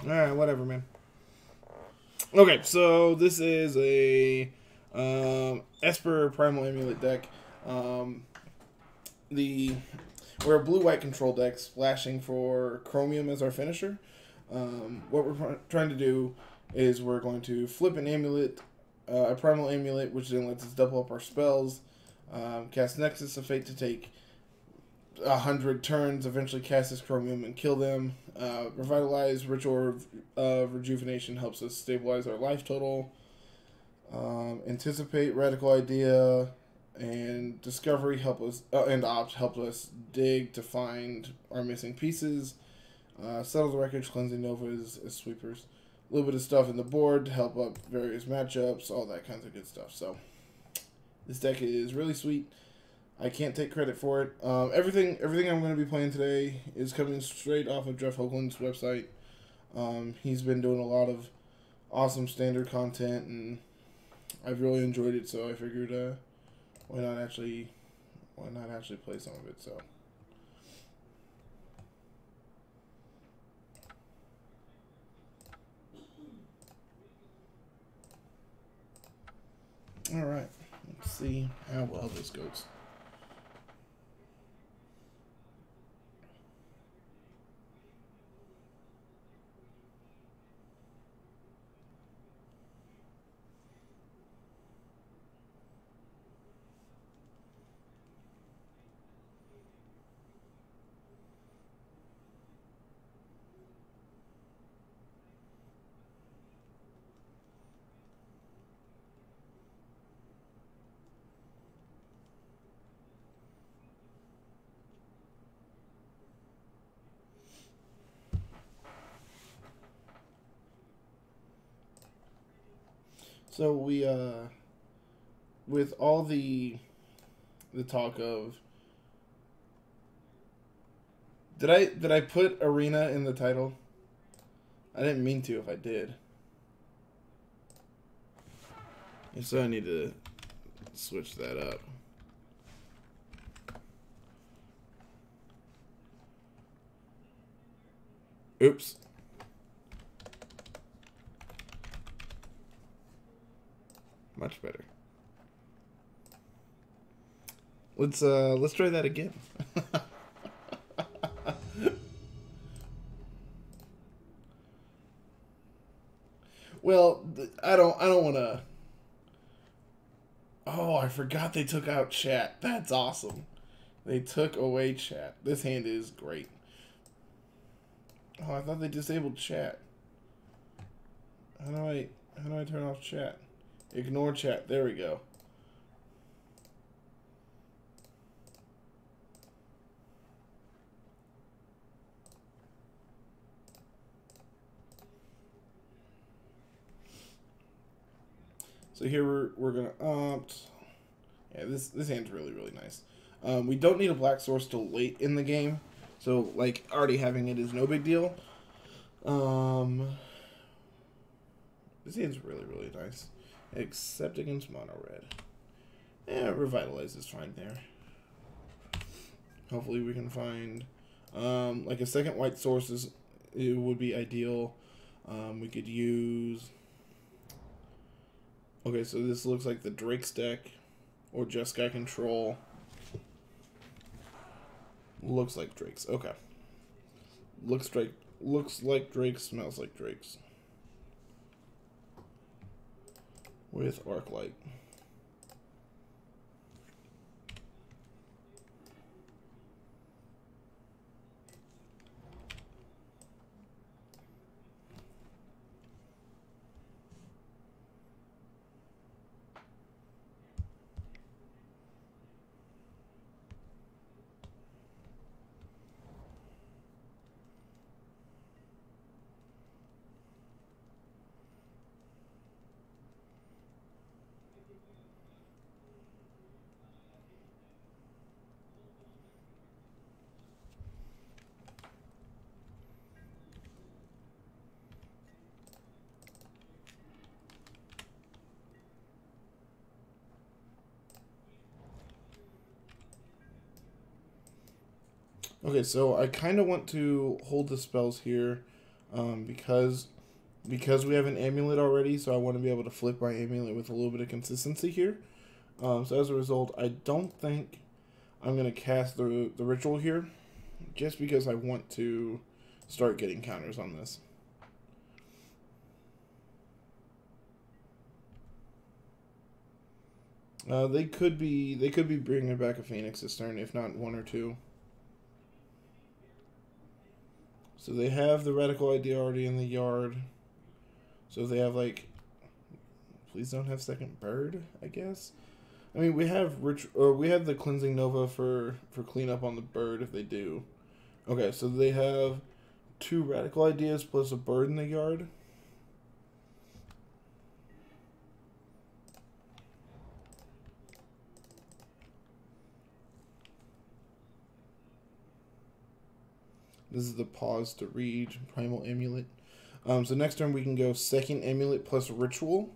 Alright, whatever, man. Okay, so this is a Esper Primal Amulet deck. Um, the We're a blue-white control deck, splashing for Chromium as our finisher. What we're trying to do is we're going to flip an amulet, a Primal Amulet, which then lets us double up our spells. Cast Nexus of Fate to take 100 turns, eventually cast this Chromium and kill them. Revitalize Ritual Rejuvenation helps us stabilize our life total. Anticipate, Radical Idea, and Discovery help us, and Opt help us dig to find our missing pieces. Settle the Wreckage, Cleansing Novas as sweepers. A little bit of stuff in the board to help up various matchups, all that kinds of good stuff. So this deck is really sweet. I can't take credit for it. Everything I'm going to be playing today is coming straight off of Jeff Hoagland's website. He's been doing a lot of awesome standard content, and I've really enjoyed it. So I figured, why not actually play some of it? So. All right, let's see how well this goes. So we with all the talk of did I put arena in the title? I didn't mean to if I did. So I need to switch that up. Oops. Much better. Let's try that again. Well, I don't want to. Oh, I forgot they took out chat. That's awesome. They took away chat. This hand is great. Oh, I thought they disabled chat. How do I turn off chat? Ignore chat. There we go. So here we're gonna opt. Yeah, this hand's really nice. We don't need a black source till late in the game, so like already having it is no big deal. This hand's really nice, except against mono red. Yeah, Revitalize is fine there. Hopefully we can find like a second white source it would be ideal. We could use. Okay, so this looks like the Drake's deck, or just Sky Control. Looks like Drake's. Okay. Looks like Drake's, smells like Drake's. With Arclight. Okay, so I kind of want to hold the spells here. because we have an amulet already, so I want to be able to flip my amulet with a little bit of consistency here. So as a result, I don't think I'm going to cast the ritual here, just because I want to start getting counters on this. They could be bringing back a Phoenix this turn, if not one or two. So they have the Radical Idea already in the yard. So they have, like, please don't have second bird, I guess. I mean, we have the Cleansing Nova for cleanup on the bird if they do. Okay, so they have 2 Radical Ideas plus a bird in the yard. This is the pause to read Primal Amulet. So next turn we can go second Amulet plus Ritual.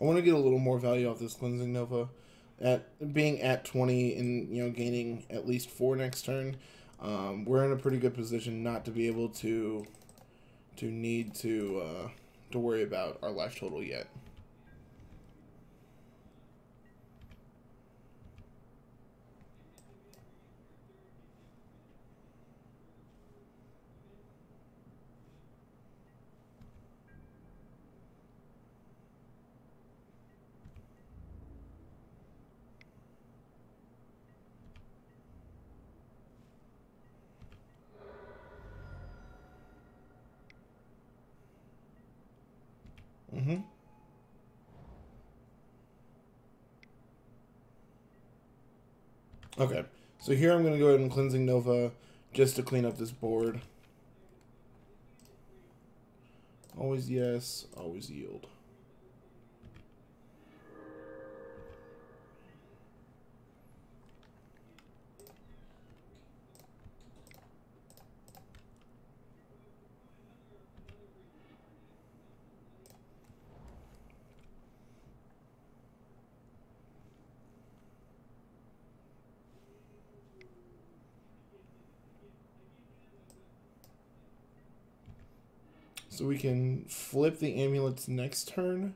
I want to get a little more value off this Cleansing Nova. At being at 20 and gaining at least 4 next turn, we're in a pretty good position not to be able to need to worry about our life total yet. Okay, so here I'm going to go ahead and Cleansing Nova just to clean up this board. Always yes, always yield. So we can flip the amulets next turn.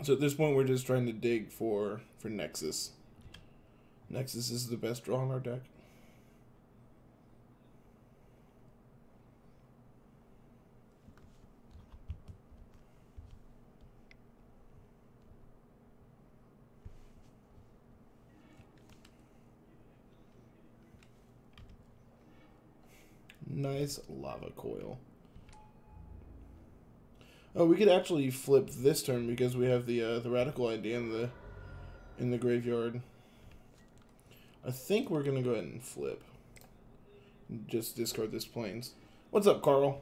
So at this point, we're just trying to dig for Nexus. Nexus is the best draw in our deck. Nice lava coil. Oh, we could actually flip this turn because we have the Radical Idea in the graveyard. I think we're gonna go ahead and flip. Just discard this plains. What's up, Carl?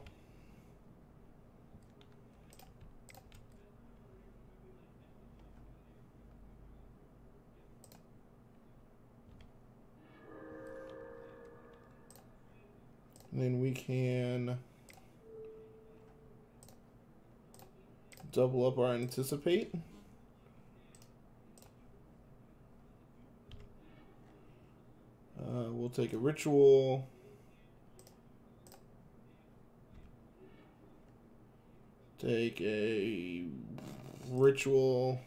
And then we can double up our Anticipate. We'll take a Ritual. Take a Ritual.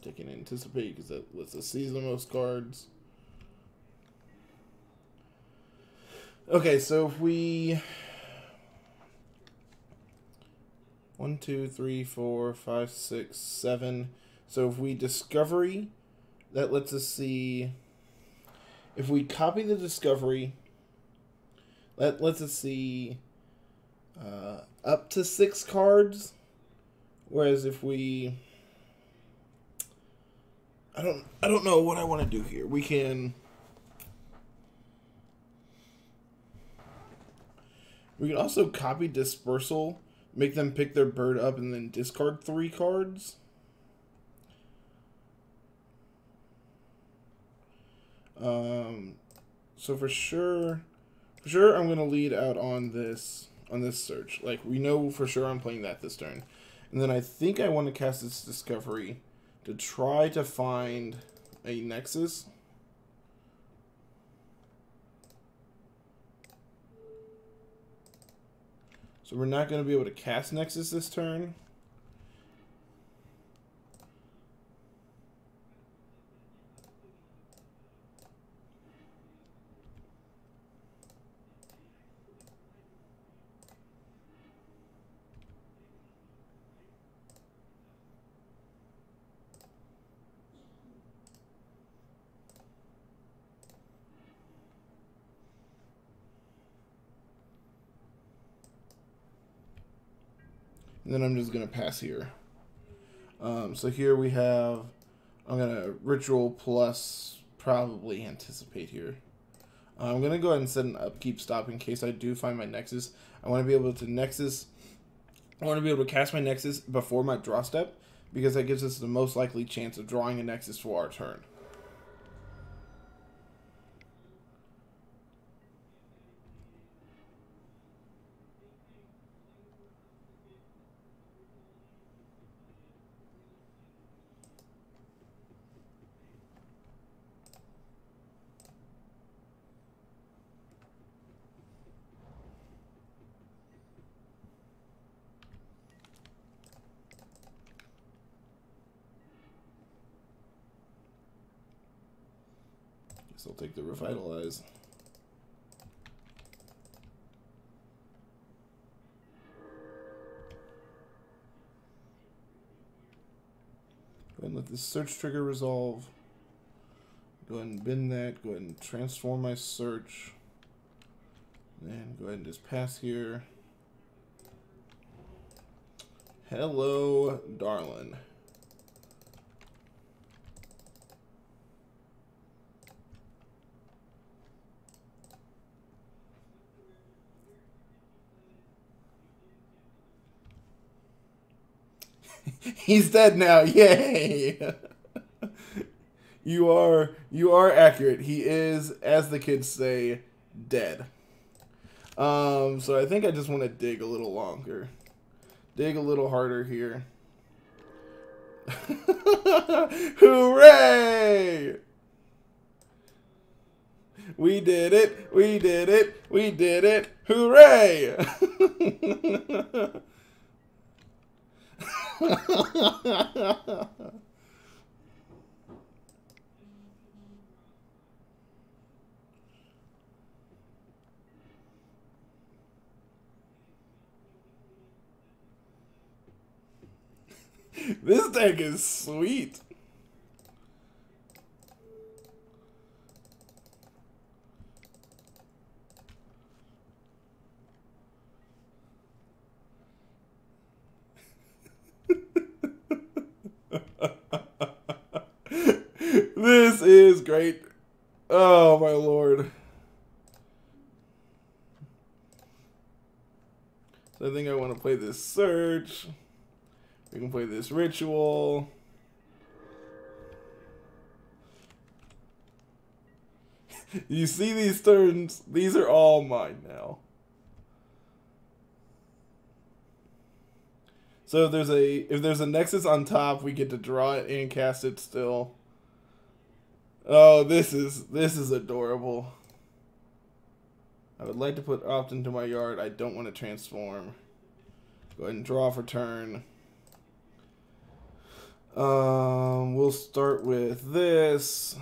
Take an Anticipate because that lets us seize the most cards. Okay, so if we 1, 2, 3, 4, 5, 6, 7. So if we Discovery, that lets us see. If we copy the Discovery, that lets us see up to 6 cards. Whereas if we, I don't know what I want to do here. We can. We can also copy Dispersal, make them pick their bird up, and then discard 3 cards. So for sure, I'm gonna lead out on this search. Like, we know for sure I'm playing that this turn, and then I think I want to cast this Discovery to try to find a Nexus. So we're not going to be able to cast Nexus this turn. And then I'm just going to pass here. So here we have, I'm going to Ritual plus probably Anticipate here. I'm going to go ahead and set an upkeep stop in case I do find my Nexus. I want to be able to Nexus. I want to be able to cast my Nexus before my draw step, because that gives us the most likely chance of drawing a Nexus for our turn. Guess I'll take the Revitalize. Go ahead and let this search trigger resolve. Go ahead and bin that. Go ahead and transform my search. Then go ahead and just pass here. Hello, darling. He's dead now. Yay! You are accurate. He is, as the kids say, dead. So I think I just want to dig a little longer. Dig a little harder here. Hooray! We did it! We did it! We did it! Hooray! This deck is sweet. This is great. Oh, my lord. So I think I want to play this search. We can play this ritual. You see these turns? These are all mine now. So if there's a Nexus on top, we get to draw it and cast it still. Oh, this is adorable. I would like to put Opt into my yard. I don't want to transform. Go ahead and draw for turn. We'll start with this.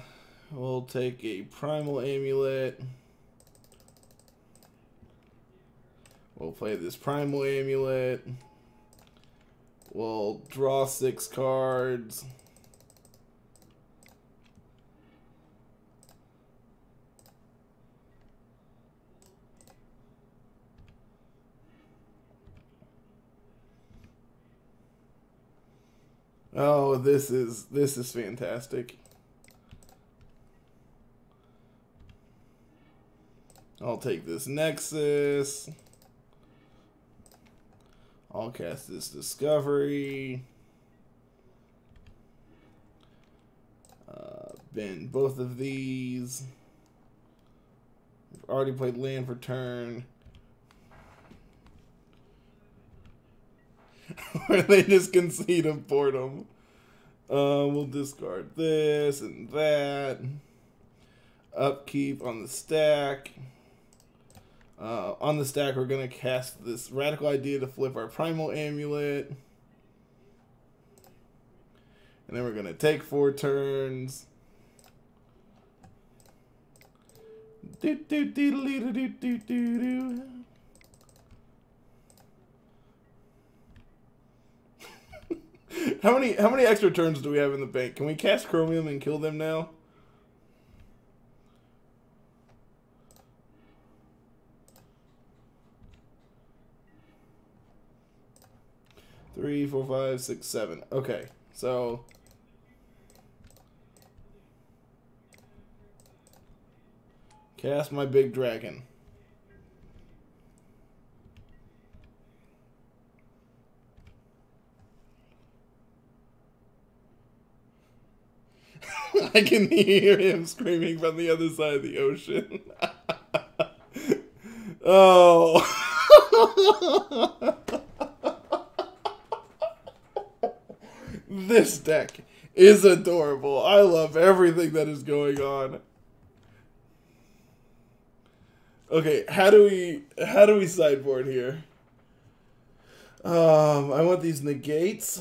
We'll take a Primal Amulet. We'll play this Primal Amulet. We'll draw 6 cards. Oh, this is fantastic. I'll take this Nexus. I'll cast this Discovery. Bend both of these. I've already played land for turn. Or they just concede a boredom. We'll discard this and that. Upkeep on the stack. On the stack, we're going to cast this Radical Idea to flip our Primal Amulet. And then we're going to take 4 turns. How many extra turns do we have in the bank? Can we cast Chromium and kill them now? Three, 4, 5, 6, 7. Okay, so cast my big dragon. I can hear him screaming from the other side of the ocean. Oh. This deck is adorable. I love everything that is going on. Okay, how do we sideboard here? I want these negates.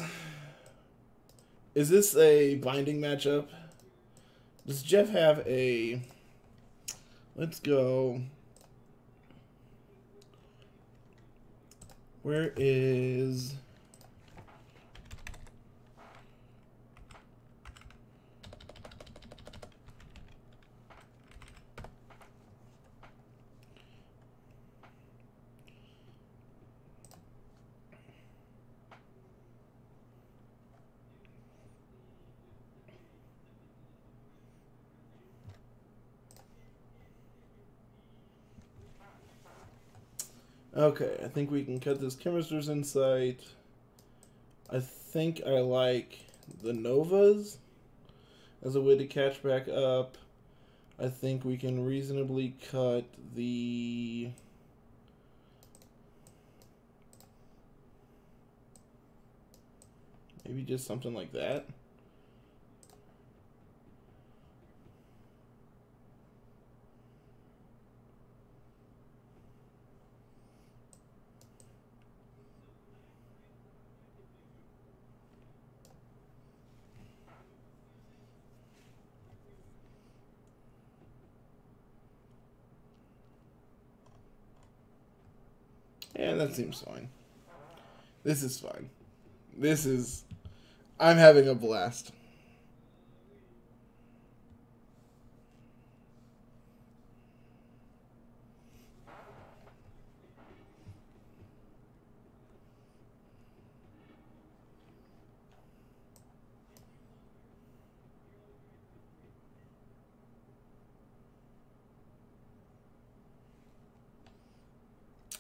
Is this a binding matchup? Does Jeff have a... Let's go. Where is... Okay, I think we can cut this Chemister's Insight. I think I like the Novas as a way to catch back up. I think we can reasonably cut the... Maybe just something like that. Yeah, that seems fine. This is fine. This is... I'm having a blast.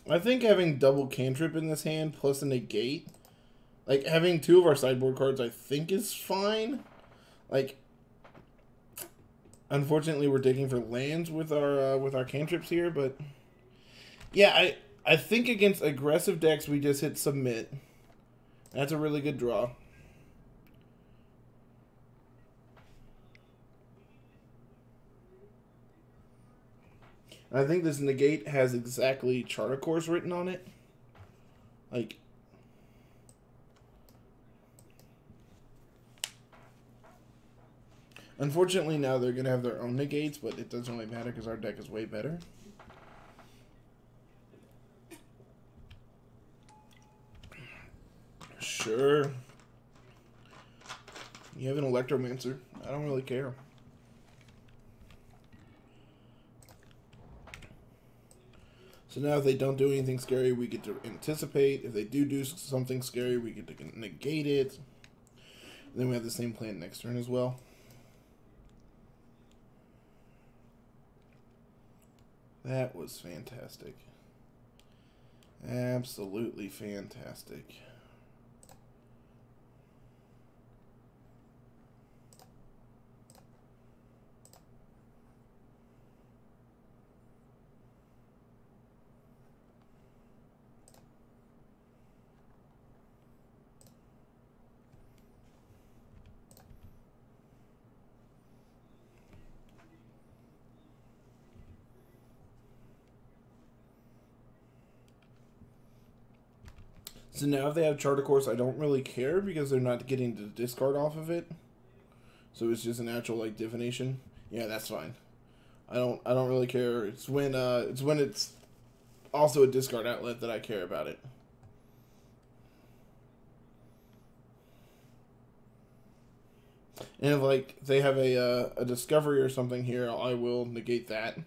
I think having double cantrip in this hand plus a negate, like having 2 of our sideboard cards, I think is fine. Like, unfortunately, we're digging for lands with our cantrips here, but yeah, I think against aggressive decks we just hit submit. That's a really good draw. I think this negate has exactly Charter Course written on it. Like, unfortunately now they're going to have their own negates, but it doesn't really matter because our deck is way better. Sure. You have an Electromancer. I don't really care. So now if they don't do anything scary, we get to anticipate. If they do something scary, we get to negate it. And then we have the same plan next turn as well. That was fantastic. Absolutely fantastic. So now if they have Charter Course, I don't really care because they're not getting the discard off of it. So it's just an actual like divination. Yeah, that's fine. I don't really care. It's when it's also a discard outlet that I care about it. And if like they have a discovery or something here, I will negate that.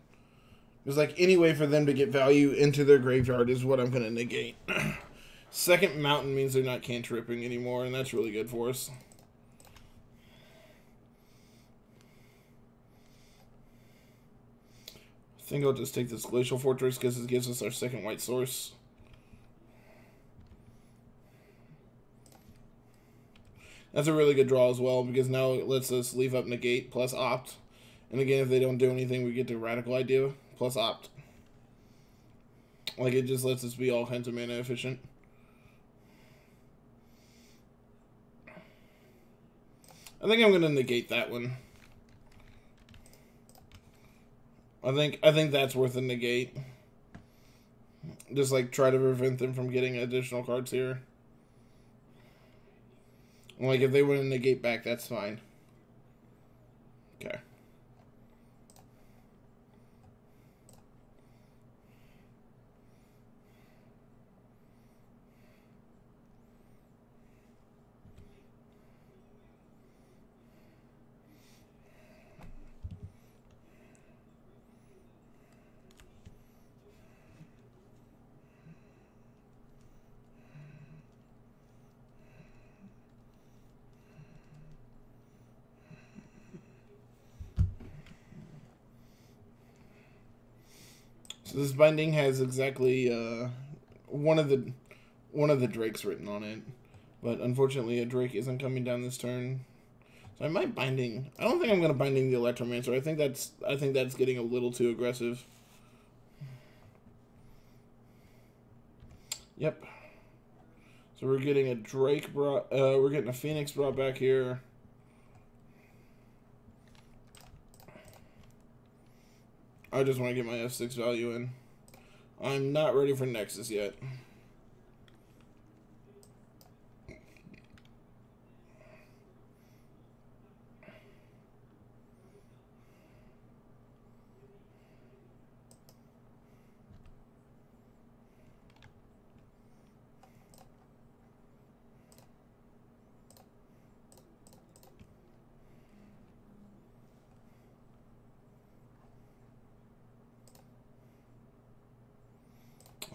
There's like any way for them to get value into their graveyard is what I'm gonna negate. Second mountain means they're not cantripping anymore, and that's really good for us. I think I'll just take this Glacial Fortress because it gives us our second white source. That's a really good draw as well because now it lets us leave up negate plus opt. And again, if they don't do anything, we get the Radical Idea plus opt. Like, it just lets us be all kinds of mana efficient. I think I'm gonna negate that one. I think that's worth a negate. Just like try to prevent them from getting additional cards here. Like if they want to negate back, that's fine. Okay. So this binding has exactly one of the drakes written on it, but unfortunately a drake isn't coming down this turn. So I might binding. I don't think I'm gonna binding the Electromancer. I think that's getting a little too aggressive. Yep. So we're getting a drake brought. We're getting a Phoenix brought back here. I just want to get my F6 value in. I'm not ready for Nexus yet.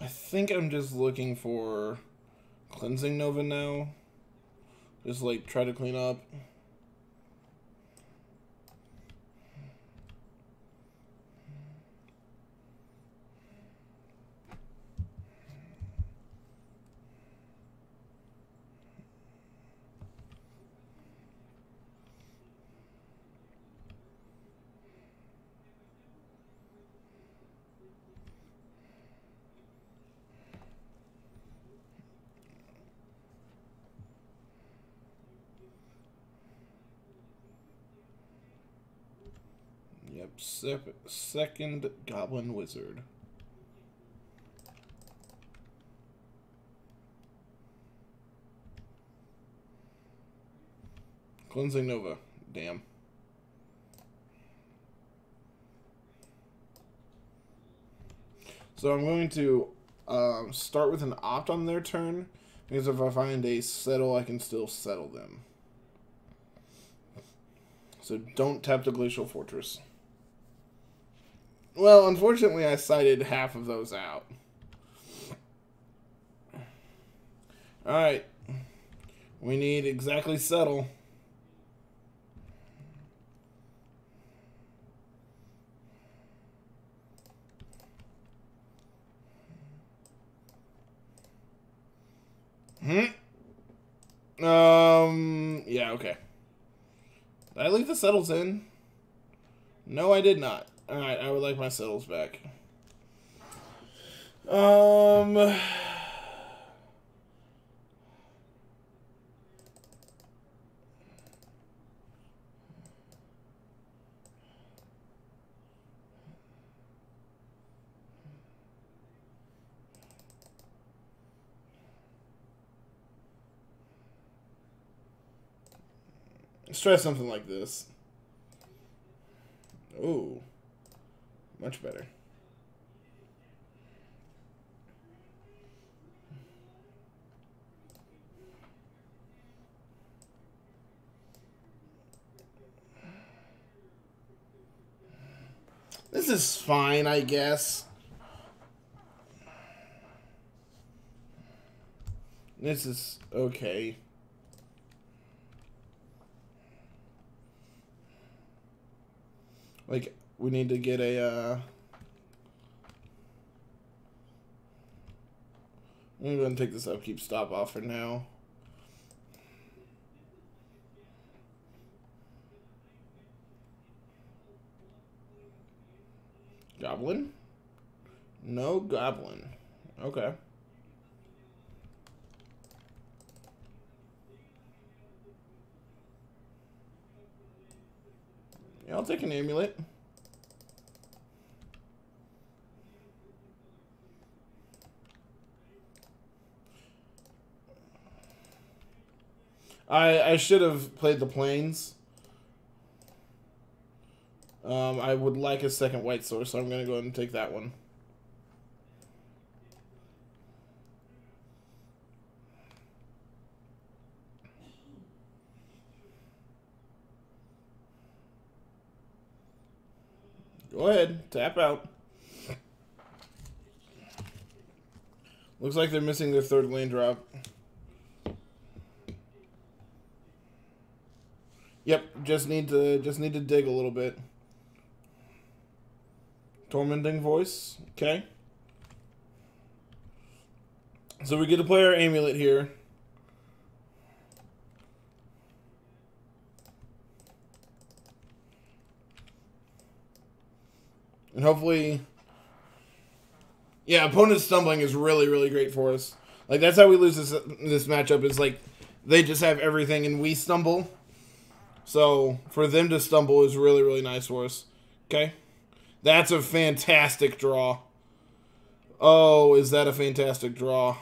I think I'm just looking for Cleansing Nova now. Just like try to clean up. Yep, second Goblin Wizard. Cleansing Nova. Damn. So I'm going to start with an opt on their turn, because if I find a settle, I can still settle them. So don't tap the Glacial Fortress. Well, unfortunately, I cited half of those out. Alright. We need exactly settle. Yeah, okay. Did I leave the settles in? No, I did not. Alright, I would like my settles back. Let's try something like this. Ooh. Much better. This is fine, I guess. This is okay. Like, we need to get a, I'm going to take this upkeep stop off for now. Goblin? No goblin. Okay. Yeah, I'll take an amulet. I should have played the plains. I would like a second white source, so I'm going to go ahead and take that one. Go ahead, tap out. Looks like they're missing their third land drop. Yep, just need to dig a little bit. Tormenting Voice, okay. So we get to play our amulet here. And hopefully, yeah, opponent stumbling is really, really great for us. Like, that's how we lose this matchup, is like, they just have everything and we stumble. So, for them to stumble is really, really nice for us. Okay? That's a fantastic draw. Oh, is that a fantastic draw?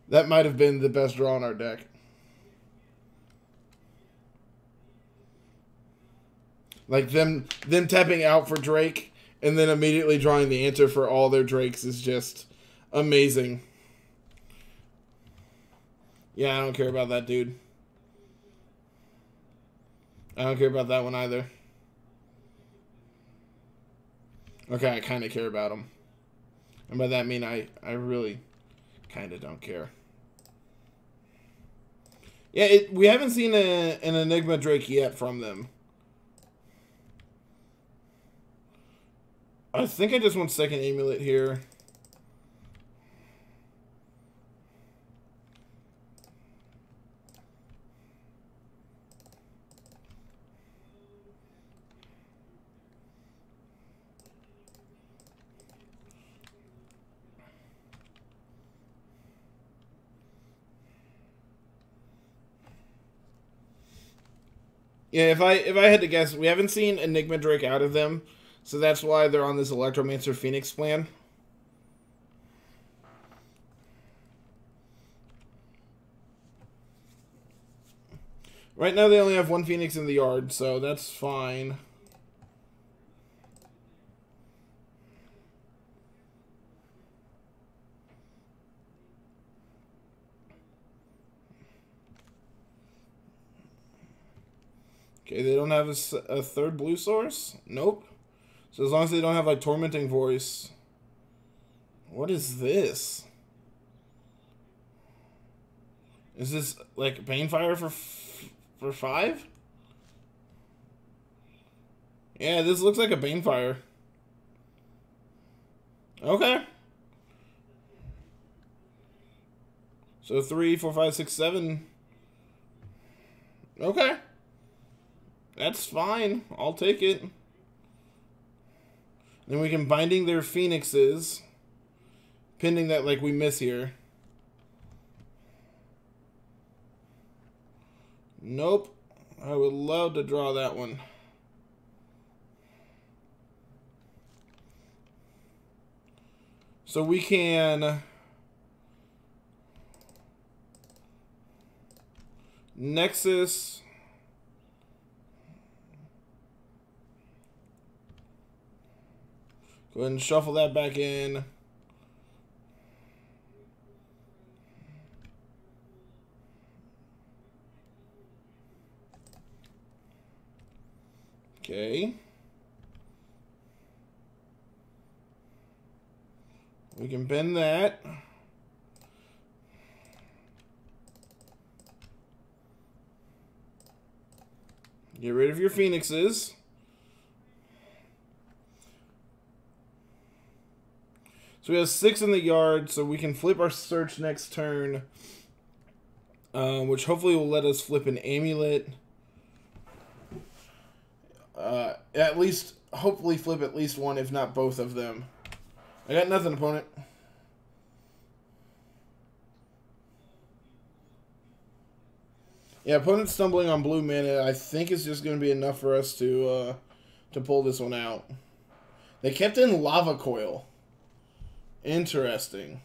That might have been the best draw in our deck. Like, them tapping out for Drake and then immediately drawing the answer for all their Drakes is just amazing. Yeah, I don't care about that dude. I don't care about that one either. Okay, I kind of care about him. And by that I mean I really kind of don't care. Yeah, we haven't seen an Enigma Drake yet from them. I think I just want second amulet here. Yeah, if I had to guess, we haven't seen Enigma Drake out of them, so that's why they're on this Electromancer Phoenix plan. Right now they only have one Phoenix in the yard, so that's fine. Okay, they don't have a third blue source? Nope. So as long as they don't have, like, Tormenting Voice. What is this? Is this like Banefire for 5? Yeah, this looks like a Banefire. Okay. So 3, 4, 5, 6, 7. Okay. That's fine. I'll take it. Then we can Binding their Phoenixes. Pending that, like, we miss here. Nope. I would love to draw that one. So we can Nexus. Go ahead and shuffle that back in. Okay. We can bend that. Get rid of your Phoenixes. So we have 6 in the yard, so we can flip our search next turn, which hopefully will let us flip an amulet. At least, hopefully flip at least one, if not both of them. I got nothing, opponent. Yeah, opponent stumbling on blue mana, I think is just going to be enough for us to pull this one out. They kept in Lava Coil. Interesting.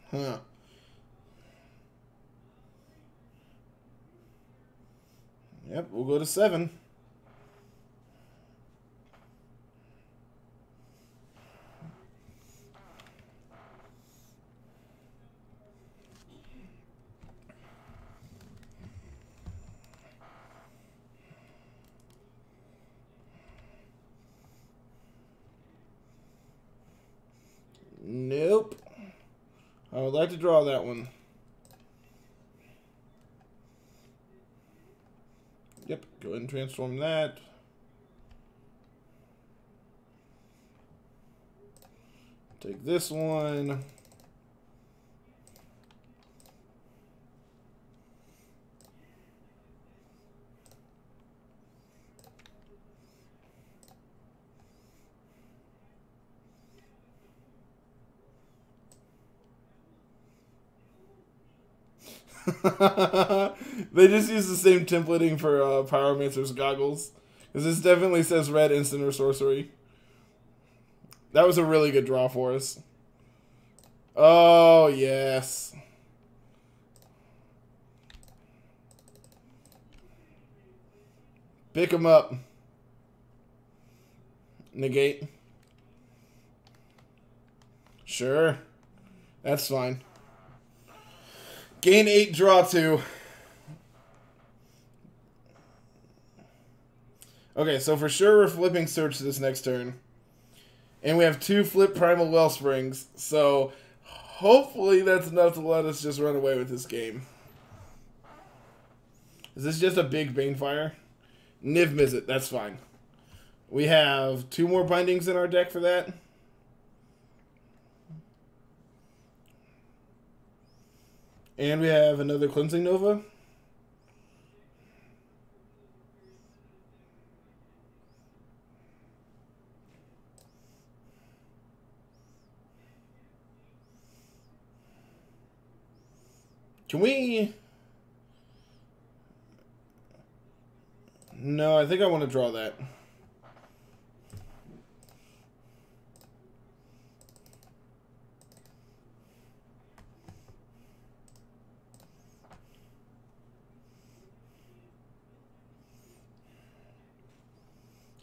Huh. Yep, we'll go to 7. Nope. I would like to draw that one. Yep, go ahead and transform that. Take this one. They just use the same templating for Pyromancer's Goggles. Because this definitely says red instant or sorcery. That was a really good draw for us. Oh, yes. Pick him up. Negate. Sure. That's fine. Gain 8, draw 2. Okay, so for sure we're flipping Search this next turn. And we have 2 flip Primal Wellsprings, so hopefully that's enough to let us just run away with this game. Is this just a big Banefire? Niv Mizzet, that's fine. We have 2 more bindings in our deck for that. And we have another Cleansing Nova. Can we... No, I think I want to draw that.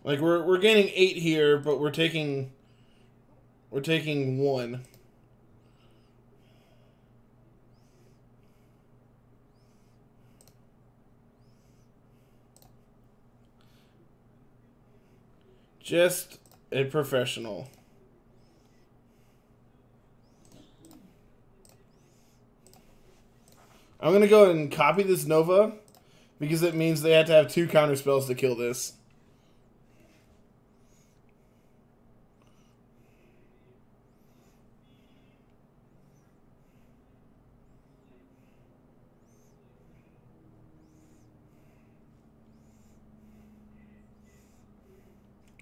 Like we're gaining 8 here, but we're taking 1. Just a professional. I'm going to go ahead and copy this Nova because it means they have to have 2 counter spells to kill this.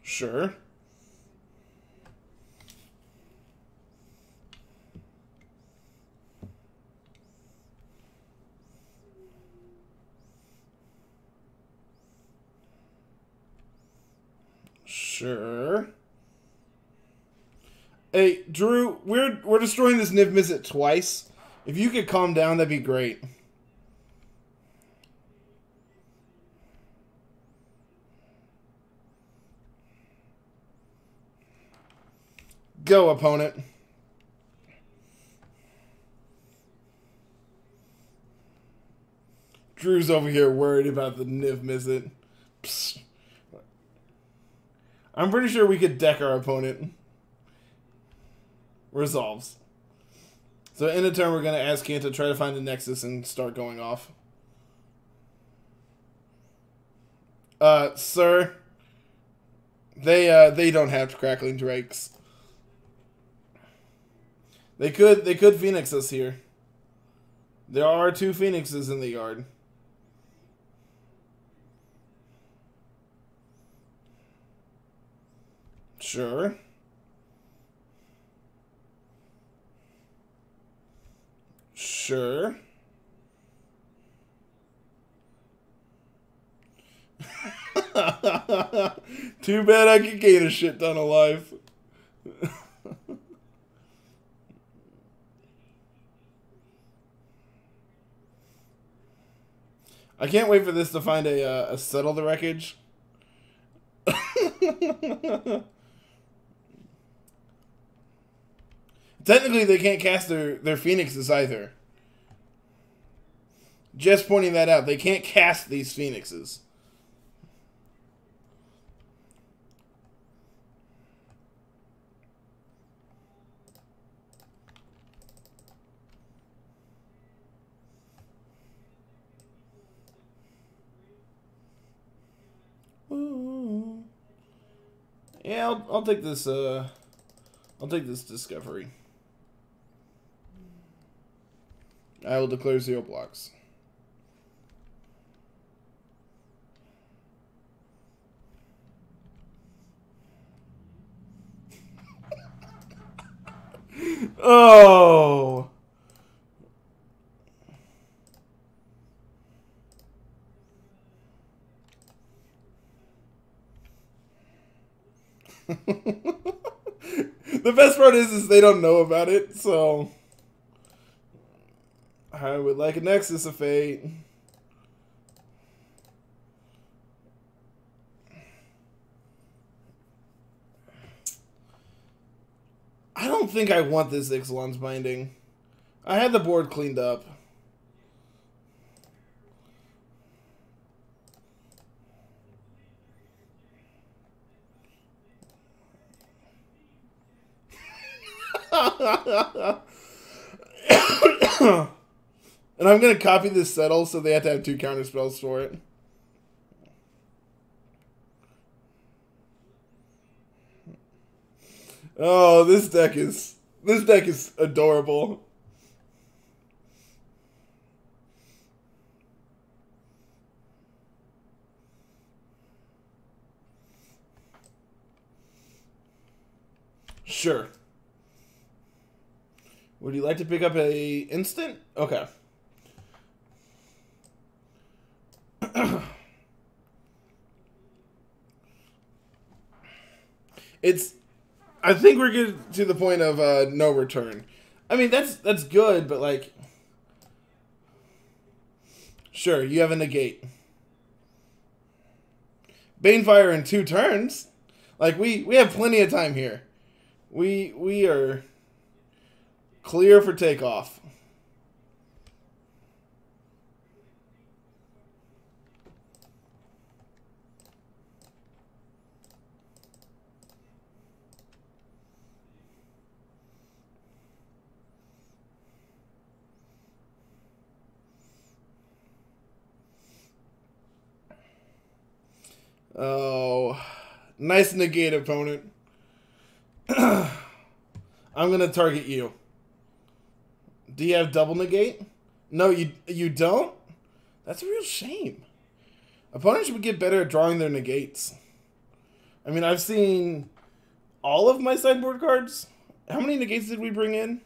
Sure. Sure. Hey, Drew, we're destroying this Niv Mizzet twice. If you could calm down, that'd be great. Go, opponent. Drew's over here worried about the Niv Mizzet. Psst. I'm pretty sure we could deck our opponent. Resolves. So in a turn, we're going to ask Kant to try to find the Nexus and start going off. Sir, they don't have Crackling Drakes. They could Phoenix us here. There are 2 Phoenixes in the yard. Sure. Sure. Too bad I could gain a shit ton of life. I can't wait for this to find a Settle the Wreckage. Technically, they can't cast their Phoenixes either. Just pointing that out. They can't cast these Phoenixes. Ooh. Yeah, I'll take this. I'll take this discovery. I will declare 0 blocks. Oh. The best part is they don't know about it, so I would like a Nexus of Fate. I don't think I want this Ixalan's Binding. I had the board cleaned up. And I'm going to copy this Settle so they have to have 2 counter spells for it. Oh, this deck is adorable. Sure. Would you like to pick up a instant? Okay. I think we're good to the point of no return. I mean, that's good, but like, sure, you have a negate. Banefire in 2 turns. Like we have plenty of time here. We are clear for takeoff. Oh, nice negate, opponent. I'm gonna target you. Do you have double negate? No, you don't? That's a real shame. Opponents should get better at drawing their negates. I mean, I've seen all of my sideboard cards. How many negates did we bring in?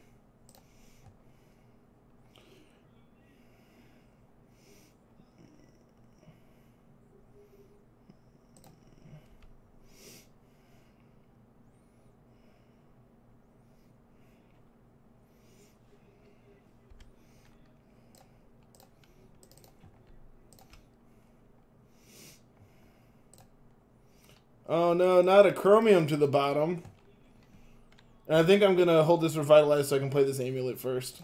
Oh no, not a chromium to the bottom. And I think I'm going to hold this revitalized so I can play this amulet first.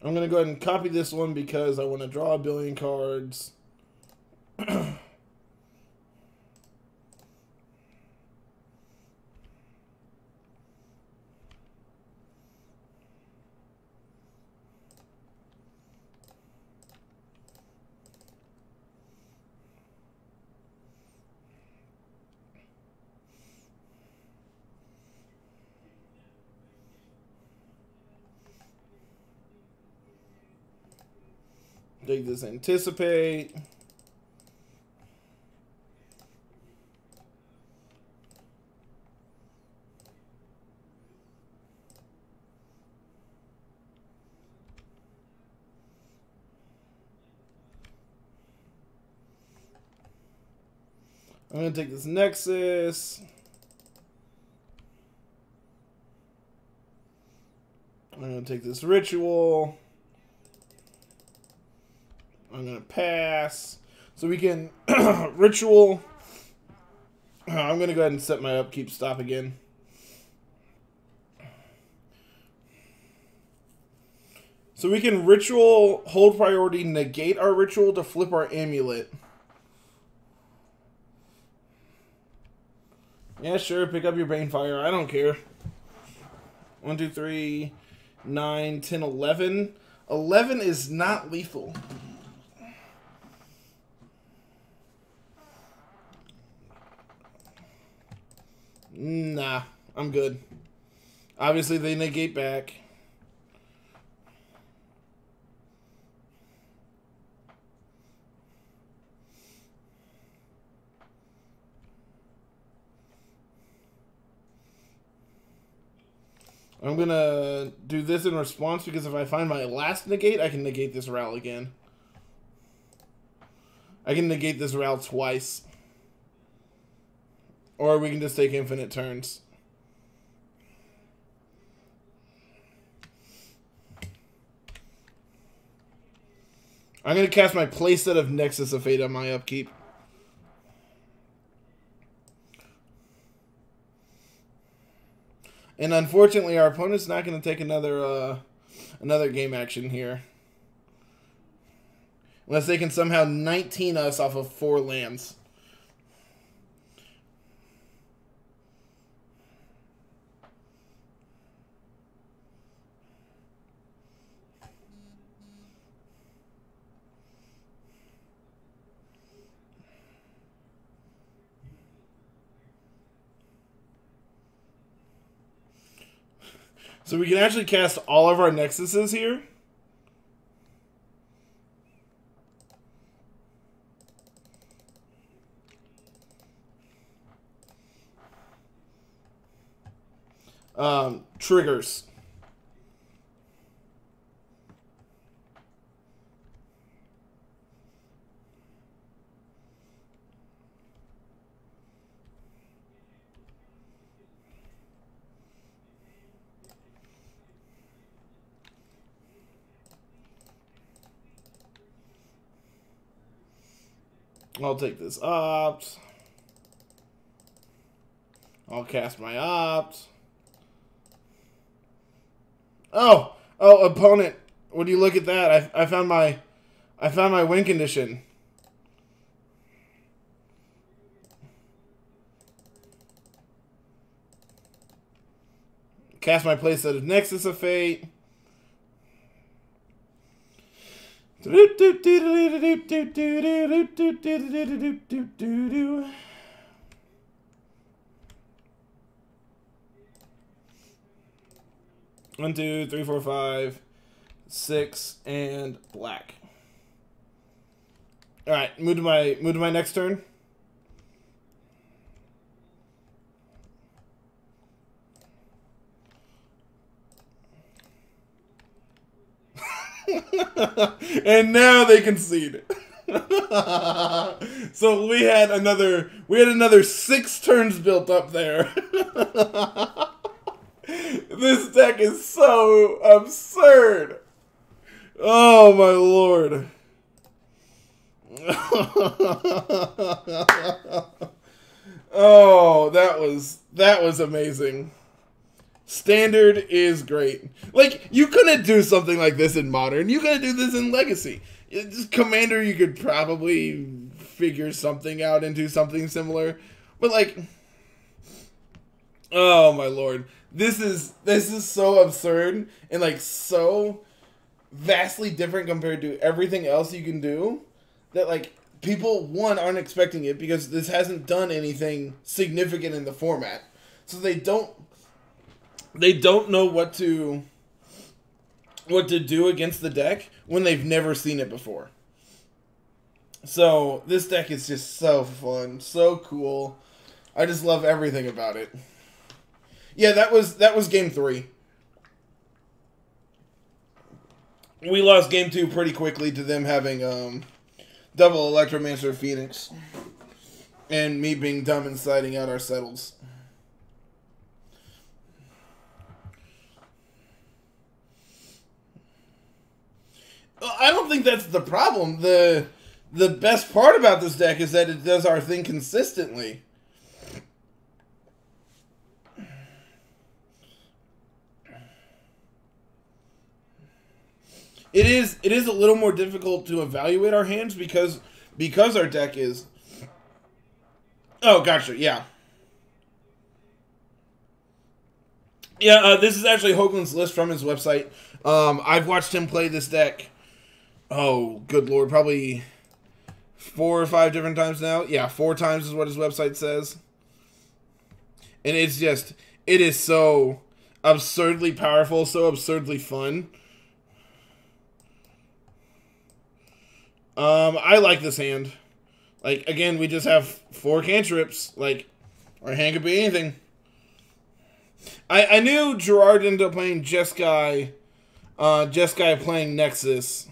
I'm going to go ahead and copy this one because I want to draw a billion cards. Take this anticipate. I'm going to take this Nexus. I'm going to take this Ritual. I'm going to pass. So we can Ritual. I'm going to go ahead and set my upkeep stop again. So we can Ritual, hold priority, negate our Ritual to flip our Amulet. Yeah, sure, pick up your Banefire. I don't care. 1, 2, 3, 9, 10, 11. 11 is not lethal. Nah, I'm good. Obviously, they negate back. I'm going to do this in response because if I find my last negate, I can negate this Ral again. I can negate this Ral twice. Or we can just take infinite turns. I'm going to cast my playset of Nexus of Fate on my upkeep. And unfortunately, our opponent's not going to take another game action here. Unless they can somehow 19 us off of 4 lands. So we can actually cast all of our Nexuses here. Triggers. I'll take this Opt. I'll cast my Opt. Oh, opponent! Would you look at that? I found my win condition. Cast my playset of Nexus of Fate. One, two, three, four, five, 6, and black. All right, move to my next turn. And now they concede. So we had another 6 turns built up there. This deck is so absurd. Oh my lord. Oh, that was amazing. Standard is great. Like, you couldn't do something like this in Modern. You couldn't do this in Legacy. Just Commander, you could probably figure something out and do something similar. But, like, oh my lord. This is so absurd and, like, so vastly different compared to everything else you can do that, like, people, one, aren't expecting it because this hasn't done anything significant in the format. So they don't know what to do against the deck when they've never seen it before. So this deck is just so fun, so cool. I just love everything about it. Yeah, that was game 3. We lost game 2 pretty quickly to them having double Electromancer Phoenix and me being dumb and sliding out our settles. I don't think that's the problem. The best part about this deck is that it does our thing consistently. It is a little more difficult to evaluate our hands because our deck is... Oh, gotcha, yeah. Yeah, this is actually Hoagland's list from his website. I've watched him play this deck, oh, good lord, probably 4 or 5 different times now. Yeah, 4 times is what his website says. And it's just, it is so absurdly powerful, so absurdly fun. I like this hand. Like, again, we just have 4 cantrips. Like, our hand could be anything. I knew Gerard ended up playing Jeskai playing Nexus,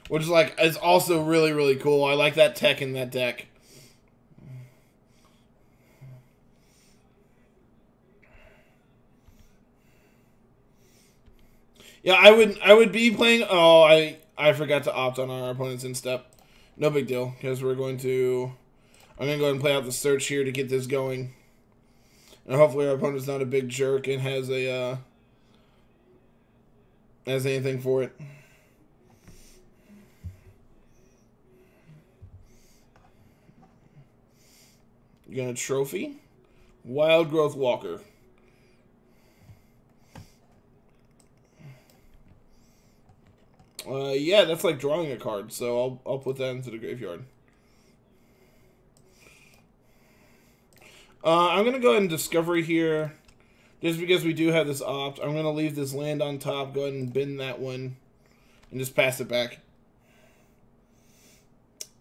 which is also really, really cool. I like that tech in that deck. Yeah, I would be playing... Oh, I forgot to opt on our opponent's instep. No big deal, because I'm going to go ahead and play out the search here to get this going. And hopefully our opponent's not a big jerk and has anything for it. You're gonna trophy? Wild Growth Walker. Yeah, that's like drawing a card, so I'll put that into the graveyard. I'm going to go ahead and Discovery here, just because we do have this opt. I'm going to leave this land on top, go ahead and bin that one, and just pass it back.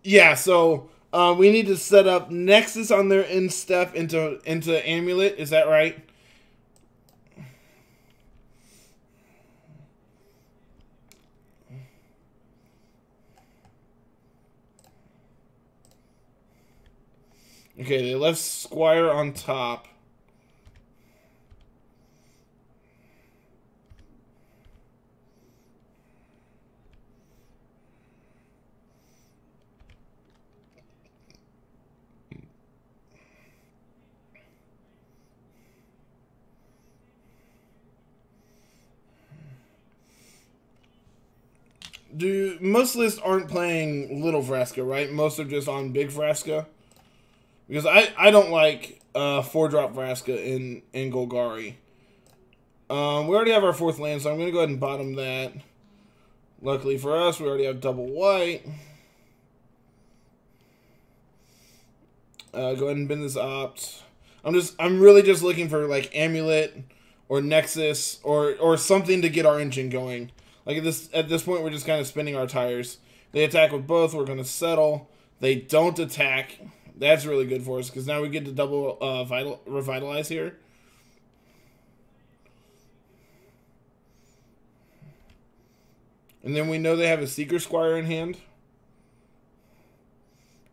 Yeah, so we need to set up Nexus on their end step into Amulet, is that right? Okay, they left Squire on top. Most lists aren't playing Little Vraska, right? Most are just on Big Vraska. Because I don't like 4-drop Vraska in Golgari. We already have our 4th land, so I'm going to go ahead and bottom that. Luckily for us, we already have double white. Go ahead and bin this opt. I'm really just looking for like Amulet or Nexus or something to get our engine going. Like at this point, we're just kind of spinning our tires. They attack with both. We're gonna settle. They don't attack. That's really good for us because now we get to double revitalize here. And then we know they have a Seeker Squire in hand.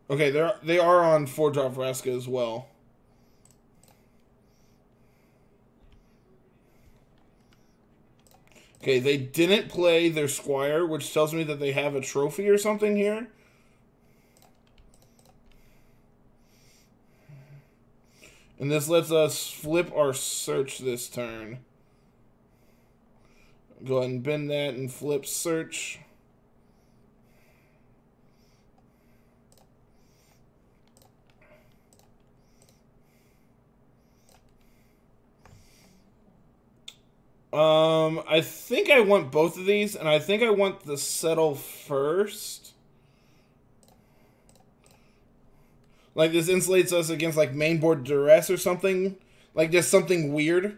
Okay, they are on 4-drop Vraska as well. Okay, they didn't play their Squire, which tells me that they have a trophy or something here. And this lets us flip our search this turn. Go ahead and bend that and flip search. I think I want both of these, and I think I want the settle first. Like, this insulates us against, like, mainboard duress or something. Like, just something weird.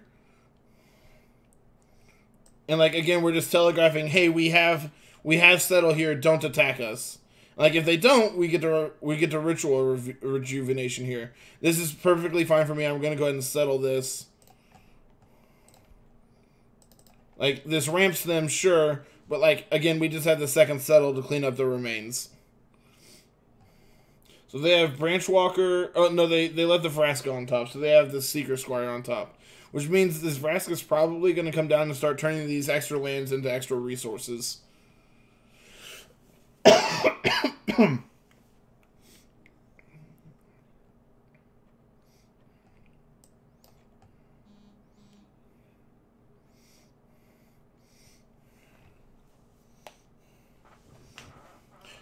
And, like, again, we're just telegraphing, hey, we have settle here, don't attack us. Like, if they don't, we get to ritual rejuvenation here. This is perfectly fine for me. I'm going to go ahead and settle this. Like, this ramps them, sure. But, like, again, we just had the second settle to clean up the remains. So they have Branch Walker. Oh, no, they left the Vraska on top. So they have the Seeker Squire on top. Which means this Vraska is probably going to come down and start turning these extra lands into extra resources.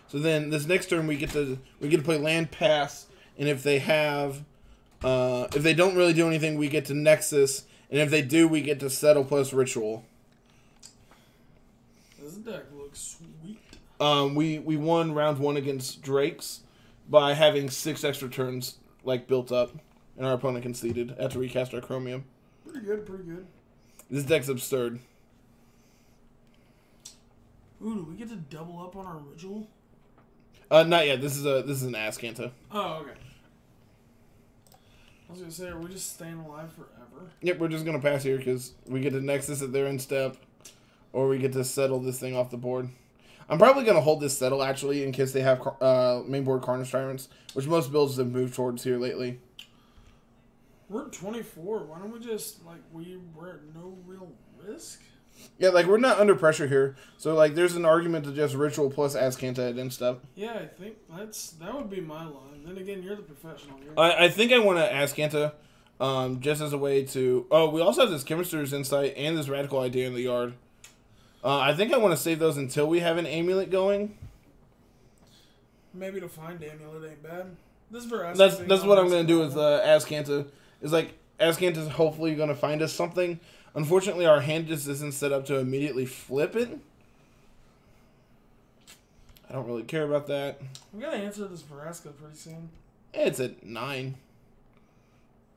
So then this next turn we get to play land pass, and if they have if they don't really do anything, we get to Nexus, and if they do, we get to settle plus ritual. This deck looks sweet. We won round 1 against Drakes by having 6 extra turns like built up, and our opponent conceded after we cast our Chromium. Pretty good, pretty good. This deck's absurd. Ooh, do we get to double up on our ritual? Not yet. This is an Azcanta. Oh, okay. I was gonna say, are we just staying alive forever? Yep, we're just gonna pass here because we get to Nexus at their end step, or we get to settle this thing off the board. I'm probably gonna hold this settle actually in case they have mainboard Carnage Tyrants, which most builds have moved towards here lately. We're at 24. Why don't we just we're at no real risk? Yeah, like, we're not under pressure here. So, like, there's an argument to just Ritual plus Azcanta at end step. Yeah, I think that would be my line. Then again, you're the professional here. I think I want to Azcanta just as a way to... Oh, we also have this Chemistry's Insight and this Radical Idea in the yard. I think I want to save those until we have an Amulet going. Maybe to find Amulet ain't bad. This is That's what I'm going to do with Azcanta. Is like, Azcanta's hopefully going to find us something. Unfortunately, our hand just isn't set up to immediately flip it. I don't really care about that. I'm going to answer this Vraska pretty soon. It's at 9.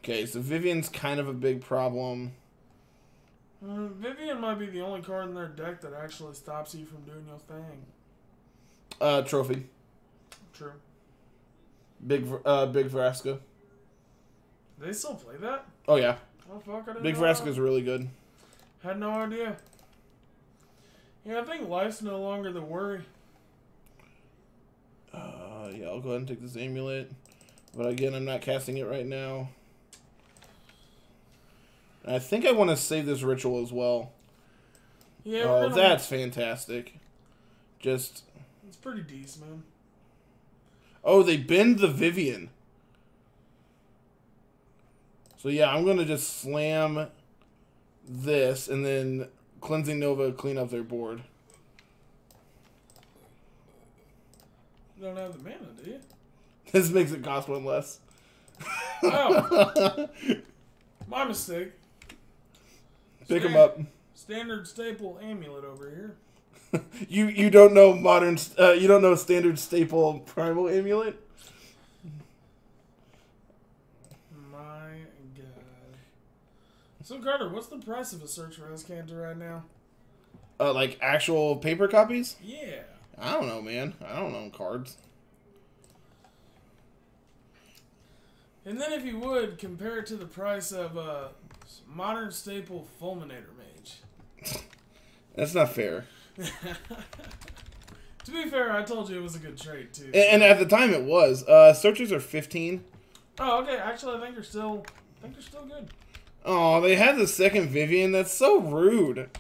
Okay, so Vivian's kind of a big problem. Vivian might be the only card in their deck that actually stops you from doing your thing. Trophy. True. Big Vraska. They still play that? Oh, yeah. Oh, fuck, I didn't Big know Vraska that. is really good. Had no idea. Yeah, I think life's no longer the worry. Yeah, I'll go ahead and take this Amulet. But again, I'm not casting it right now. I think I want to save this Ritual as well. Yeah, Oh, that's fantastic. Just... It's pretty decent, man. Oh, they bend the Vivian. So yeah, I'm going to just slam this and then Cleansing Nova clean up their board. You don't have the mana, do you? This makes it cost 1 less. Oh. My mistake. Pick them up. Standard staple Amulet over here. You don't know modern. You don't know standard staple primal amulet. My God. So Carter, what's the price of a Search for Escanter right now? Like actual paper copies? Yeah. I don't know, man. I don't own cards. And then if you would, compare it to the price of a modern staple Fulminator Mage. That's not fair. To be fair, I told you it was a good trade too. And at the time it was. Searchers are 15. Oh, okay. Actually, I think you're still good. Oh, they had the second Vivian. That's so rude.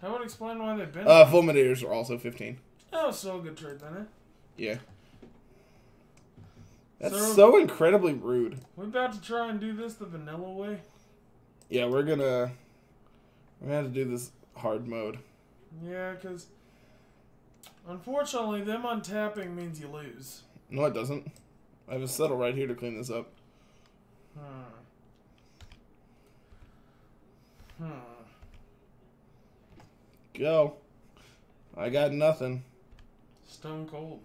That would explain why they've been. Fulminators are also 15. That was still a good trade, then, eh? Yeah. That's so incredibly rude. We're about to try and do this the vanilla way. Yeah, we're gonna have to do this hard mode. Yeah, because unfortunately, them untapping means you lose. No, it doesn't. I have a settle right here to clean this up. Go. I got nothing. Stone cold.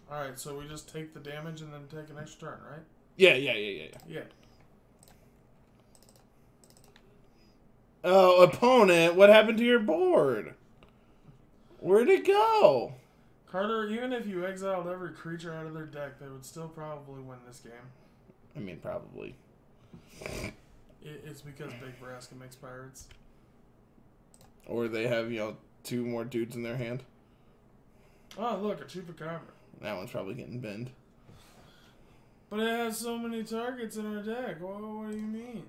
Alright, so we just take the damage and then take an extra turn, right? Yeah. Yeah. Oh, opponent, what happened to your board? Where'd it go? Carter, even if you exiled every creature out of their deck, they would still probably win this game. I mean, probably. It's because Big Vraska makes pirates. Or they have, 2 more dudes in their hand. Oh, look, a Chupacabra. That one's probably getting bent. But it has so many targets in our deck. What do you mean?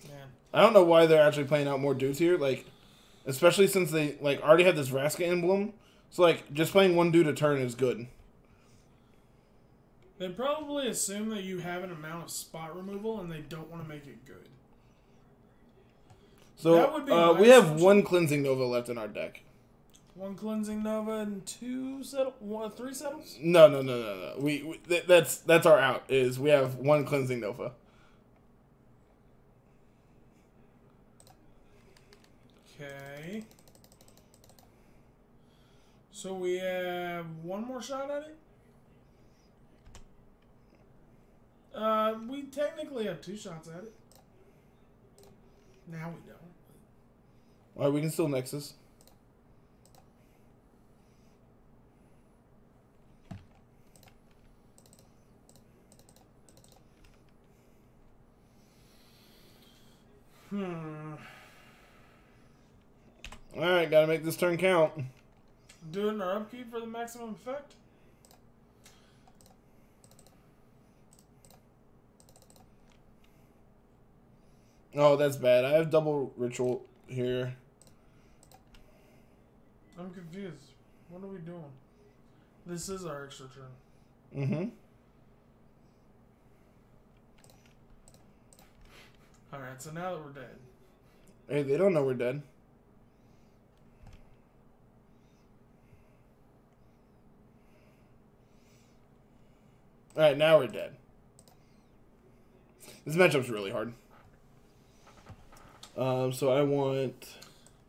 Man. I don't know why they're actually playing out more dudes here. Especially since they, already have this Vraska emblem. So, just playing one dude a turn is good. They probably assume that you have an amount of spot removal and they don't want to make it good. So, that would be we have one Cleansing Nova left in our deck. One Cleansing Nova and 3 settles? No. That's our out, is we have one Cleansing Nova. Okay. So we have one more shot at it? We technically have 2 shots at it. Now we don't. Alright, we can still Nexus. Alright, gotta make this turn count. Do it in our upkeep for the maximum effect? Oh, that's bad. I have double ritual here. I'm confused. What are we doing? This is our extra turn. Mm-hmm. Alright, so now that we're dead. Hey, they don't know we're dead. Alright, now we're dead. This matchup's really hard. So I want...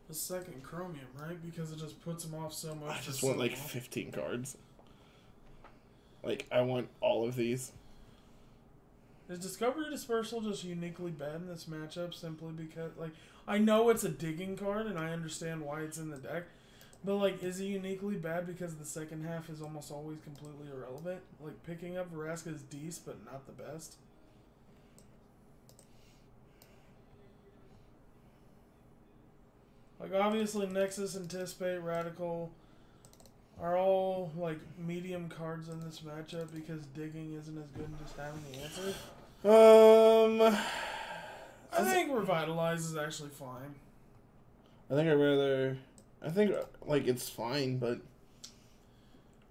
The second Chromium, right? Because it just puts them off so much. I just want 15 cards. I want all of these. Is Discovery Dispersal just uniquely bad in this matchup simply because, I know it's a digging card and I understand why it's in the deck, but, is it uniquely bad because the second half is almost always completely irrelevant? Picking up Vraska is decent, but not the best. Obviously, Nexus, Anticipate, Radical are all, medium cards in this matchup because digging isn't as good as just having the answer. I think Revitalize is actually fine. I think, it's fine, but...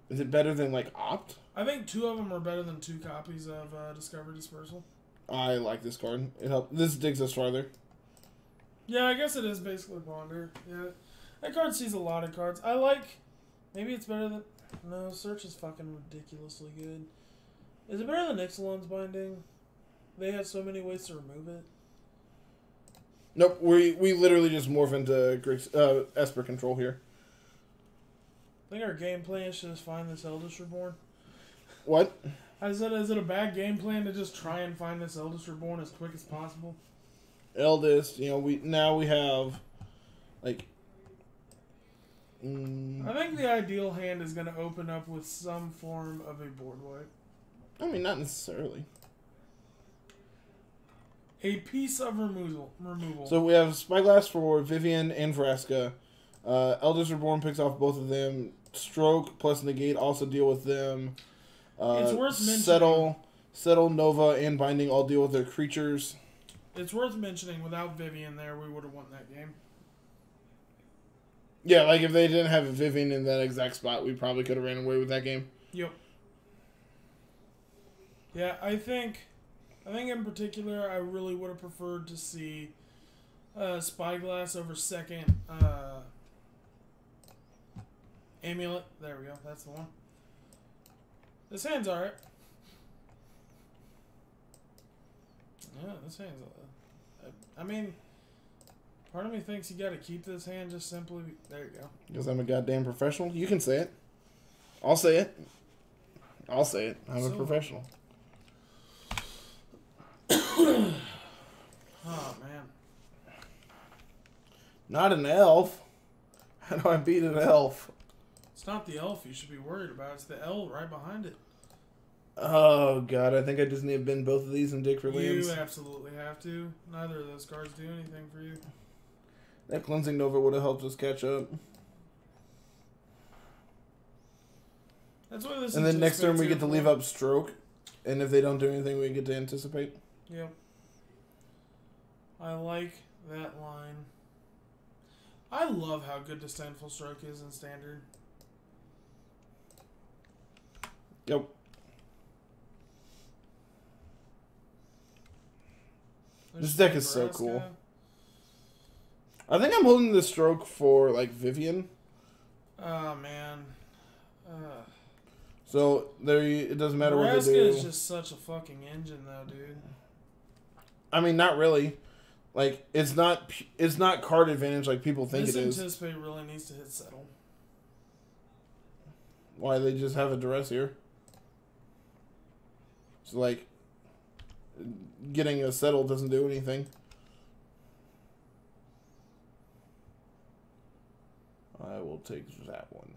Is it better than, Opt? I think 2 of them are better than 2 copies of Discovery Dispersal. I like this card. This digs us farther. Yeah, I guess it is basically Ponder. Yeah. That card sees a lot of cards. Maybe it's better than... No, Search is fucking ridiculously good. Is it better than Ixalan's Binding? They have so many ways to remove it. Nope, we literally just morph into Esper control here. I think our game plan is to just find this Eldest Reborn. What? I said, is it a bad game plan to just try and find this Eldest Reborn as quick as possible? Eldest, we have, like... I think the ideal hand is going to open up with some form of a board wipe. I mean, not necessarily. A piece of removal. So we have Spyglass for Vivian and Vraska. Eldest Reborn picks off both of them. Stroke plus Negate also deal with them. It's worth mentioning. Settle, Nova, and Binding all deal with their creatures. It's worth mentioning, without Vivian there, we would have won that game. Yeah, like if they didn't have a Vivian in that exact spot, we probably could have ran away with that game. Yep. Yeah, I think in particular, I really would have preferred to see Spyglass over second Amulet. There we go. That's the one. This hand's alright. Yeah, this hand's... I mean, part of me thinks you got to keep this hand just simply... There you go. Because I'm a goddamn professional? You can say it. I'll say it. I'm a professional. Oh, man. Not an elf. How do I beat an elf? It's not the elf you should be worried about. It's the L right behind it. Oh, God. I think I just need to bend both of these and dig for lands. You absolutely have to. Neither of those cards do anything for you. That Cleansing Nova would have helped us catch up. That's why this. And then next turn we get to leave up Stroke. And if they don't do anything, we get to anticipate. Yep. I like that line. I love how good Disdainful Stroke is in Standard. Yep. This deck is so cool. I think I'm holding the Stroke for, like, Vivian. Oh, man. So, it doesn't matter what they do. Nebraska is just such a fucking engine, though, dude. I mean, not really. Like, it's not card advantage like people think it is. This Anticipate really needs to hit Settle. Why? They just have a duress here. So, like, getting a Settle doesn't do anything. I will take that one.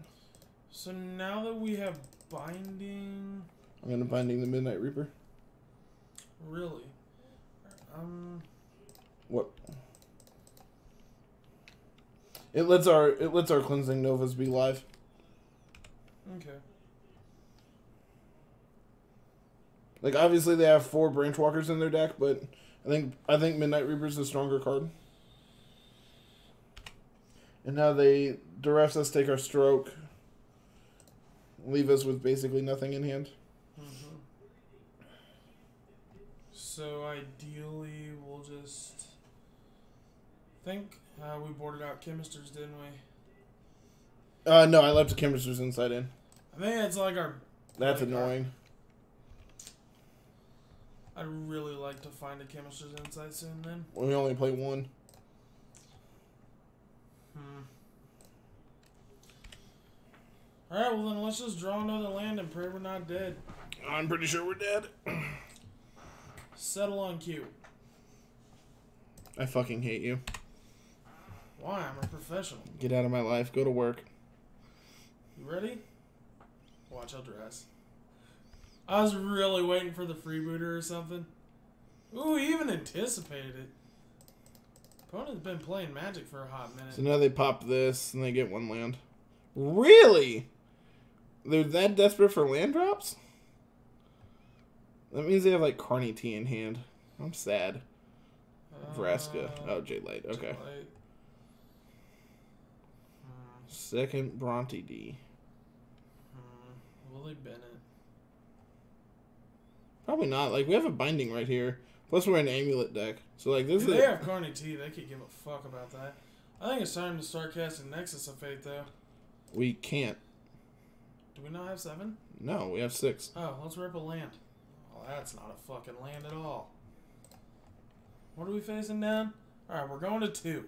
So now that we have Binding... I'm going to Binding the Midnight Reaper. Really? What? It lets our Cleansing Novas be live. Okay. Like, obviously they have 4 Branchwalkers in their deck, but I think Midnight Reaper's the stronger card. And now they duress us, take our Stroke, leave us with basically nothing in hand. Mm-hmm. So ideally, we'll just think we boarded out Chemisters, didn't we? No, I left the Chemisters inside in. I think it's like our... That's annoying. I'd really like to find a Chemisters inside soon, then. We only play 1. Alright, well then let's just draw another land and pray we're not dead. I'm pretty sure we're dead. Settle on cue. I fucking hate you. Why? I'm a professional. Get out of my life. Go to work. You ready? Watch, I'll dress. I was really waiting for the freebooter or something. Ooh, he even anticipated it. Opponent's been playing Magic for a hot minute. So now they pop this and they get 1 land. Really? They're that desperate for land drops? That means they have like Carney T in hand. I'm sad. Vraska. Oh, Jade Light. Okay. Jade Light. Second Bronte D. Willie Bennett. Probably not. Like, we have a Binding right here. Plus, we're an Amulet deck. So, like, this If is... they have Carney T, they could give a fuck about that. I think it's time to start casting Nexus of Fate, though. We can't. Do we not have 7? No, we have 6. Oh, let's rip a land. Oh, that's not a fucking land at all. What are we facing down? Alright, we're going to 2.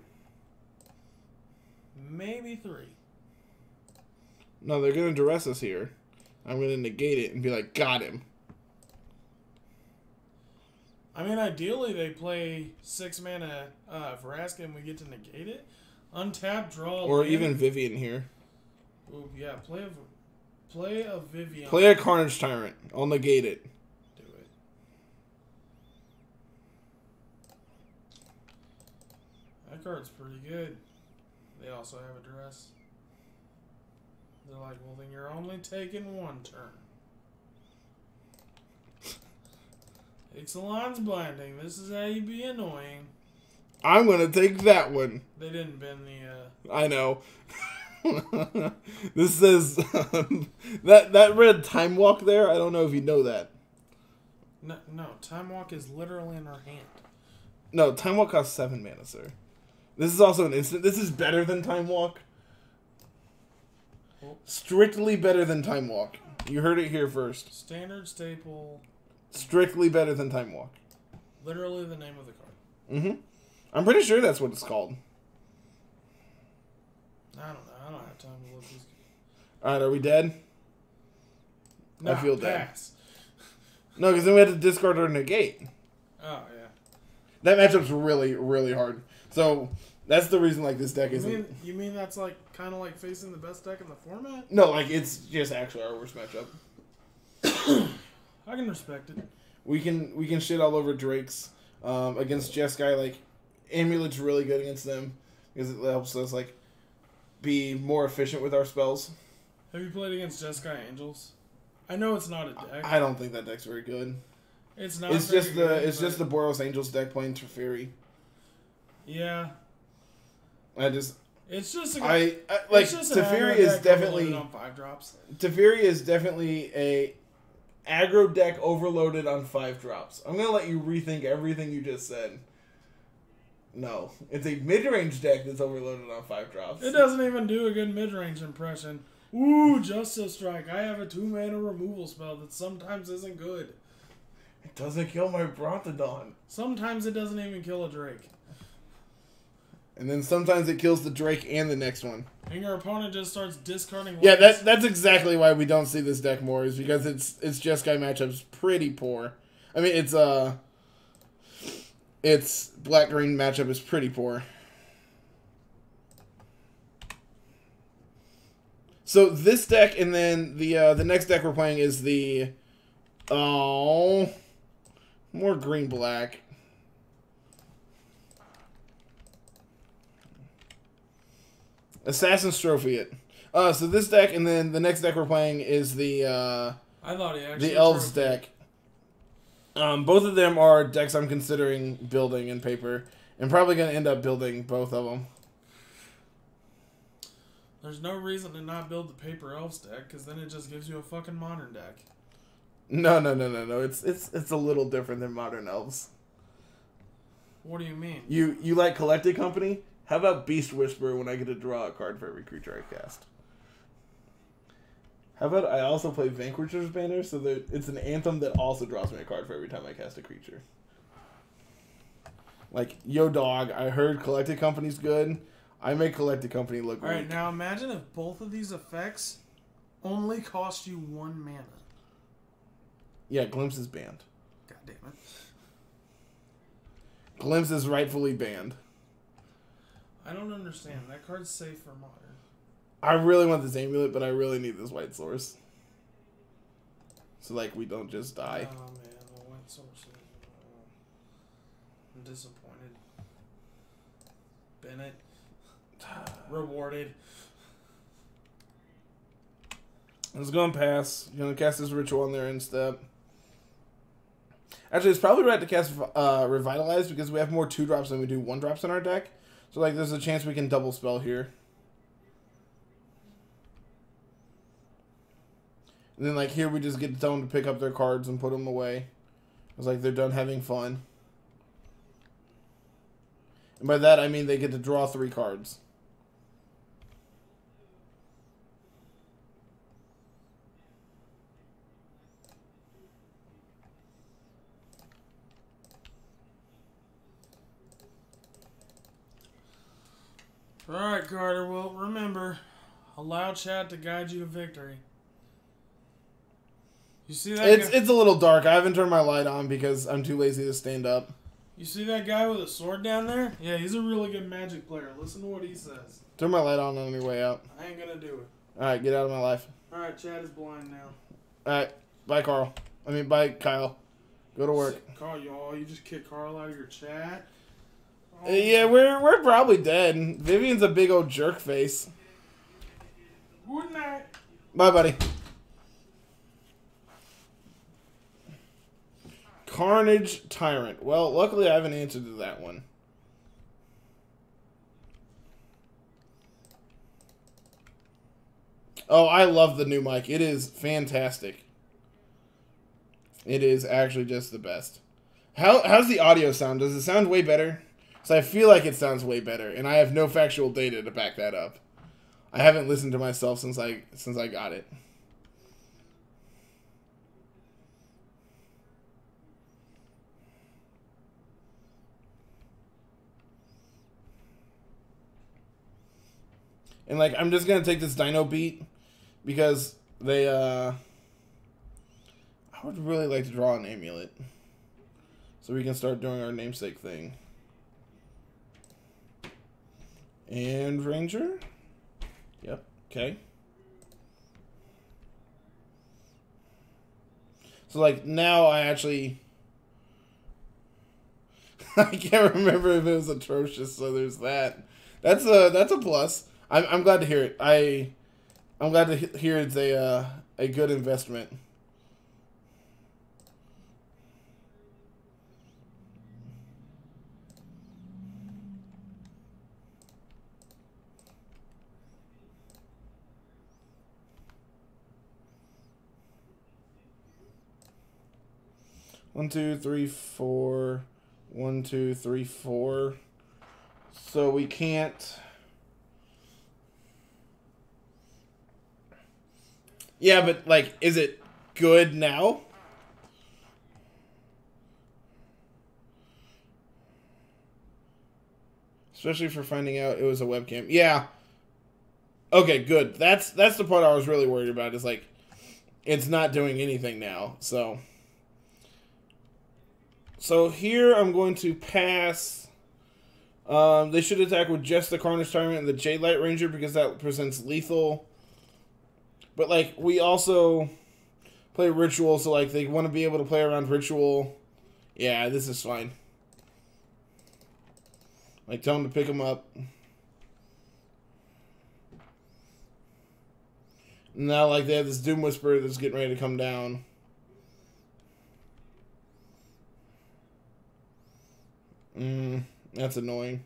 Maybe 3. No, they're going to duress us here. I'm going to negate it and be like, got him. I mean, ideally, they play 6 mana Vraska and we get to negate it. Untap, draw Or land. even Vivian here. Ooh, yeah, play a Vivian. Play a Carnage Tyrant. I'll negate it. Do it. That card's pretty good. They also have a duress. They're like, well, then you're only taking 1 turn. Ixalan's blinding. This is how you be annoying. I'm going to take that one. They didn't bend the... I know. This says... that red Time Walk there, I don't know if you know that. No, Time Walk is literally in our hand. No, Time Walk costs 7 mana, sir. This is also an instant. This is better than Time Walk. Strictly better than Time Walk. You heard it here first. Standard staple. Strictly better than Time Walk. Literally the name of the card. Mm-hmm. I'm pretty sure that's what it's called. I don't know. I don't have time to look these. Alright, are we dead? No, I feel pass. dead. No, because then we had to discard our negate. Oh, yeah. That matchup's really, really hard. So, that's the reason, like, this deck isn't... You mean that's, like, kind of like facing the best deck in the format? No, like, it's just actually our worst matchup. I can respect it. We can shit all over Drakes. Against Jeskai, like, Amulet's really good against them. Because it helps us, like, be more efficient with our spells. Have you played against Jeskai Angels? I know it's not a deck. I don't think that deck's very good. It's not. It's very just good, just the Boros Angels deck playing Teferi. Yeah. It's just like Teferi is definitely on 5-drops. Teferi is definitely a aggro deck overloaded on 5-drops. I'm gonna let you rethink everything you just said. No, it's a mid-range deck that's overloaded on 5-drops. It doesn't even do a good mid-range impression. Ooh, Justice Strike. I have a 2-mana removal spell that sometimes isn't good. It doesn't kill my Brontodon. Sometimes it doesn't even kill a Drake. And then sometimes it kills the Drake and the next one. And your opponent just starts discarding... Yeah, that's exactly why we don't see this deck more, is because its Jeskai matchup's pretty poor. I mean, its black-green matchup is pretty poor. So this deck, and then the next deck we're playing is the... Oh... More green-black. Assassin's Trophy it. So this deck, and then the next deck we're playing is the I thought he actually the Elves deck. Both of them are decks I'm considering building in paper, and probably going to end up building both of them. There's no reason to not build the paper Elves deck, because then it just gives you a fucking modern deck. No. It's a little different than Modern Elves. What do you mean? You like Collected Company? How about Beast Whisperer when I get to draw a card for every creature I cast? How about I also play Vanquisher's Banner, so that it's an anthem that also draws me a card for every time I cast a creature. Like, yo dog, I heard Collected Company's good. I make Collected Company look weak. Alright, now imagine if both of these effects only cost you 1 mana. Yeah, Glimpse is banned. God damn it. Glimpse is rightfully banned. I don't understand. That card's safe for modern. I really want this amulet, but I really need this white source. So, like, we don't just die. Oh, man. The white source. I'm disappointed. Bennett. Rewarded. Let's go and pass. You're going to cast this ritual on their end step. Actually, it's probably right to cast Revitalize because we have more 2-drops than we do 1-drops in our deck. So, like, there's a chance we can double spell here. And then, like, here we just get to tell them to pick up their cards and put them away. It's like they're done having fun. And by that, I mean they get to draw 3 cards. Alright, Carter. Well, remember, allow chat to guide you to victory. You see that It's a little dark. I haven't turned my light on because I'm too lazy to stand up. You see that guy with a sword down there? Yeah, he's a really good Magic player. Listen to what he says. Turn my light on your way out. I ain't gonna do it. Alright, get out of my life. Alright, Chad is blind now. Alright, bye, Carl. Bye, Kyle. Go to work. Carl, you just kicked Carl out of your chat? Oh. Yeah, we're probably dead. Vivian's a big old jerk face. Good night. Bye, buddy. Carnage Tyrant. Well, luckily I have an answer to that one. Oh, I love the new mic. It is fantastic. It is actually just the best. How's the audio sound? Does it sound way better? So I feel like it sounds way better, and I have no factual data to back that up. I haven't listened to myself since I got it. And, like, I'm just going to take this Dino beat because they, I would really like to draw an amulet so we can start doing our namesake thing. And Ranger? Yep, okay. So, like, now I actually... I can't remember if it was atrocious, so there's that. That's a plus. I'm glad to hear it. I'm glad to hear it's a good investment. One, two, three, four. 1, 2, 3, 4. So we can't. Yeah, but, like, is it good now? Especially for finding out it was a webcam. Yeah. Okay, good. That's the part I was really worried about. Is like, it's not doing anything now. So here I'm going to pass. They should attack with just the Carnage Tyrant and the Jade Light Ranger because that presents lethal. But, like, we also play Ritual, so, like, they want to be able to play around Ritual. Yeah, this is fine. Like, tell them to pick them up. Now, like, they have this Doom Whisperer that's getting ready to come down. That's annoying.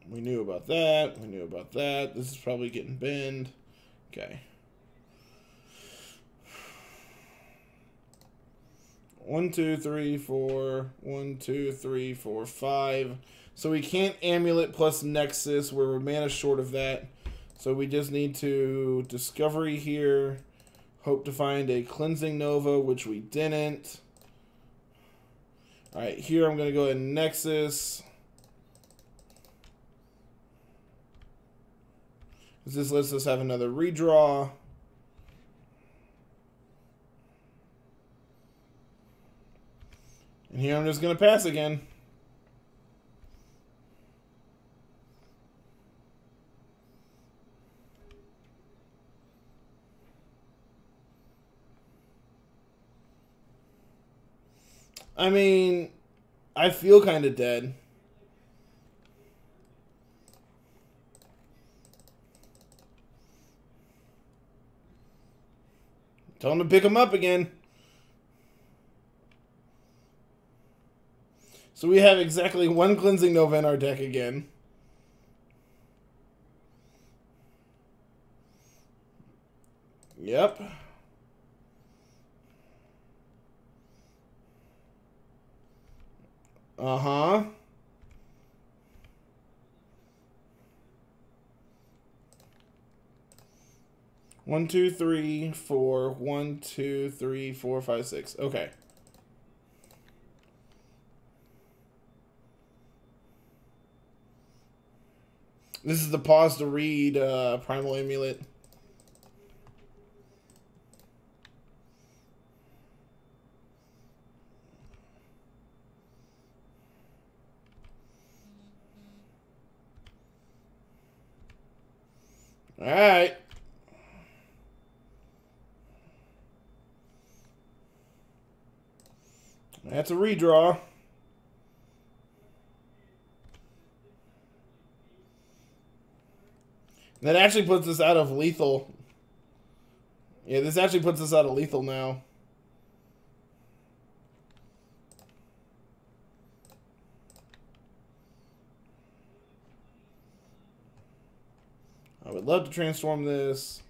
We knew about that. We knew about that. This is probably getting banned. Okay. 1, 2, 3, 4. 1, 2, 3, 4, 5. So we can't Amulet plus Nexus. We're mana short of that. So we just need to Discovery here. Hope to find a Cleansing Nova, which we didn't. Alright, here I'm going to go ahead and Nexus. This lets us have another redraw. And here I'm just going to pass again. I mean, I feel kind of dead. Tell him to pick him up again. So we have exactly one Cleansing Nova in our deck again. Yep. Uh-huh. One, two, three, four. 1, 2, 3, 4, 5, 6. Okay. This is the pause to read Primal Amulet. Alright. That's a redraw. That actually puts us out of lethal. Yeah, this actually puts us out of lethal now. I would love to transform this.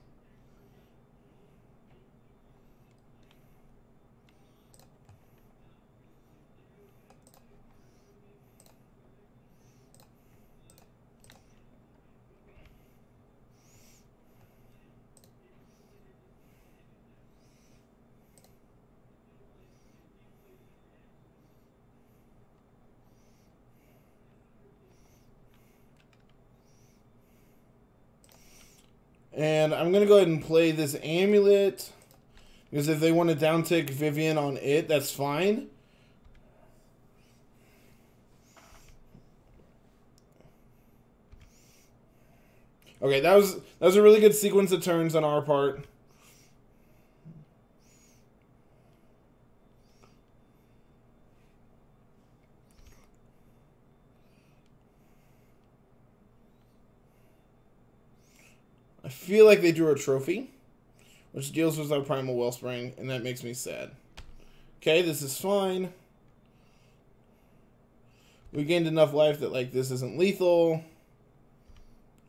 And I'm going to go ahead and play this amulet. Because if they want to downtick Vivian on it, that's fine. Okay, that was a really good sequence of turns on our part. I feel like they drew a trophy, which deals with our Primal Wellspring, and that makes me sad. Okay, this is fine. We gained enough life that, like, this isn't lethal.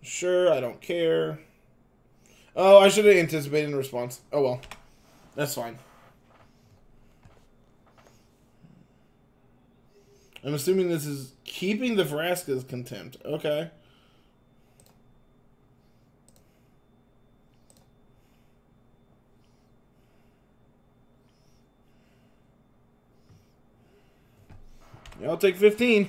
Sure, I don't care. Oh, I should have anticipated a response. Oh, well. That's fine. I'm assuming this is keeping the Vraska's Contempt. Okay. Yeah, I'll take 15.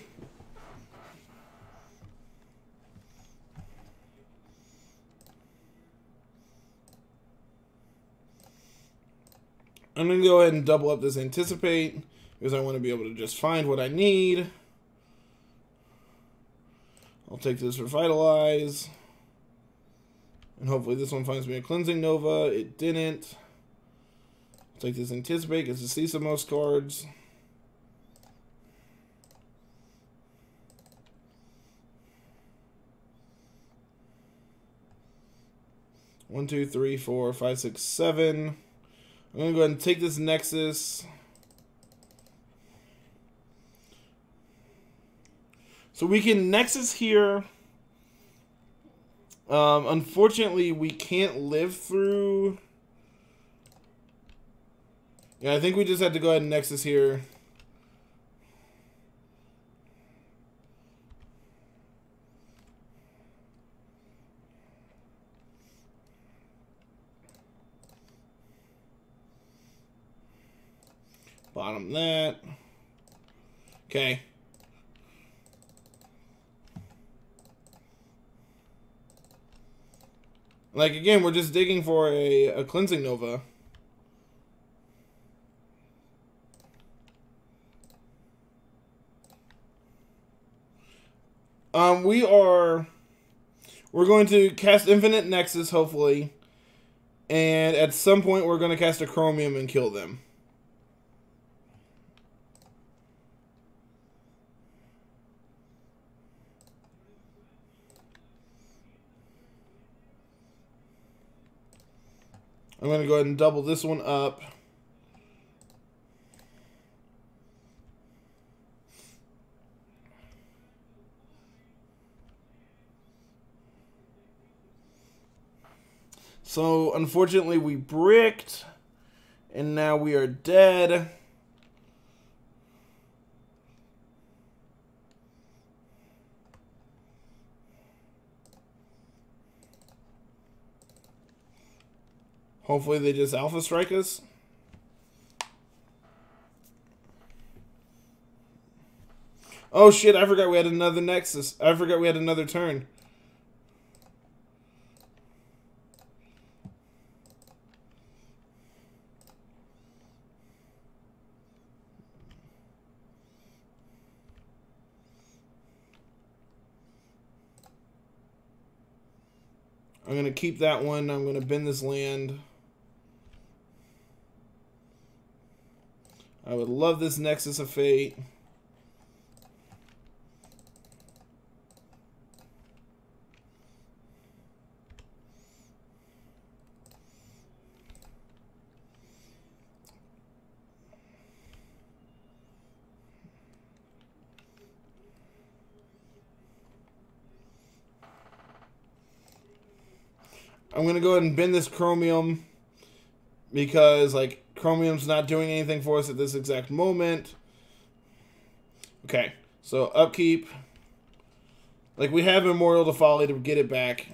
I'm going to go ahead and double up this Anticipate because I want to be able to just find what I need. I'll take this Revitalize. And hopefully this one finds me a Cleansing Nova. It didn't. I'll take this Anticipate because it sees the most cards. One, two, three, four, five, six, seven. I'm going to go ahead and take this Nexus. So we can Nexus here. Unfortunately, we can't live through. Yeah, I think we just had to go ahead and Nexus here. Bottom that. Okay. Like, again, we're just digging for a Cleansing Nova. We're going to cast Infinite Nexus, hopefully. And at some point, we're going to cast a Chromium and kill them. I'm going to go ahead and double this one up. So, unfortunately, we bricked. And now we are dead. Hopefully they just Alpha Strike us. Oh shit, I forgot we had another Nexus. I forgot we had another turn. I'm going to keep that one. I'm going to bend this land. I would love this Nexus of Fate. I'm going to go ahead and bend this Chromium because, like, Chromium's not doing anything for us at this exact moment. Okay, so upkeep. Like, we have Immortal to Folly to get it back.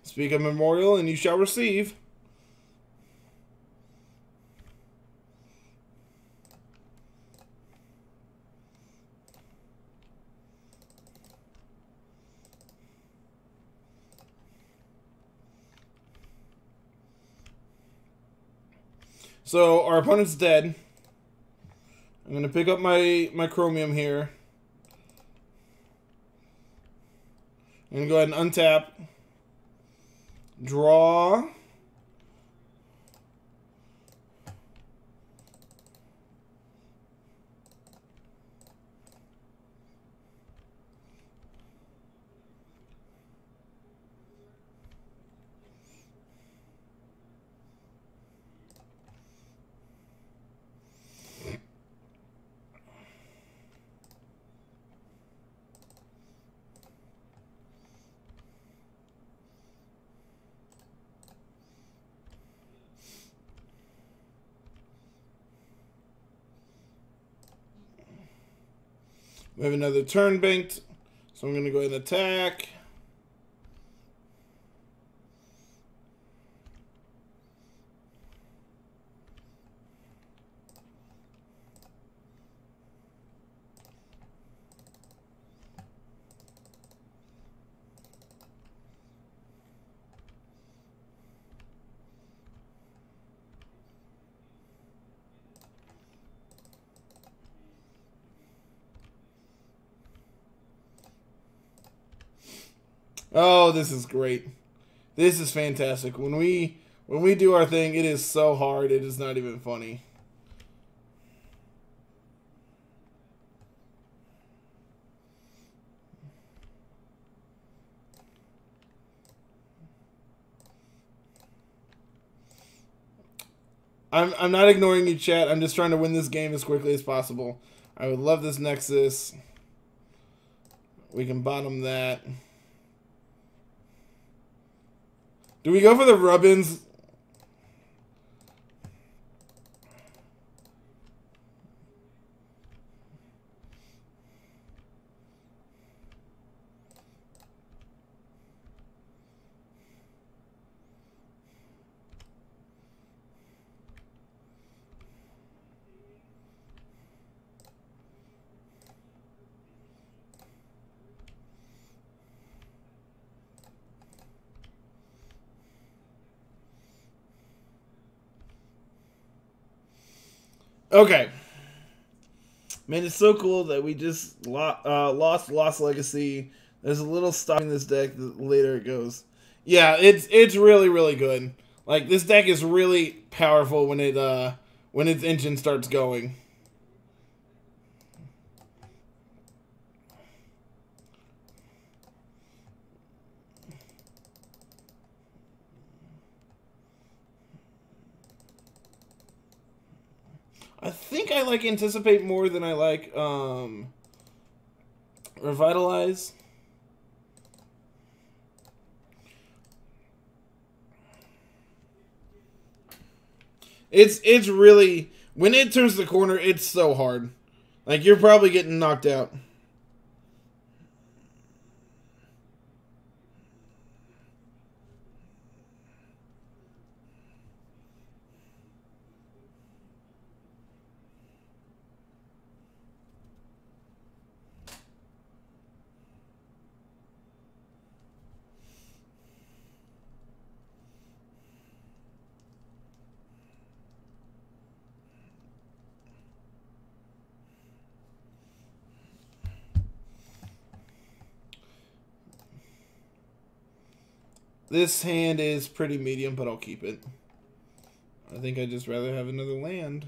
Speak of Memorial, and you shall receive. So, our opponent's dead. I'm going to pick up my Chromium here. I'm going to go ahead and untap. Draw. We have another turn banked, so I'm going to go ahead and attack. Oh, this is great. This is fantastic. When we do our thing, it is so hard. It is not even funny. I'm not ignoring you, chat. I'm just trying to win this game as quickly as possible. I would love this Nexus. We can bottom that. Do we go for the Rubbins? Okay. Man, it's so cool that we just lost Legacy. There's a little stock in this deck the later it goes. Yeah, it's really, really good. Like, this deck is really powerful when its engine starts going. I think I like Anticipate more than I like Revitalize. It's really, when it turns the corner, it's so hard. Like, you're probably getting knocked out. This hand is pretty medium, but I'll keep it. I think I'd just rather have another land.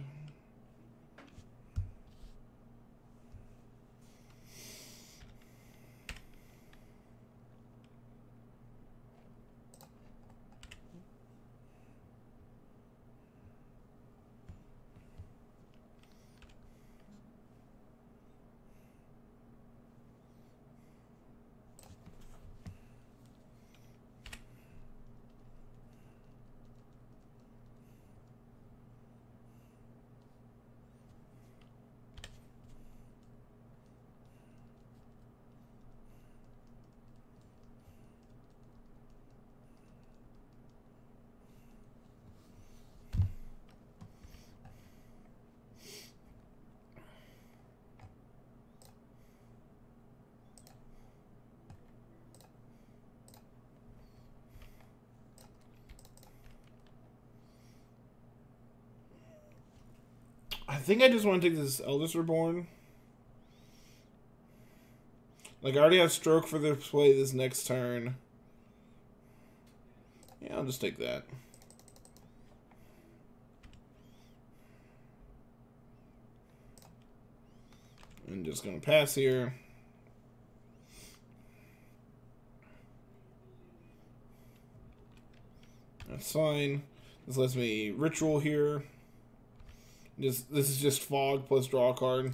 I think I just want to take this Eldest Reborn. Like, I already have Stroke for the play this next turn. Yeah, I'll just take that. I'm just going to pass here. That's fine. This lets me Ritual here. This is just Fog plus draw a card.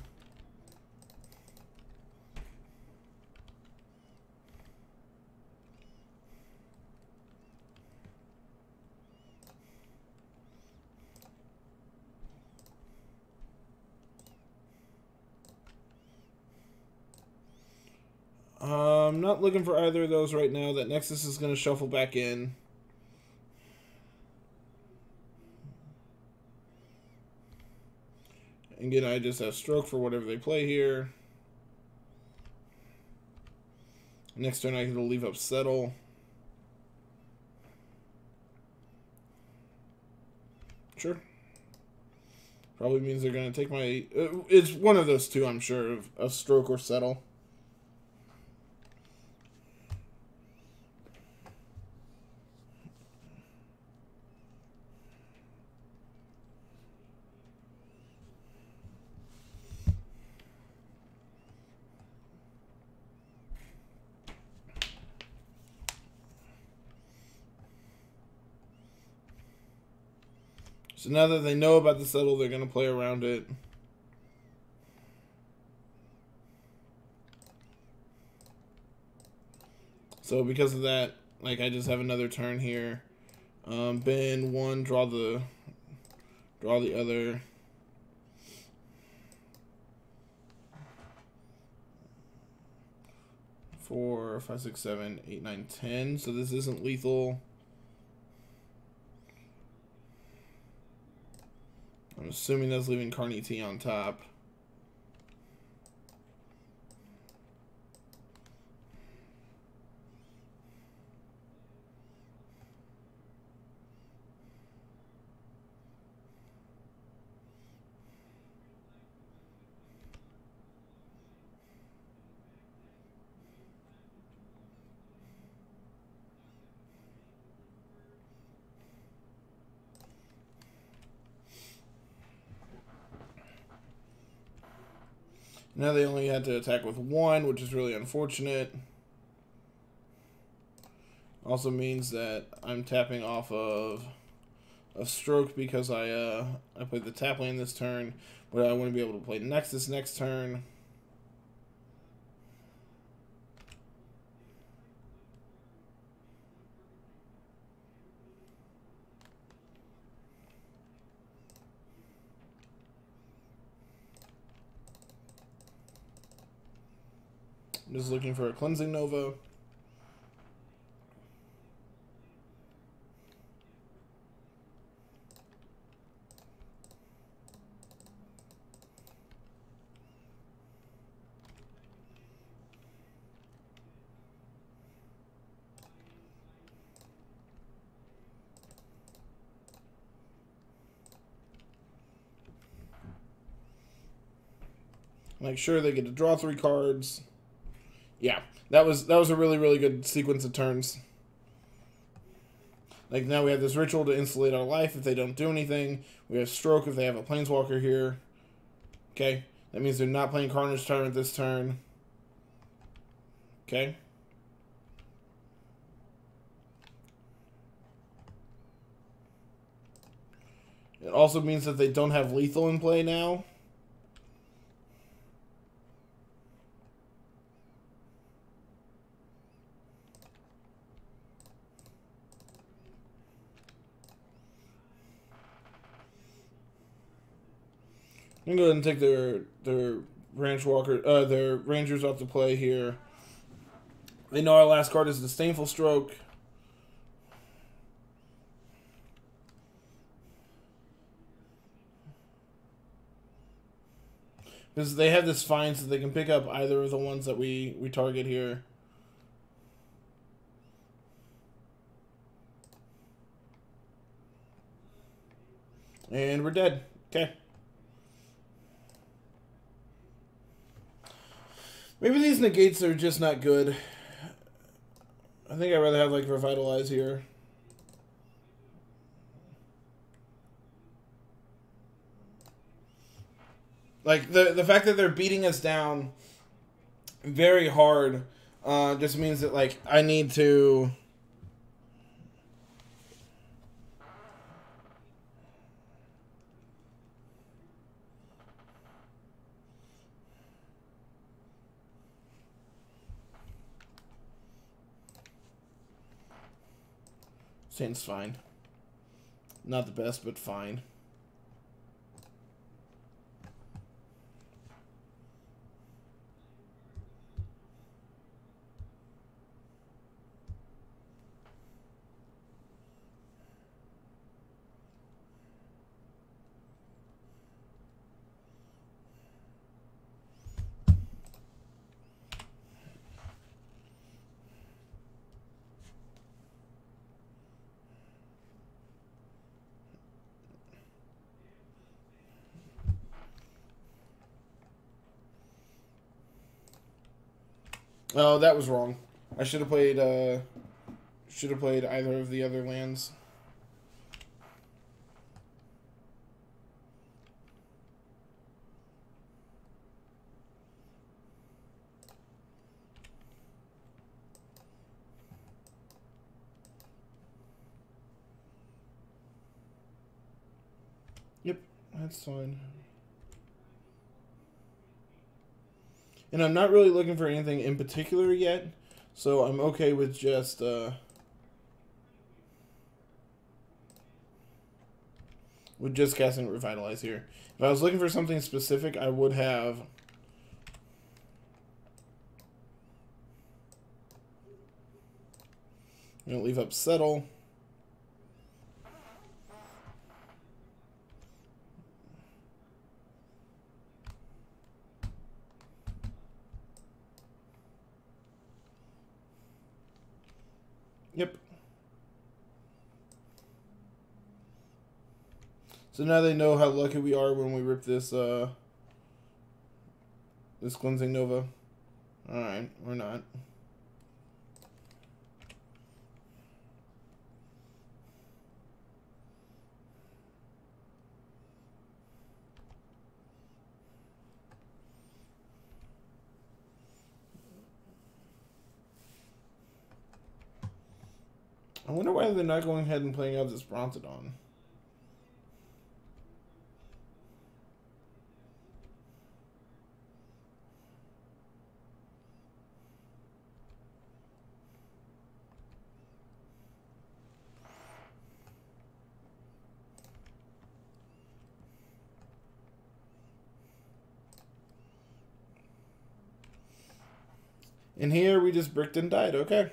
I'm not looking for either of those right now. That Nexus is going to shuffle back in. Again, I just have Stroke for whatever they play here. Next turn, I can leave up Settle. Sure. Probably means they're going to take my... it's one of those two, I'm sure, of Stroke or Settle. So now that they know about the Settle, they're going to play around it. So because of that, like, I just have another turn here. Bend one, draw the other. Four, 5, 6, 7, 8, 9, 10. So this isn't lethal. I'm assuming that's leaving Carney T on top. Now they only had to attack with one, which is really unfortunate. Also means that I'm tapping off of a Stroke because I played the tap land this turn, but I want to be able to play Nexus next turn. I'm just looking for a Cleansing Nova. Make sure they get to draw 3 cards. Yeah, that was a really, really good sequence of turns. Like, now we have this ritual to insulate our life if they don't do anything. We have Stroke if they have a Planeswalker here. Okay. That means they're not playing Carnage Tyrant this turn. Okay. It also means that they don't have lethal in play now. I'm gonna go ahead and take their their Rangers off to play here. They know our last card is Disdainful Stroke. Because they have this find, so they can pick up either of the ones that we target here. And we're dead. Okay. Maybe these negates are just not good. I think I'd rather have, like, Revitalize here. Like, the fact that they're beating us down very hard just means that, like, I need to... Seems fine. Not the best, but fine. Oh, that was wrong. I should have played either of the other lands. Yep, that's fine. And I'm not really looking for anything in particular yet, so I'm okay with just casting Revitalize here. If I was looking for something specific, I would have leave up Settle. Yep. So now they know how lucky we are when we rip this this Cleansing Nova. Alright, we're not. I wonder why they're not going ahead and playing out this Brontodon. And here we just bricked and died. Okay.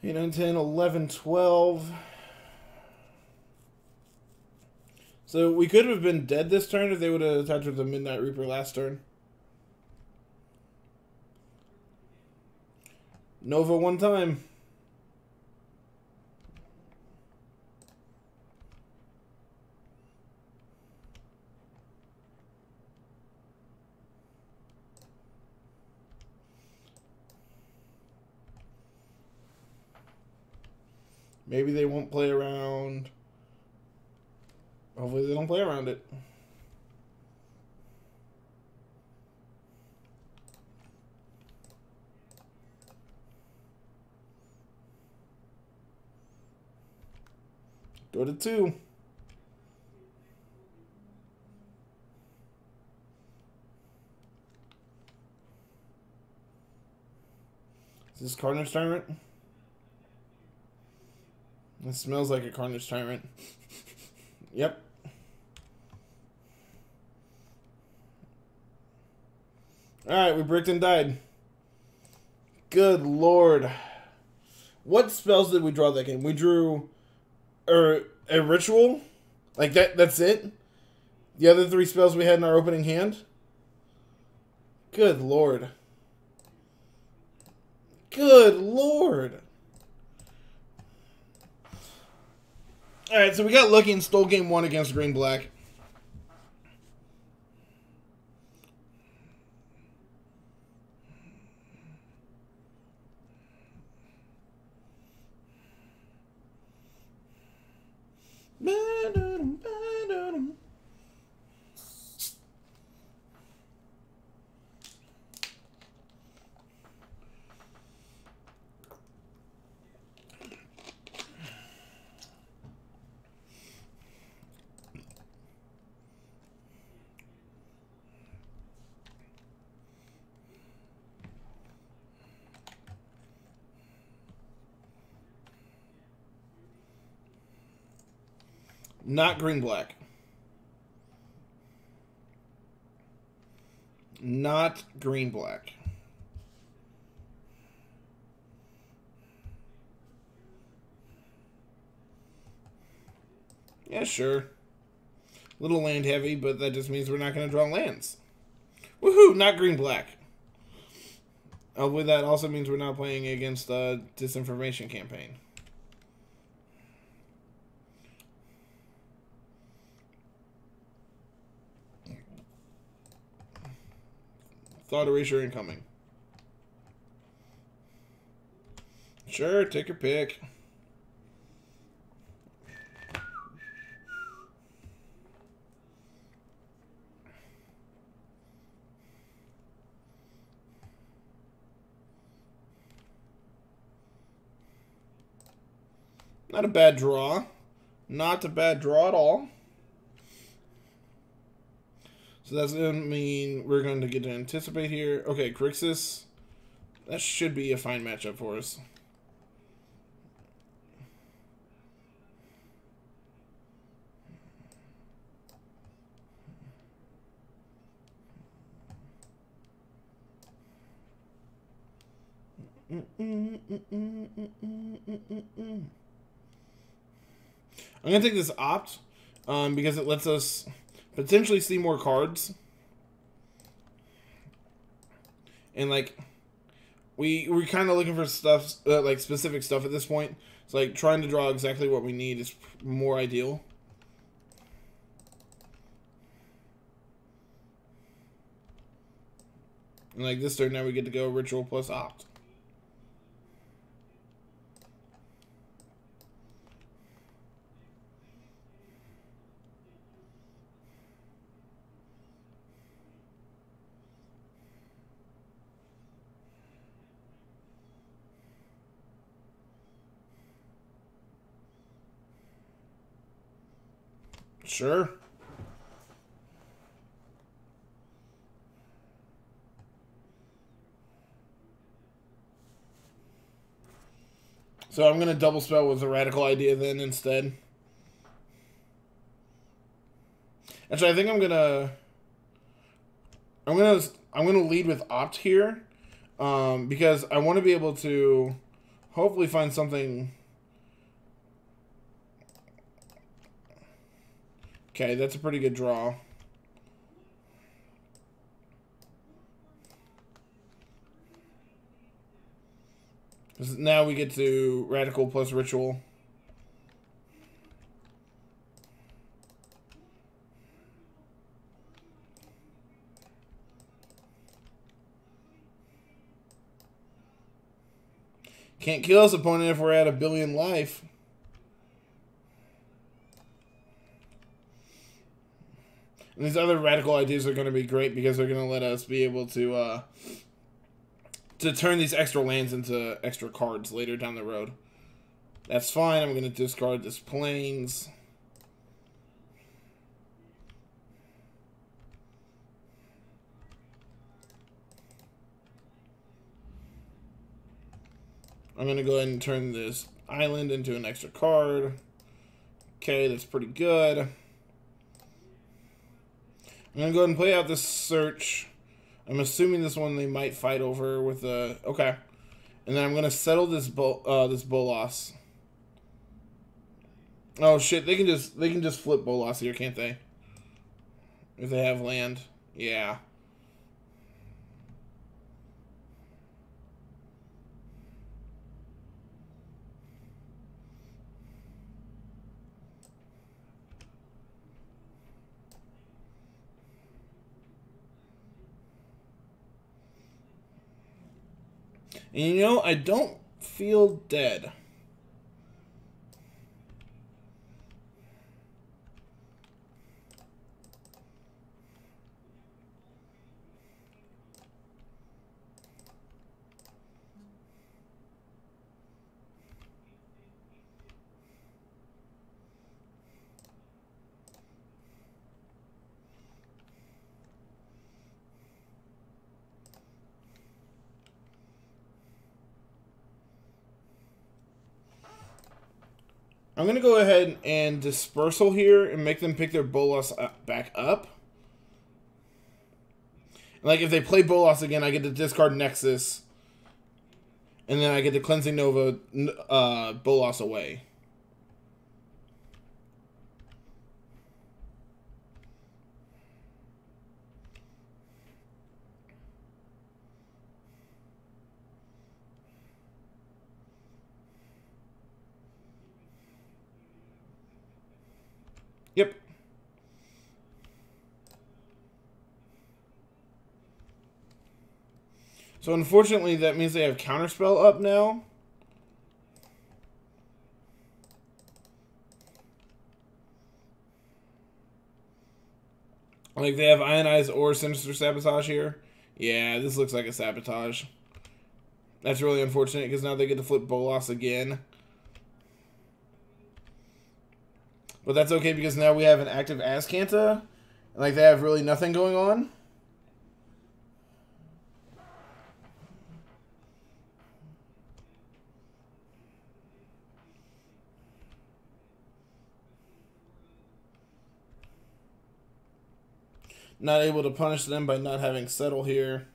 8, 9, 10, 11, 12. So we could have been dead this turn if they would have attacked with the Midnight Reaper last turn. Nova one time. Maybe they won't play around. Hopefully they don't play around it. Go to 2. Is this Carnage Tyrant? It smells like a Carnage Tyrant. Yep. Alright, we bricked and died. Good lord. What spells did we draw that game? We drew a ritual? Like that's it? The other 3 spells we had in our opening hand? Good lord. Good lord. Alright, so we got lucky and stole game 1 against green-black. Not green-black. Not green-black. Yeah, sure. Little land heavy, but that just means we're not going to draw lands. Woohoo! Not green-black. Hopefully that also means we're not playing against a disinformation campaign. Thought erasure incoming. Sure, take your pick. Not a bad draw. Not a bad draw at all. So that's going to mean we're going to get to anticipate here. Okay, Crixus. That should be a fine matchup for us. I'm going to take this opt because it lets us potentially see more cards. And like we're kind of looking for stuff like specific stuff at this point. So like trying to draw exactly what we need is more ideal. And like this turn now we get to go ritual plus opt. Sure. So I'm gonna double spell with a radical idea then instead. Actually, I think I'm gonna lead with opt here, because I want to be able to hopefully find something. Okay, that's a pretty good draw. Now we get to radical plus ritual. Can't kill us, opponent, if we're at 1 billion life. And these other radical ideas are going to be great because they're going to let us be able to turn these extra lands into extra cards later down the road. That's fine. I'm going to discard this Plains. I'm going to go ahead and turn this island into an extra card. Okay, that's pretty good. I'm going to go ahead and play out this search. I'm assuming this one they might fight over with a... Okay. And then I'm going to settle this Bolas. Oh shit, they can just flip Bolas here, can't they? If they have land. Yeah. And you know, I don't feel dead. I'm going to go ahead and dispersal here and make them pick their Bolas back up. Like, if they play Bolas again, I get to discard Nexus. And then I get the Cleansing Nova Bolas away. Yep. So unfortunately, that means they have Counterspell up now. Like, they have Ionize or Sinister Sabotage here. Yeah, this looks like a Sabotage. That's really unfortunate, because now they get to flip Bolas again. But that's okay, because now we have an active Azcanta. And, like, they have really nothing going on. Not able to punish them by not having Settle here.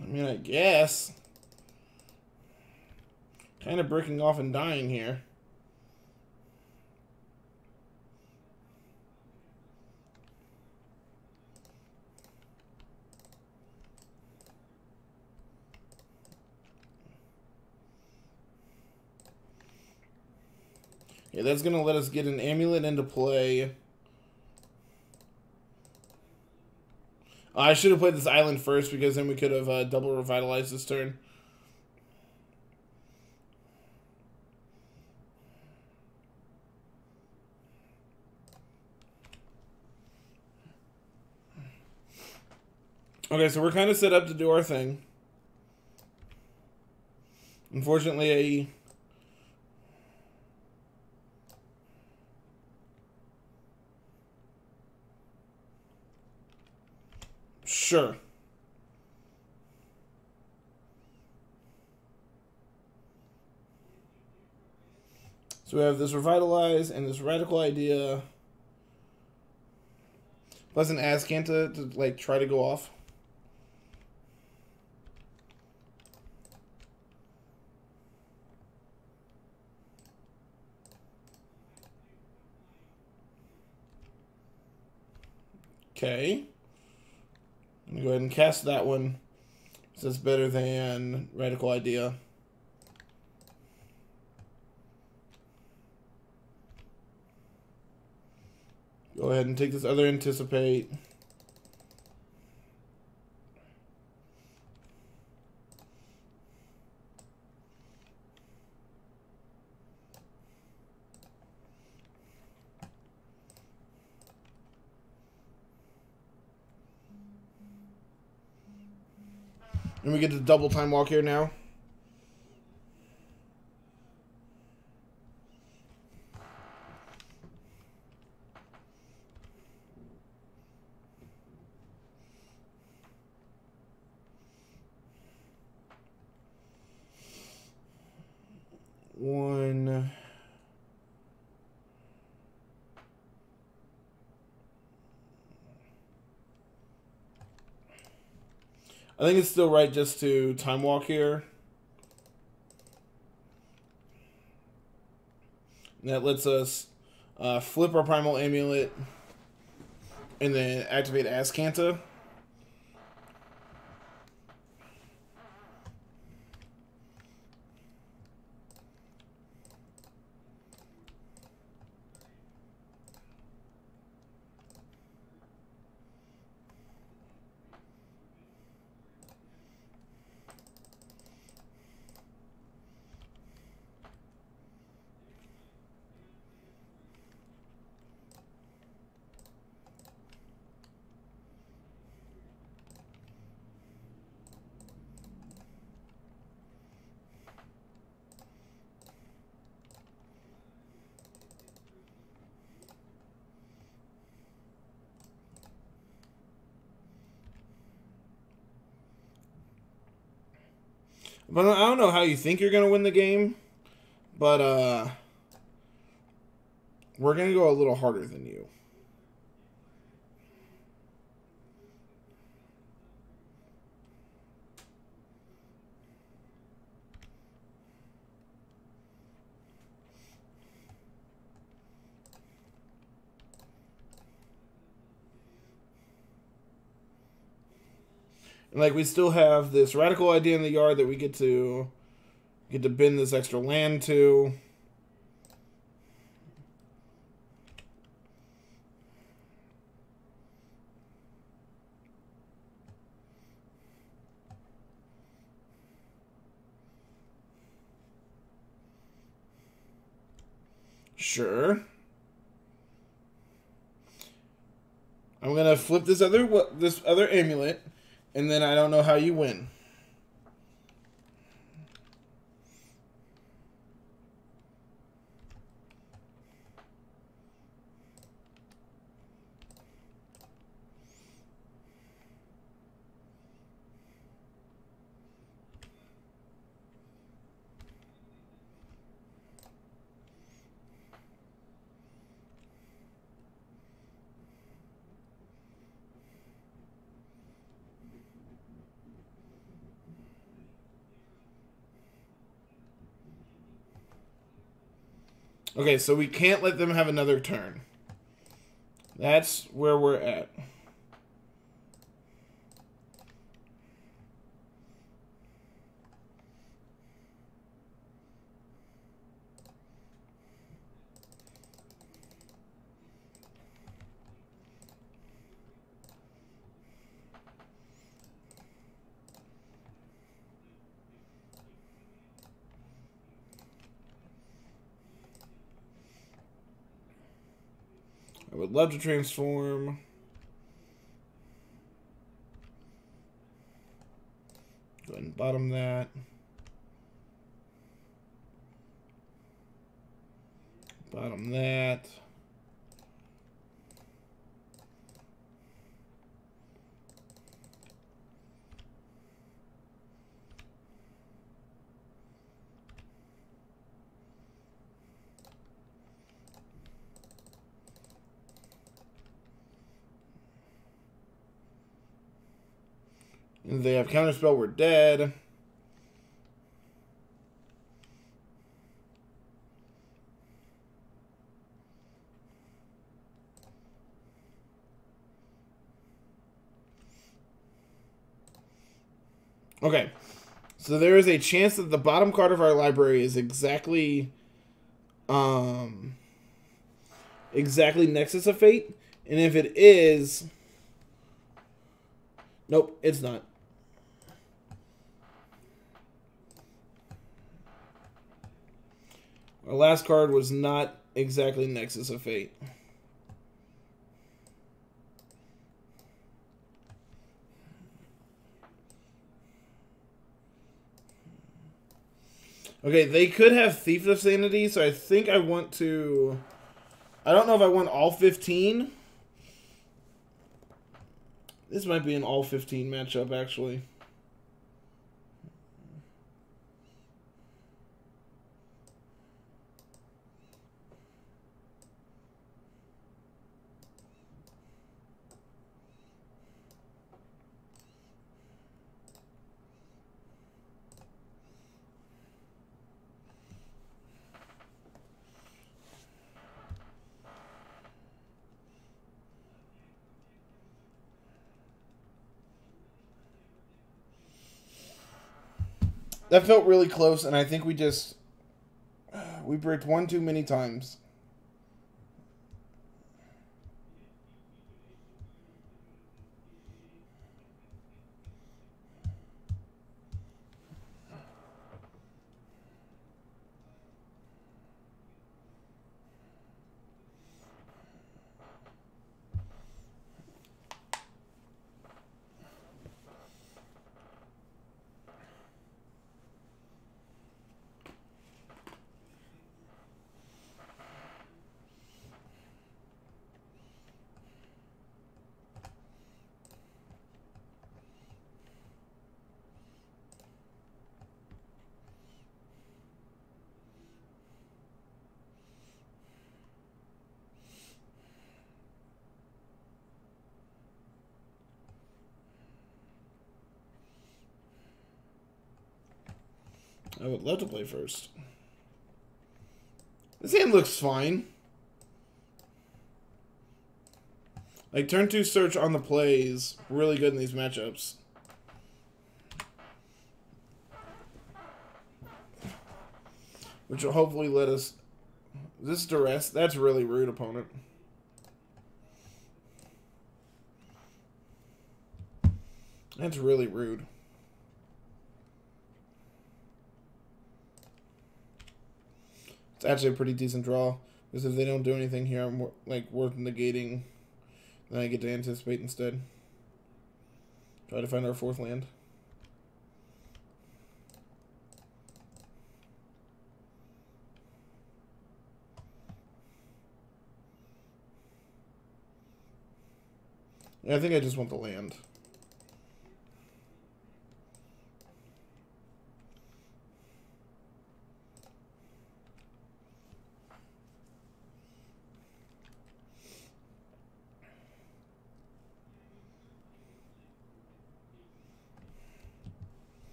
I mean, I guess. Kind of breaking off and dying here. Yeah, that's going to let us get an amulet into play. I should have played this island first, because then we could have double revitalized this turn. Okay, so we're kind of set up to do our thing. Unfortunately, sure. So we have this Revitalize and this Radical Idea. Plus an Azcanta to, like, try to go off. Okay. I'm going to go ahead and cast that one. So that's better than Radical Idea. Go ahead and take this other Anticipate. And we get the double time walk here now. One. I think it's still right just to time walk here. And that lets us flip our Primal Amulet and then activate Azcanta. But I don't know how you think you're going to win the game, but we're going to go a little harder than you. And like we still have this Radical Idea in the yard that we get to bend this extra land to. Sure. I'm gonna flip this other amulet, and then I don't know how you win. Okay, so we can't let them have another turn. That's where we're at. I would love to transform. Go ahead and bottom that. Bottom that. And they have counterspell, we're dead. Okay. So there is a chance that the bottom card of our library is exactly Nexus of Fate. And if it is... Nope, it's not. Our last card was not exactly Nexus of Fate. Okay, they could have Thief of Sanity, so I think I want to... I don't know if I want all 15. This might be an all 15 matchup, actually. That felt really close, and I think we just... We bricked one too many times. I would love to play first. This hand looks fine. Like, turn 2 search on the play is really good in these matchups. Which will hopefully let us... This duress, that's really rude, opponent. That's really rude. It's actually a pretty decent draw. Because if they don't do anything here, I'm like worth negating. Then I get to anticipate instead. Try to find our 4th land. Yeah, I think I just want the land.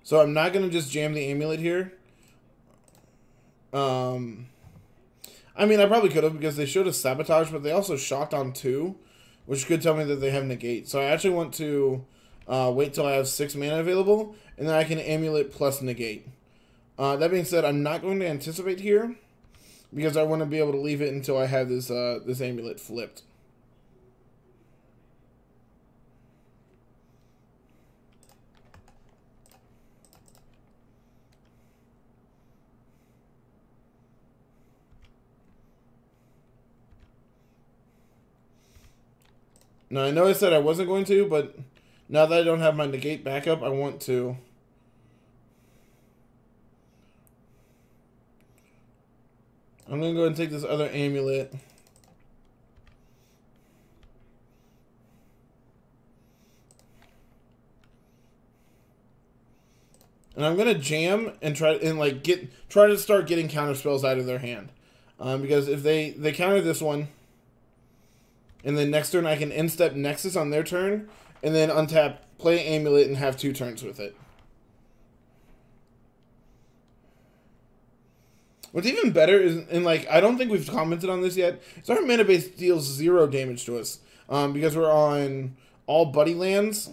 So I'm not going to just jam the amulet here. I mean, I probably could have because they showed us sabotage, but they also shocked on 2, which could tell me that they have negate. So I actually want to wait till I have 6 mana available, and then I can amulet plus negate. That being said, I'm not going to anticipate here because I want to be able to leave it until I have this this amulet flipped. Now, I know I said I wasn't going to, but now that I don't have my negate backup, I want to. I'm going to go ahead and take this other amulet. And I'm going to jam and try to start getting counter spells out of their hand. Because if they counter this one, and then next turn I can end-step Nexus on their turn, and then untap, play Amulet, and have 2 turns with it. What's even better is, and like I don't think we've commented on this yet, is our mana base deals 0 damage to us because we're on all buddy lands.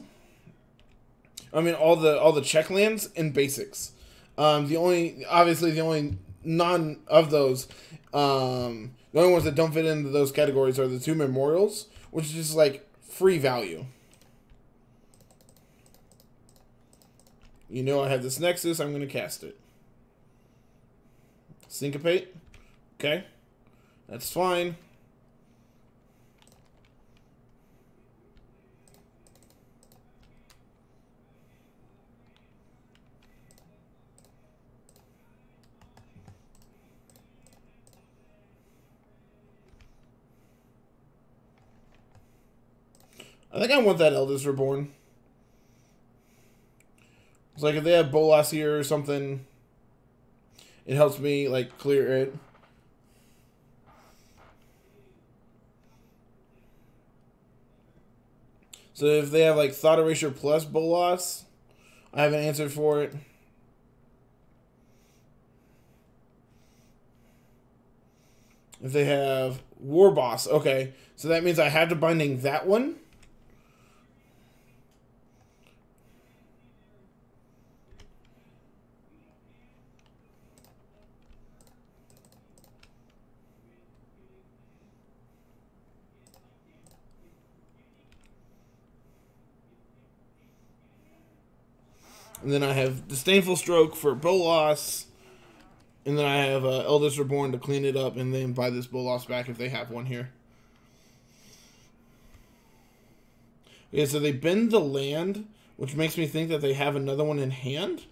I mean all the check lands and basics. The only none of those, the only ones that don't fit into those categories are the 2 memorials, which is just like free value. You know I have this Nexus, I'm going to cast it. Syncopate. Okay. That's fine. I think I want that Eldest Reborn. It's like if they have Bolas here or something, it helps me like clear it. So if they have like Thought Erasure plus Bolas, I have an answer for it. If they have War Boss, okay. So that means I have to binding that one. And then I have Disdainful Stroke for Bolas. And then I have Eldest Reborn to clean it up and then buy this Bolas back if they have one here. Okay, so they bend the land, which makes me think that they have another one in hand.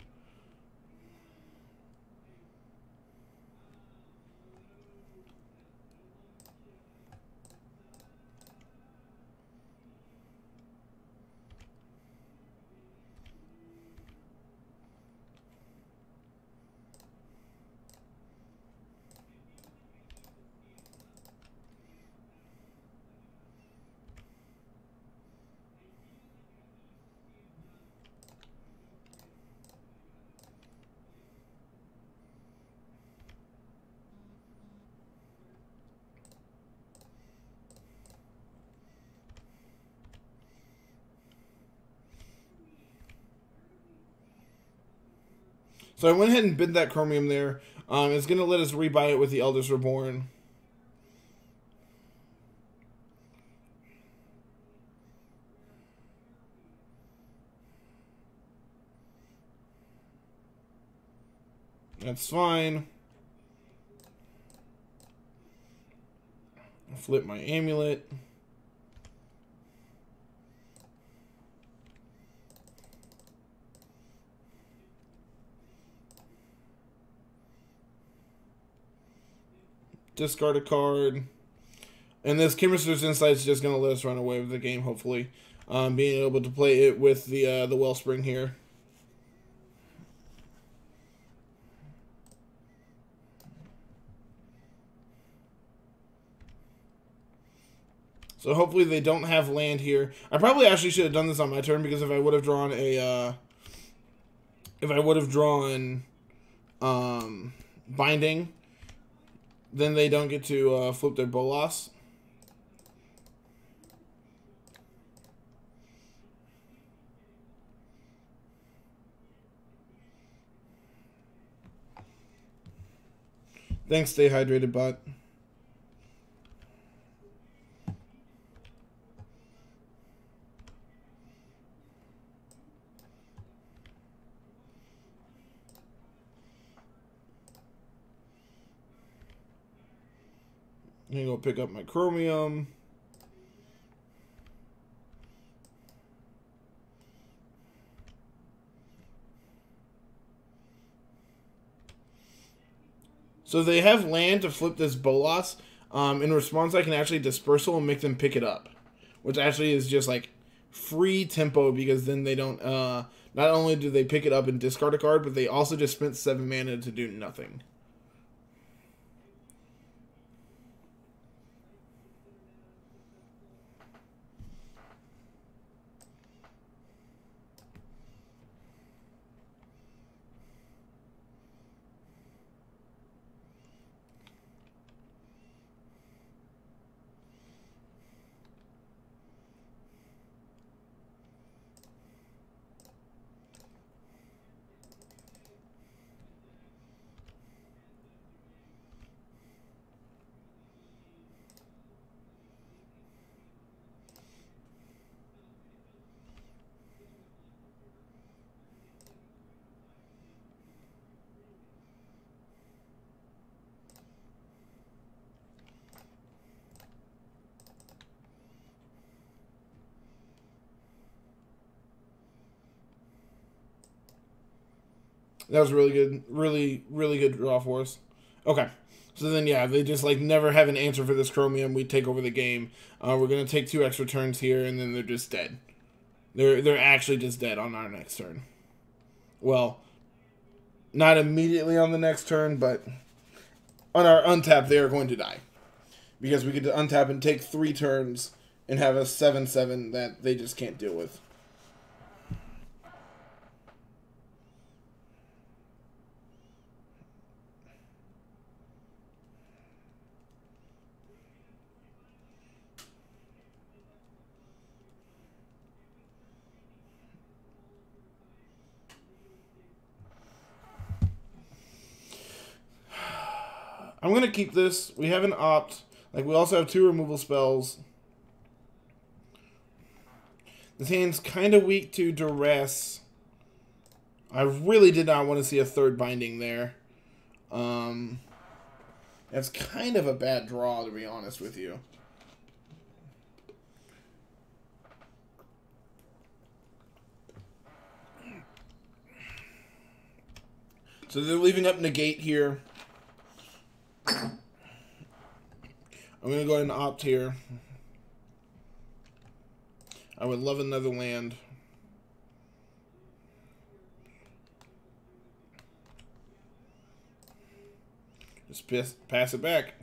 So I went ahead and bid that Chromium there. It's going to let us rebuy it with the Eldest Reborn. That's fine. I'll flip my amulet. Discard a card. And this Chemist's Insight is just going to let us run away with the game, hopefully. Being able to play it with the Wellspring here. So hopefully they don't have land here. I probably actually should have done this on my turn because if I would have drawn a... Binding, then they don't get to flip their Bolas. Thanks, stay hydrated, bot. I'm gonna go pick up my Chromium. So they have land to flip this Bolas. In response, I can actually Dispersal and make them pick it up. Which actually is just like free tempo because then they don't... not only do they pick it up and discard a card, but they also just spent 7 mana to do nothing. That was really good. Really good draw for us. Okay. So then, yeah, they just, like, never have an answer for this Chromium. We take over the game. We're going to take 2 extra turns here, and then they're just dead. They're actually just dead on our next turn. Well, not immediately on the next turn, but on our untap, they are going to die. Because we get to untap and take 3 turns and have a 7/7 that they just can't deal with. I'm going to keep this. We have an opt. Like, we also have 2 removal spells. This hand's kind of weak to duress. I really did not want to see a 3rd binding there. That's kind of a bad draw, to be honest with you. So they're leaving up negate here. I'm going to go ahead and opt here. I would love another land. Just pass it back.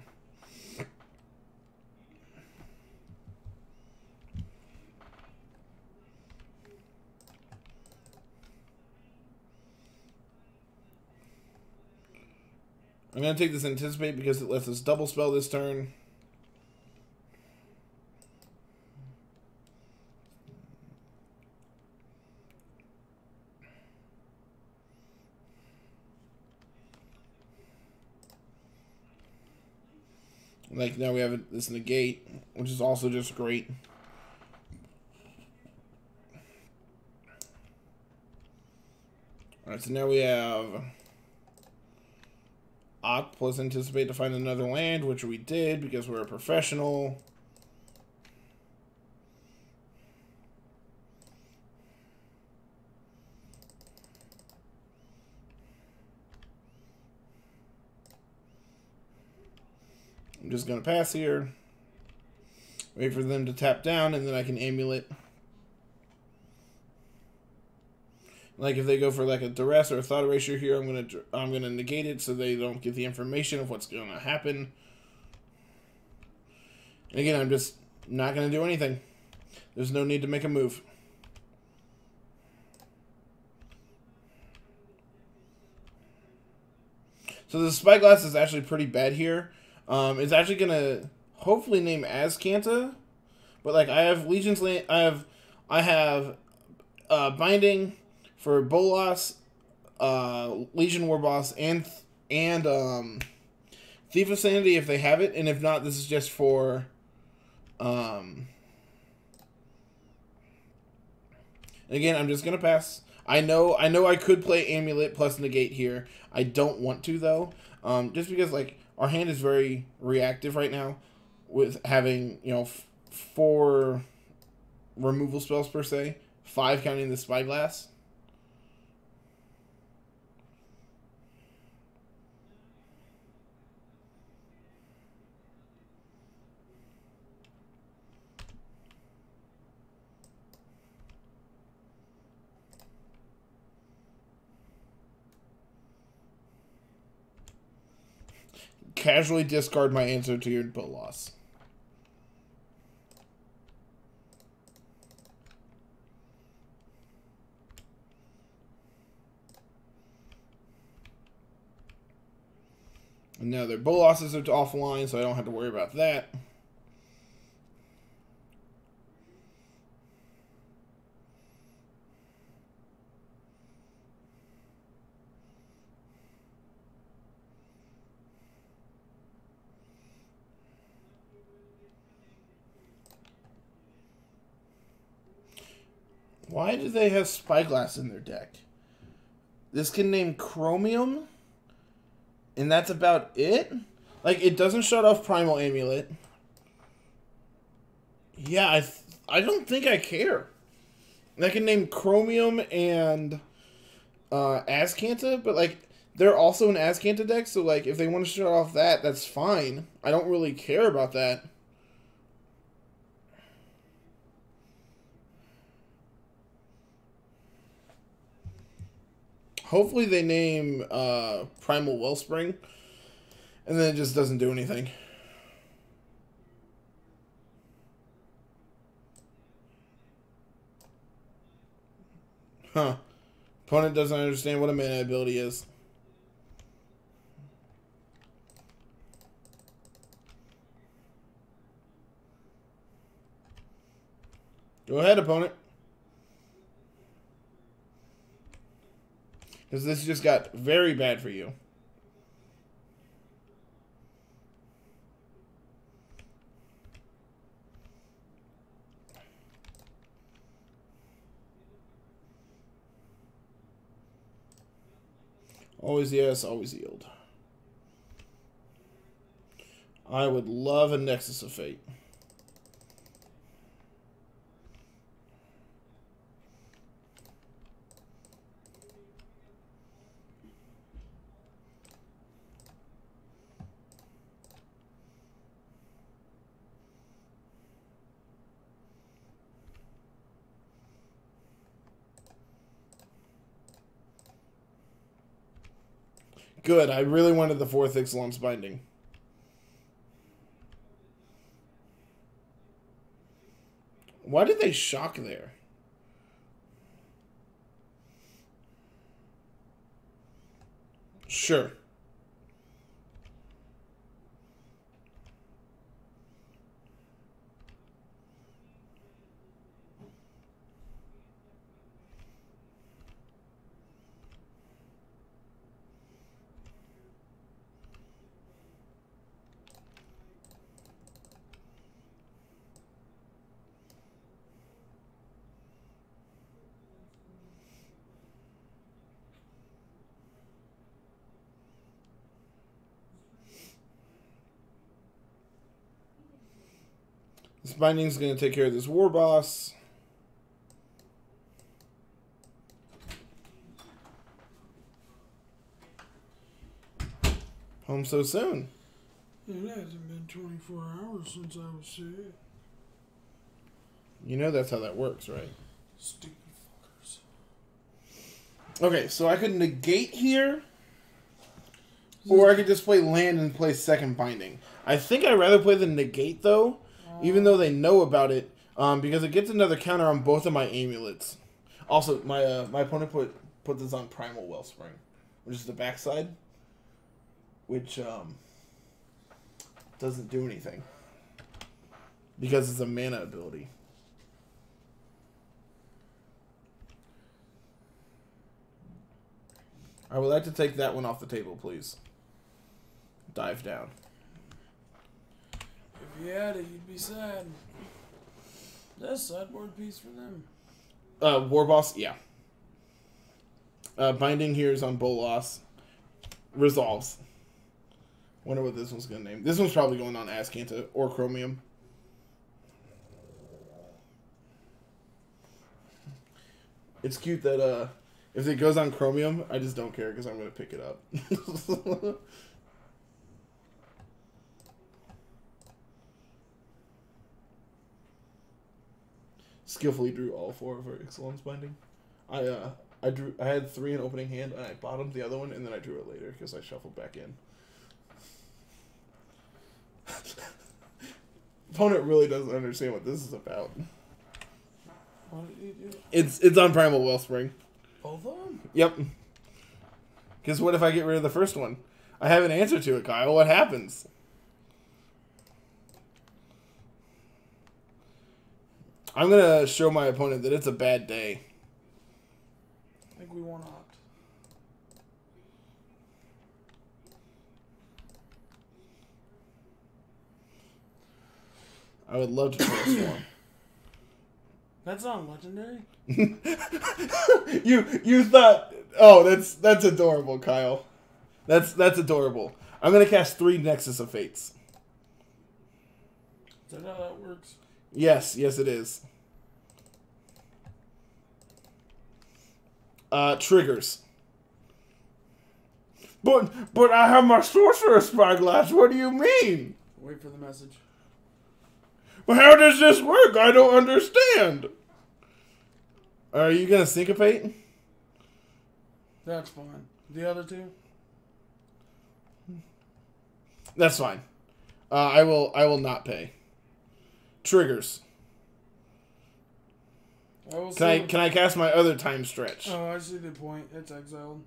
I'm going to take this Anticipate because it lets us double spell this turn. Like, now we have this negate, which is also just great. Alright, so now we have opt plus Anticipate to find another land, which we did because we're a professional. I'm just going to pass here. Wait for them to tap down, and then I can Amulet. Like, if they go for, like, a duress or a thought erasure here, I'm gonna negate it so they don't get the information of what's going to happen. And again, I'm just not going to do anything. There's no need to make a move. So the Spyglass is actually pretty bad here. It's actually going to hopefully name Azcanta. But, like, I have Legion's Land. I have Binding for Bolas, Legion War Boss, and Thief of Sanity if they have it, and if not, this is just for again, I'm just gonna pass. I know I could play Amulet plus Negate here. I don't want to though, just because like our hand is very reactive right now, with having 4 removal spells per se, 5 counting the Spyglass. Casually discard my answer to your boat loss. And now their bow losses are offline, so I don't have to worry about that. Why do they have Spyglass in their deck? This can name Chromium, and that's about it? Like, it doesn't shut off Primal Amulet. Yeah, I don't think I care. I can name Chromium and Azcanta, but like they're also an Azcanta deck, so like if they want to start off that, that's fine. I don't really care about that. Hopefully they name Primal Wellspring, and then it just doesn't do anything. Huh. Opponent doesn't understand what a mana ability is. Go ahead, opponent. Because this just got very bad for you. Always yes, always yield. I would love a Nexus of Fate. Good. I really wanted the 4th Ixalan's Binding. Why did they shock there? Sure. This binding's going to take care of this war boss. Home so soon. It hasn't been 24 hours since I was sick. You know that's how that works, right? Stupid fuckers. Okay, so I could negate here. Or I could just play land and play second binding. I think I'd rather play the negate, though. Even though they know about it. Because it gets another counter on both of my amulets. Also, my opponent put this on Primal Wellspring. Which is the backside. Which doesn't do anything. Because it's a mana ability. I would like to take that one off the table, please. Dive down. If you had it, you'd be sad. That's a sideboard piece for them. War Boss, yeah. Binding here is on Bolas. Resolves. Wonder what this one's gonna name. This one's probably going on Azcanta or Chromium. It's cute that if it goes on Chromium, I just don't care because I'm gonna pick it up. Skillfully drew all 4 of her Ixalan's Binding. I had 3 in opening hand, and I bottomed the other one, and then I drew it later because I shuffled back in. Opponent really doesn't understand what this is about. What did you do? It's on Primal Wellspring. Both of them? Yep. Because what if I get rid of the first one? I have an answer to it, Kyle. What happens? I'm going to show my opponent that it's a bad day. I think we want to opt. I would love to transform. That's not legendary? You thought, oh, that's adorable, Kyle. That's adorable. I'm going to cast 3 Nexus of Fates. Is that how that works? Yes, it is. Triggers. But I have my sorcerer spyglass. What do you mean? Wait for the message. Well, how does this work? I don't understand. Are you gonna syncopate? That's fine. The other two? That's fine. I will not pay. Triggers. Can I cast my other time stretch? Oh, I see the point. It's exiled.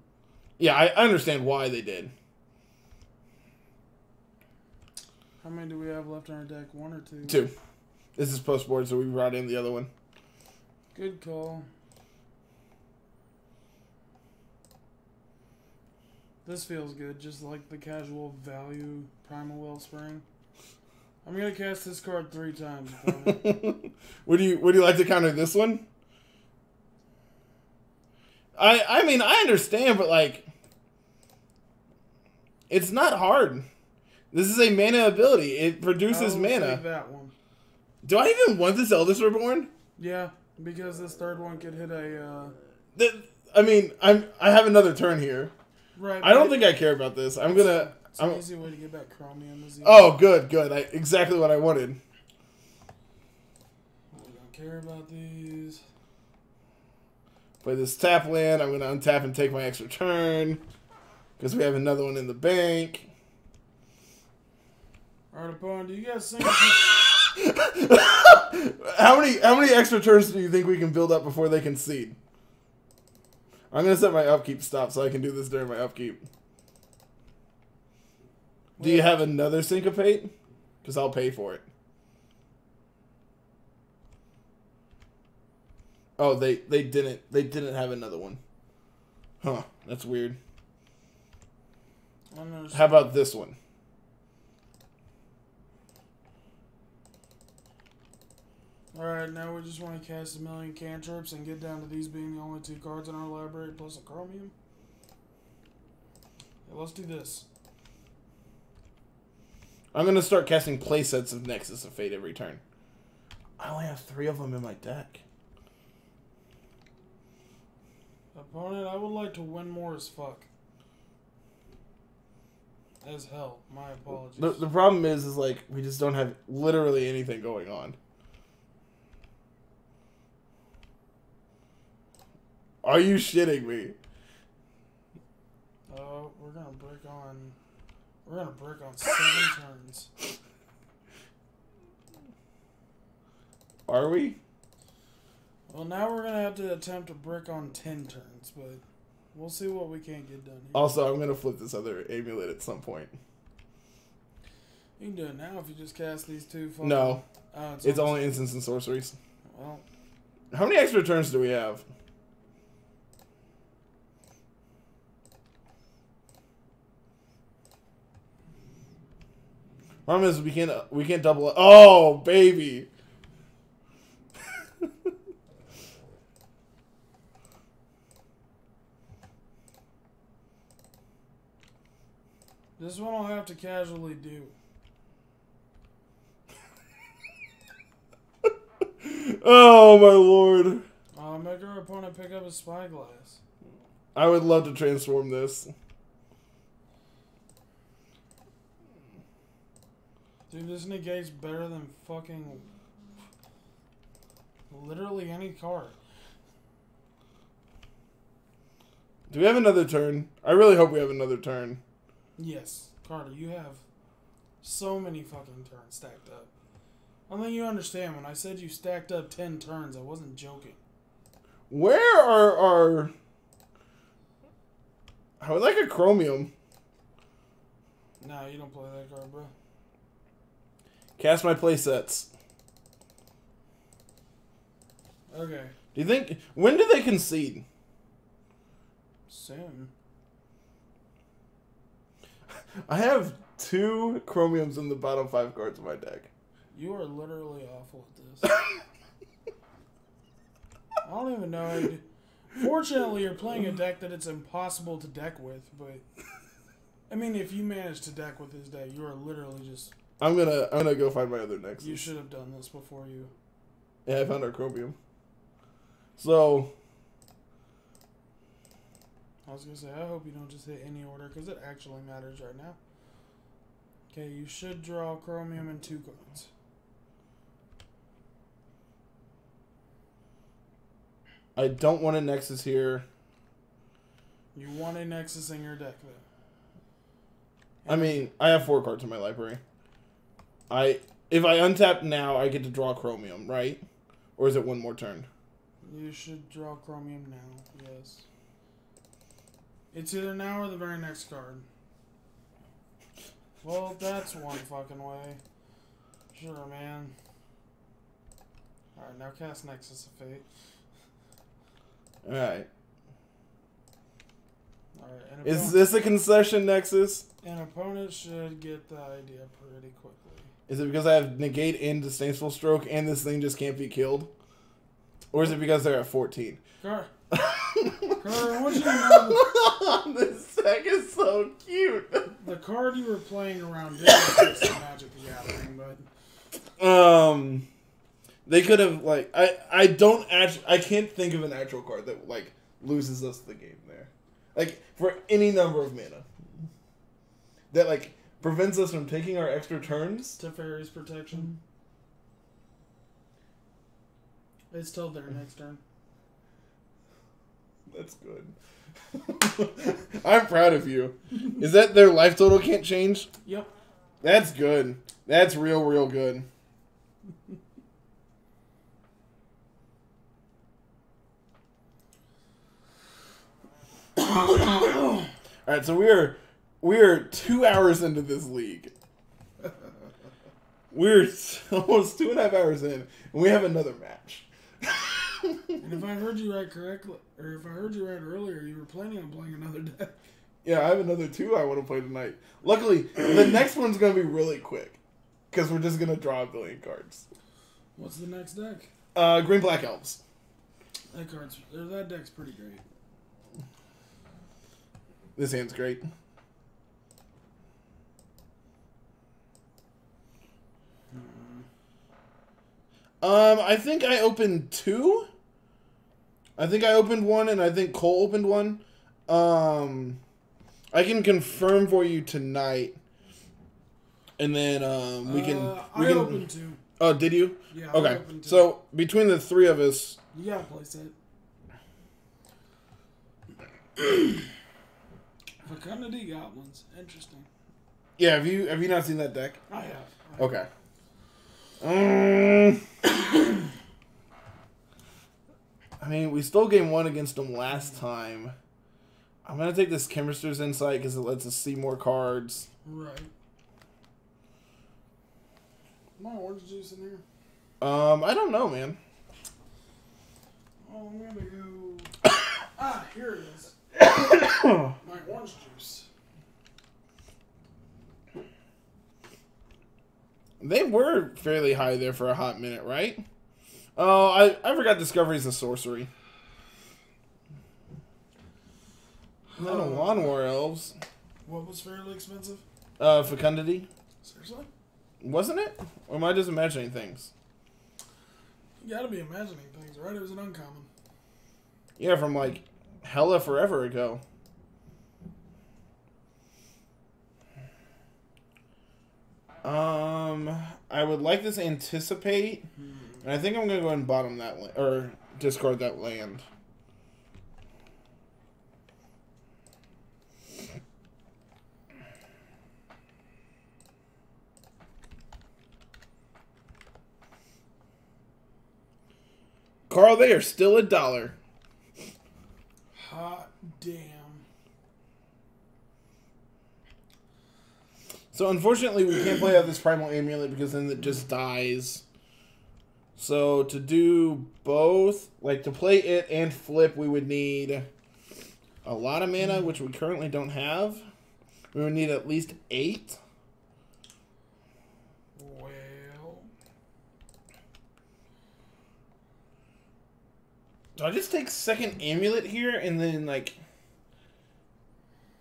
Yeah, I understand why they did. How many do we have left on our deck? 1 or 2? 2. This is post board, so we brought in the other one. Good call. This feels good, just like the casual value Primal Wellspring. I'm gonna cast this card 3 times. Would you like to counter this one? I mean, I understand, but like, it's not hard. This is a mana ability. It produces mana. Take that one. Do I even want this Eldest Reborn? Yeah, because this third one could hit a. I mean, I have another turn here. Right. I don't think I care about this. I'm gonna. It's an easy way to get back Chromium. Oh, good. Exactly what I wanted. We don't care about these. Play this tap land. I'm gonna untap and take my extra turn because we have another one in the bank. Alright, opponent, do you guys think? How many extra turns do you think we can build up before they concede? I'm gonna set my upkeep stop so I can do this during my upkeep. Do you have another syncopate? Because I'll pay for it. Oh, they didn't have another one. Huh, that's weird. How about this one? Alright, now we just want to cast a million cantrips and get down to these being the only 2 cards in our library plus a Chromium. Yeah, let's do this. I'm going to start casting playsets of Nexus of Fate every turn. I only have 3 of them in my deck. Opponent, I would like to win more as fuck. As hell. My apologies. The problem is like, we just don't have literally anything going on. Are you shitting me? We're gonna brick on 7 turns. Are we? Well, now we're gonna have to attempt to brick on 10 turns, but we'll see what we can't get done here. Also, I'm gonna flip this other amulet at some point. You can do it now if you just cast these 2 fucking... No. It's only instants and sorceries. Well... How many extra turns do we have? Problem is we can't double it. Oh, baby. This one I'll have to casually do. Oh, my lord. Make our opponent pick up a spyglass. I would love to transform this. Dude, this negates better than fucking... literally any card. Do we have another turn? I really hope we have another turn. Yes. Carter, you have so many fucking turns stacked up. I think you understand, when I said you stacked up 10 turns, I wasn't joking. Where are our... I would like a Chromium. No, you don't play that card, bro. Cast my playsets. Okay. Do you think... When do they concede? Soon. I have 2 Chromiums in the bottom 5 cards of my deck. You are literally awful at this. I don't even know how you do. Fortunately, you're playing a deck that it's impossible to deck with, but... I mean, if you manage to deck with this deck, you are literally just... I'm gonna go find my other Nexus. You should have done this before you... Yeah, I found our Chromium. So... was going to say, I hope you don't just hit any order, because it actually matters right now. Okay, you should draw Chromium and 2 cards. I don't want a Nexus here. You want a Nexus in your deck, though. I mean, I have 4 cards in my library. If I untap now, I get to draw Chromium, right? Or is it one more turn? You should draw Chromium now, yes. It's either now or the very next card. Well, that's one fucking way. Sure, man. Alright, now cast Nexus of Fate. Alright. Alright. Is this a concession, Nexus? An opponent should get the idea pretty quickly. Is it because I have Negate and Disdainful Stroke and this thing just can't be killed? Or is it because they're at 14? Car, what you know? This deck is so cute. The card you were playing around did fix the Magic the Gathering, but... They could have, like... I can't think of an actual card that, like, loses us the game there. Like, for any number of mana. That, like, prevents us from taking our extra turns. Teferi's Protection. It's till their next turn. That's good. I'm proud of you. Is that their life total can't change? Yep. That's good. That's real good. Alright, so we are 2 hours into this league. We're almost 2.5 hours in, and we have another match. And if I heard you right correctly, or if I heard you right earlier, you were planning on playing another deck. Yeah, I have another 2 I want to play tonight. Luckily, the next one's going to be really quick, because we're just going to draw a billion cards. What's the next deck? Green-Black Elves. That deck's pretty great. This hand's great. I think I opened 2. I think I opened 1, and I think Cole opened 1. I can confirm for you tonight, and then we can. I opened 2. Oh, did you? Yeah. Okay. I opened 2. So between the 3 of us, you gotta play set. Fecundity Goblins. Interesting. Yeah. Have you not seen that deck? I have. Okay. I mean, we stole game 1 against them last time. I'm going to take this Chemist's Insight because it lets us see more cards. Right. My orange juice in here? I don't know, man. Oh, I'm going to go... here it is. My orange juice. They were fairly high there for a hot minute, right? Oh, I forgot Discovery's a sorcery. And then a Lawn War Elves. What was fairly expensive? Fecundity. Seriously? Wasn't it? Or am I just imagining things? You gotta be imagining things, right? It was an uncommon. Yeah, from like hella forever ago. I would like this Anticipate, and I think I'm gonna go ahead and bottom that or discard that land. Carl, they are still $1. Hot damn. So unfortunately, we can't play out this Primal Amulet because then it just dies. So to do both, like to play it and flip, we would need a lot of mana, which we currently don't have. We would need at least 8. Well, do I just take second Amulet here and then like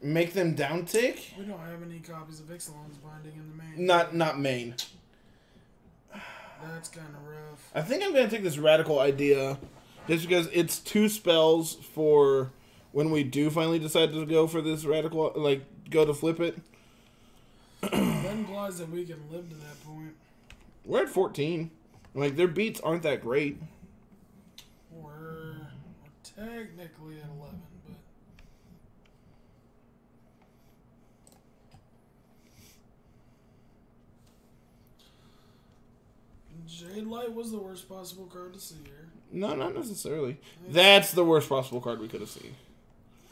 make them down tick? we don't have any copies of Ixalan's Binding in the main. Not main. That's kind of rough. I think I'm going to take this Radical Idea just because it's 2 spells for when we do finally decide to go for this radical, like, go to flip it. That implies that we can live to that point. We're at 14. Like, their beats aren't that great. We're technically at 11, but... Jade Light was the worst possible card to see here. No, not necessarily. That's the worst possible card we could have seen.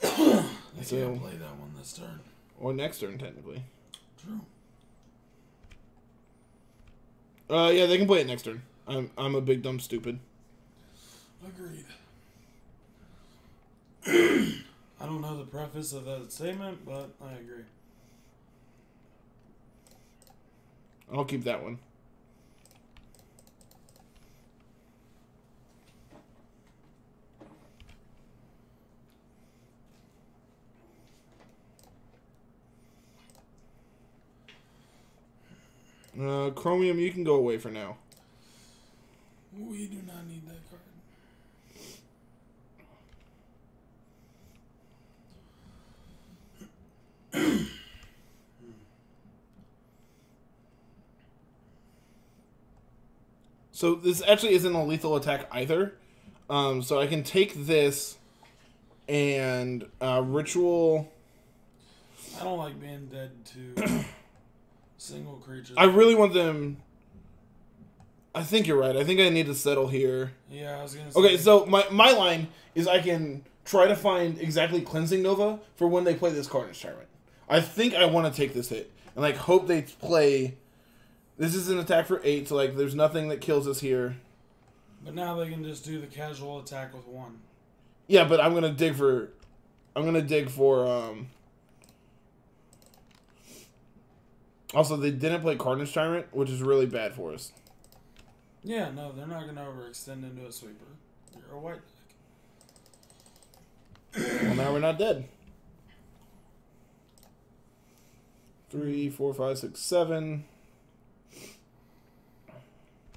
They can't play that one this turn. Or next turn, technically. True. Yeah, they can play it next turn. I'm a big dumb stupid. Agreed. I don't know the preface of that statement, but I agree. I'll keep that one. Chromium, you can go away for now. We do not need that card. So this actually isn't a lethal attack either. So I can take this and ritual. I don't like being dead to single creatures. I really want them. I think you're right. I think I need to settle here. Yeah, I was gonna say. Okay, so my line is I can try to find exactly Cleansing Nova for when they play this Carnage Tyrant. I think I want to take this hit and like hope they play. This is an attack for 8, so like there's nothing that kills us here. But now they can just do the casual attack with 1. Yeah, but I'm gonna dig for. Also, they didn't play Carnage Tyrant, which is really bad for us. Yeah, no, they're not gonna overextend into a sweeper. You're a white deck. Well, now we're not dead. 3, 4, 5, 6, 7.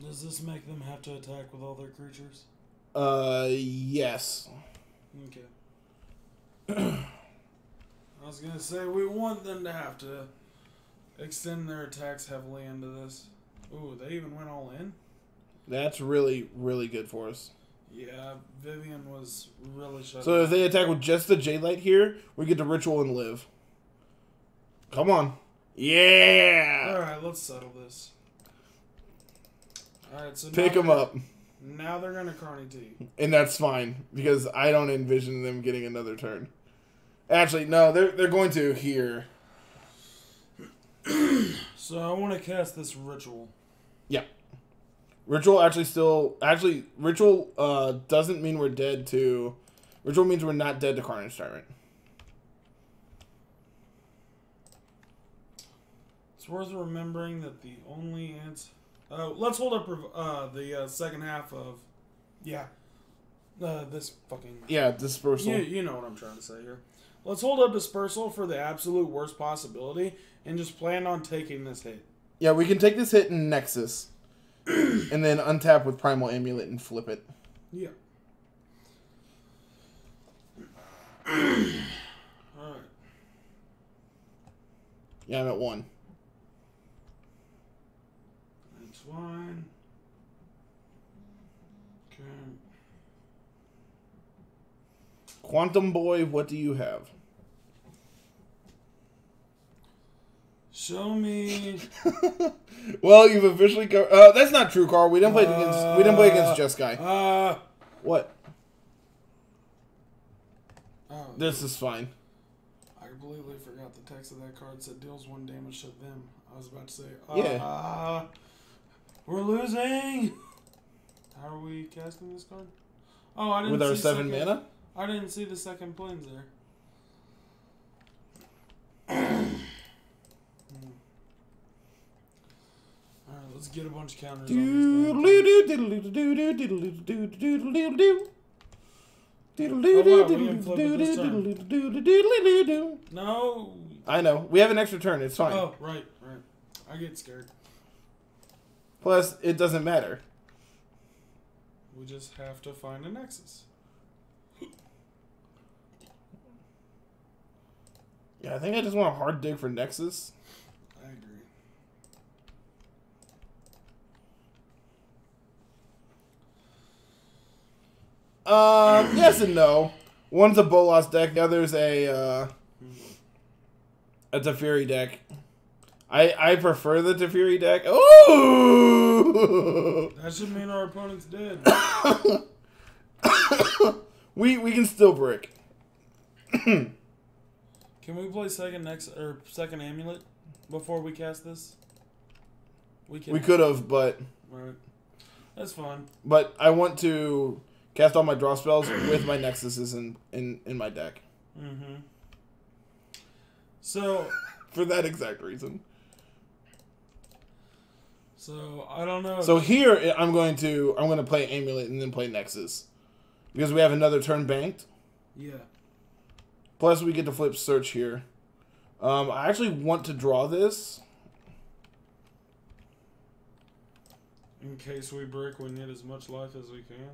Does this make them have to attack with all their creatures? Yes. Okay. I was gonna say we want them to have to extend their attacks heavily into this. Ooh, they even went all in? That's really, really good for us. Yeah, Vivian was really shut So if they attack with just the J-Light here, we get to Ritual and live. Come on. Yeah! Alright, let's settle this. Alright, so Pick them up. Now they're going to Carney T. And that's fine, because I don't envision them getting another turn. Actually, no, they're going to here. So I want to cast this Ritual. Yeah. Ritual Ritual doesn't mean we're dead to... Ritual means we're not dead to Carnage Tyrant. It's worth remembering that the only answer... let's hold up the second half of... Yeah. This fucking... Yeah, Dispersal. You know what I'm trying to say here. Let's hold up Dispersal for the absolute worst possibility and just plan on taking this hit. Yeah, we can take this hit in Nexus. And then untap with Primal Amulet and flip it. Yeah. Alright. Yeah, I'm at 1. That's fine. Okay. Quantum Boy, what do you have? Show me. Well, you've officially that's not true, Carl. We didn't play against Just Guy. What? Oh, This is fine. I completely forgot the text of that card said deals 1 damage to them. I was about to say, yeah. We're losing. How are we casting this card? Oh, I didn't with our see 7 mana. I didn't see the second planes there. Alright, let's get a bunch of counters on this. No. I know. We have an extra turn. It's fine. Oh, right. I get scared. Plus, it doesn't matter. We just have to find a Nexus. Yeah, I think I just want a hard dig for Nexus. I agree. Yes and no. One's a Bolas deck, the other's a Teferi deck. I prefer the Teferi deck. Ooh! That should mean our opponent's dead. we can still brick. Can we play second amulet before we cast this? We could have, but right. That's fine. But I want to cast all my draw spells with my Nexuses in my deck. Mm-hmm. So for that exact reason. So I don't know. So here I'm going to play Amulet and then play Nexus. Because we have another turn banked. Yeah. Plus we get to flip search here. I actually want to draw this. In case we break, we need as much life as we can.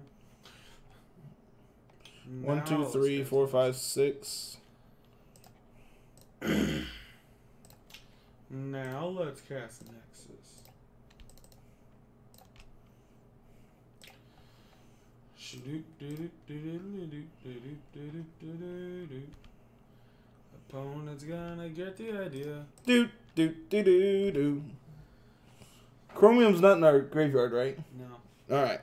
1, 2, 3, 4, 5, 6. Now let's cast Nexus. Opponent's gonna get the idea. Do. Chromium's not in our graveyard, right? No. Alright.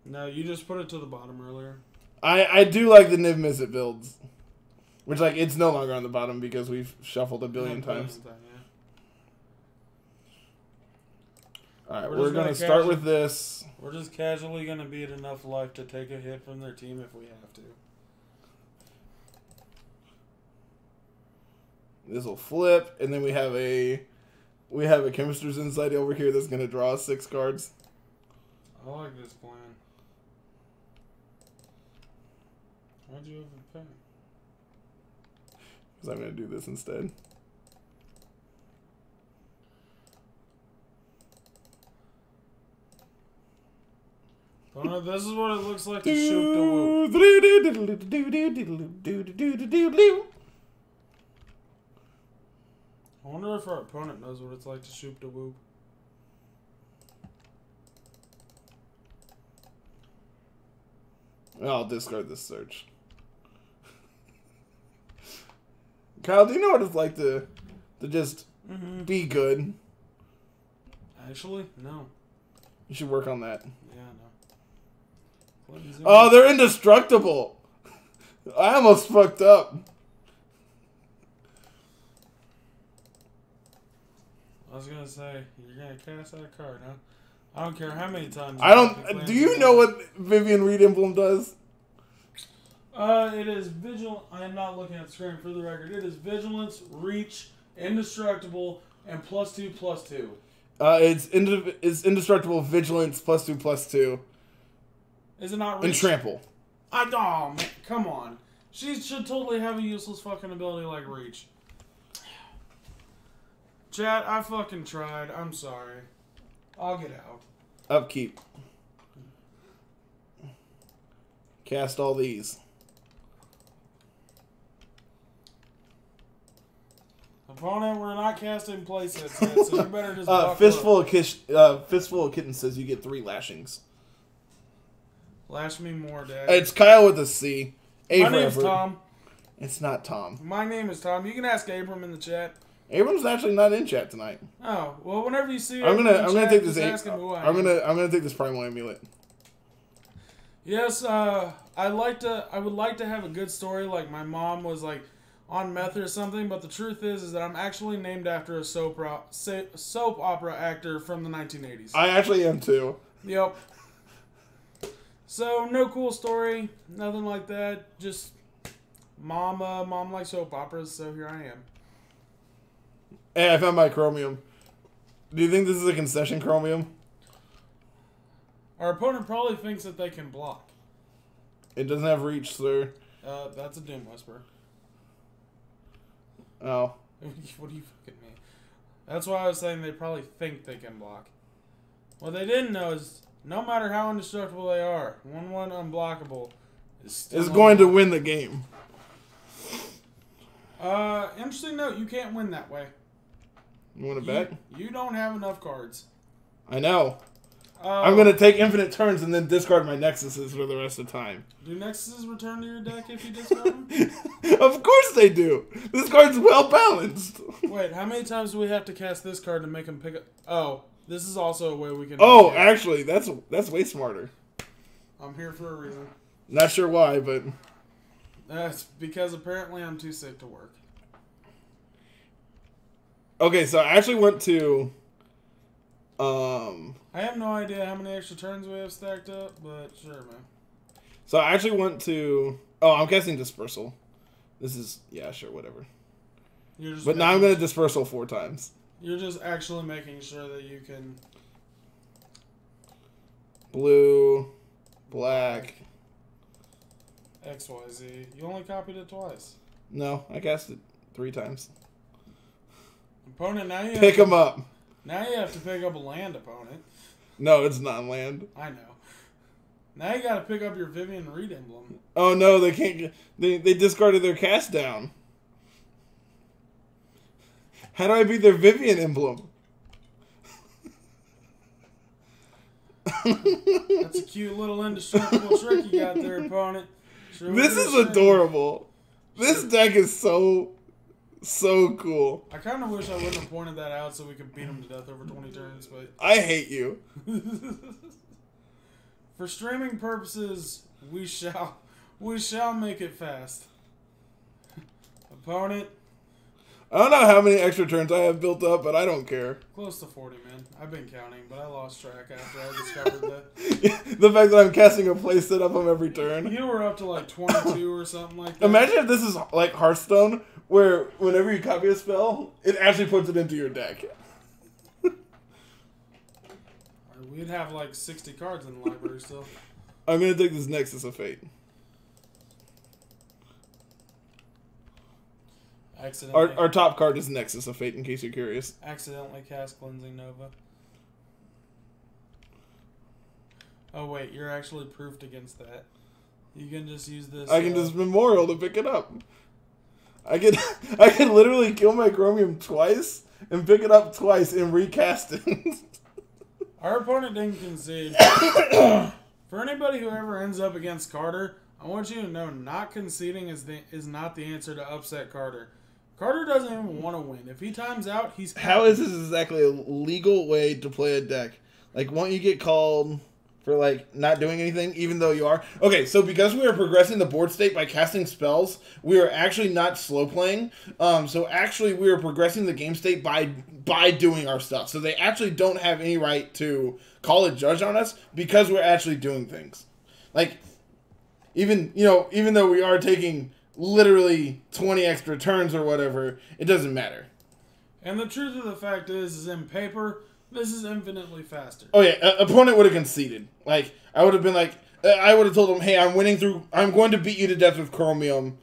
No, you just put it to the bottom earlier. I do like the Niv Mizzet builds. Which, like, it's no longer on the bottom because we've shuffled a billion times. Alright, we're going to start with this. We're just casually going to be at enough life to take a hit from their team if we have to. This will flip, and then we have a Chemist's Insight over here that's going to draw us 6 cards. I like this plan. Why'd you open the pen? Because I'm going to do this instead. This is what it looks like to shoot the whoop. I wonder if our opponent knows what it's like to shoot the whoop. I'll discard this search. Kyle, do you know what it's like to just be good? Actually, no. You should work on that. Yeah, no. Oh, they're indestructible. I almost fucked up. I was gonna say, you're gonna cast that card, huh? I don't care how many times. I don't. Do you know what Vivian Reed Emblem does? It is vigilant. I am not looking at the screen for the record. It is vigilance, reach, indestructible, and +2/+2. It's indestructible, vigilance, +2/+2. Is it not reach? And trample. Oh, man, come on. She should totally have a useless fucking ability like reach. Chat, I fucking tried. I'm sorry. I'll get out. Upkeep. Cast all these. Opponent, we're not casting playsets yet, so you better just Fistful of Kitten says you get 3 lashings. Lash me more, Dad. It's Kyle with a C. My name's Tom. It's not Tom. My name is Tom. You can ask Abram in the chat. Abram's actually not in chat tonight. Oh, well, whenever you see I'm gonna take this. I'm gonna take this Primal Amulet. Yes, I would like to have a good story like my mom was like on meth or something, but the truth is that I'm actually named after a soap opera actor from the 1980s. I actually am too. Yep. So no cool story, nothing like that. Just mom likes soap operas, so here I am. Hey, I found my Chromium. Do you think this is a concession Chromium? Our opponent probably thinks that they can block. It doesn't have reach, sir. That's a Doom Whisper. Oh. What do you fucking mean? That's why I was saying they probably think they can block. What they didn't know is no matter how indestructible they are, 1/1 unblockable is still going to win the game. Interesting note, you can't win that way. You want to bet? You don't have enough cards. I know. I'm going to take infinite turns and then discard my Nexuses for the rest of the time. Do Nexuses return to your deck if you discard them? Of course they do. This card's well balanced. Wait, how many times do we have to cast this card to make him pick up? Oh, this is also a way we can... Oh, actually, that's way smarter. I'm here for a reason. Not sure why, but... That's because apparently I'm too sick to work. Okay, so I actually went to... I have no idea how many extra turns we have stacked up, but sure, man. So I actually went to... Oh, I'm casting Dispersal. This is... Yeah, sure, whatever. But now I'm going to Dispersal 4 times. You're just actually making sure that you can... Blue, black... XYZ. You only copied it twice. No, I cast it 3 times. Opponent, now you pick them up. Now you have to pick up a land, opponent. No, it's not land. I know. Now you got to pick up your Vivian Reed emblem. Oh no, they can't. They discarded their cast down. How do I beat their Vivian emblem? That's a cute little indestructible trick you got there, opponent. Sure, this is adorable. This deck is so cool. I kind of wish I wouldn't have pointed that out so we could beat him to death over 20 turns, but... I hate you. For streaming purposes, we shall make it fast. Opponent. I don't know how many extra turns I have built up, but I don't care. Close to 40, man. I've been counting, but I lost track after I discovered that. The fact that I'm casting a play set up on every turn. You were up to like 22 or something like that. Imagine if this is like Hearthstone, where whenever you copy a spell, it actually puts it into your deck. We'd have like 60 cards in the library still. I'm going to take this Nexus of Fate. Our top card is Nexus of Fate, in case you're curious. Accidentally cast Cleansing Nova. Oh wait, you're actually proofed against that. You can just use this. I can just Memorial to pick it up. I can literally kill my Chromium twice and pick it up twice and recast it. Our opponent didn't concede. For anybody who ever ends up against Carter, I want you to know not conceding is not the answer to upset Carter. Carter doesn't even want to win. If he times out, he's... How is this exactly a legal way to play a deck? Like, won't you get called for, like, not doing anything, even though you are? Okay, so because we are progressing the board state by casting spells, we are actually not slow playing. So actually, we are progressing the game state by doing our stuff. So they actually don't have any right to call a judge on us because we're actually doing things. Like, even though we are taking literally 20 extra turns or whatever, it doesn't matter. And the truth of the fact is in paper, this is infinitely faster. Oh yeah, opponent would have conceded. Like, I would have been like, I would have told him, hey, I'm going to beat you to death with Chromium.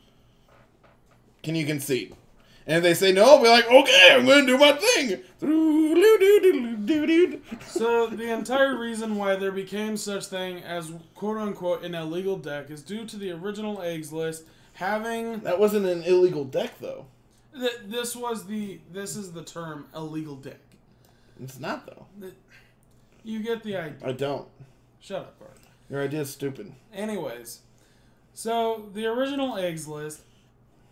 Can you concede? And if they say no, I'll be like, okay, I'm going to do my thing. So the entire reason why there became such thing as quote-unquote an illegal deck is due to the original eggs list having... That wasn't an illegal deck, though. This is the term illegal deck. It's not, though. You get the idea. I don't. Shut up, Bart. Your idea is stupid. Anyways, so the original eggs list,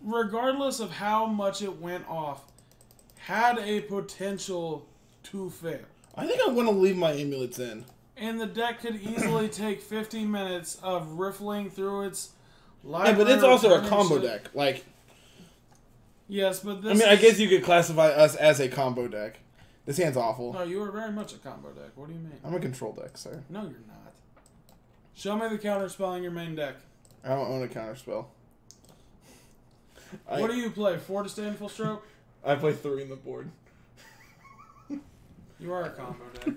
regardless of how much it went off, had a potential to fail. I think I want to leave my amulets in. And the deck could easily take 15 minutes of riffling through its library. Yeah, but it's also a combo deck. Like, yes, but this I mean, I guess you could classify us as a combo deck. This hand's awful. No, you are very much a combo deck. What do you mean? I'm a control deck, sir. No, you're not. Show me the counter spell in your main deck. I don't own a counter spell. What do you play? 4 to stay in full stroke? I play 3 in the board. You are a combo deck.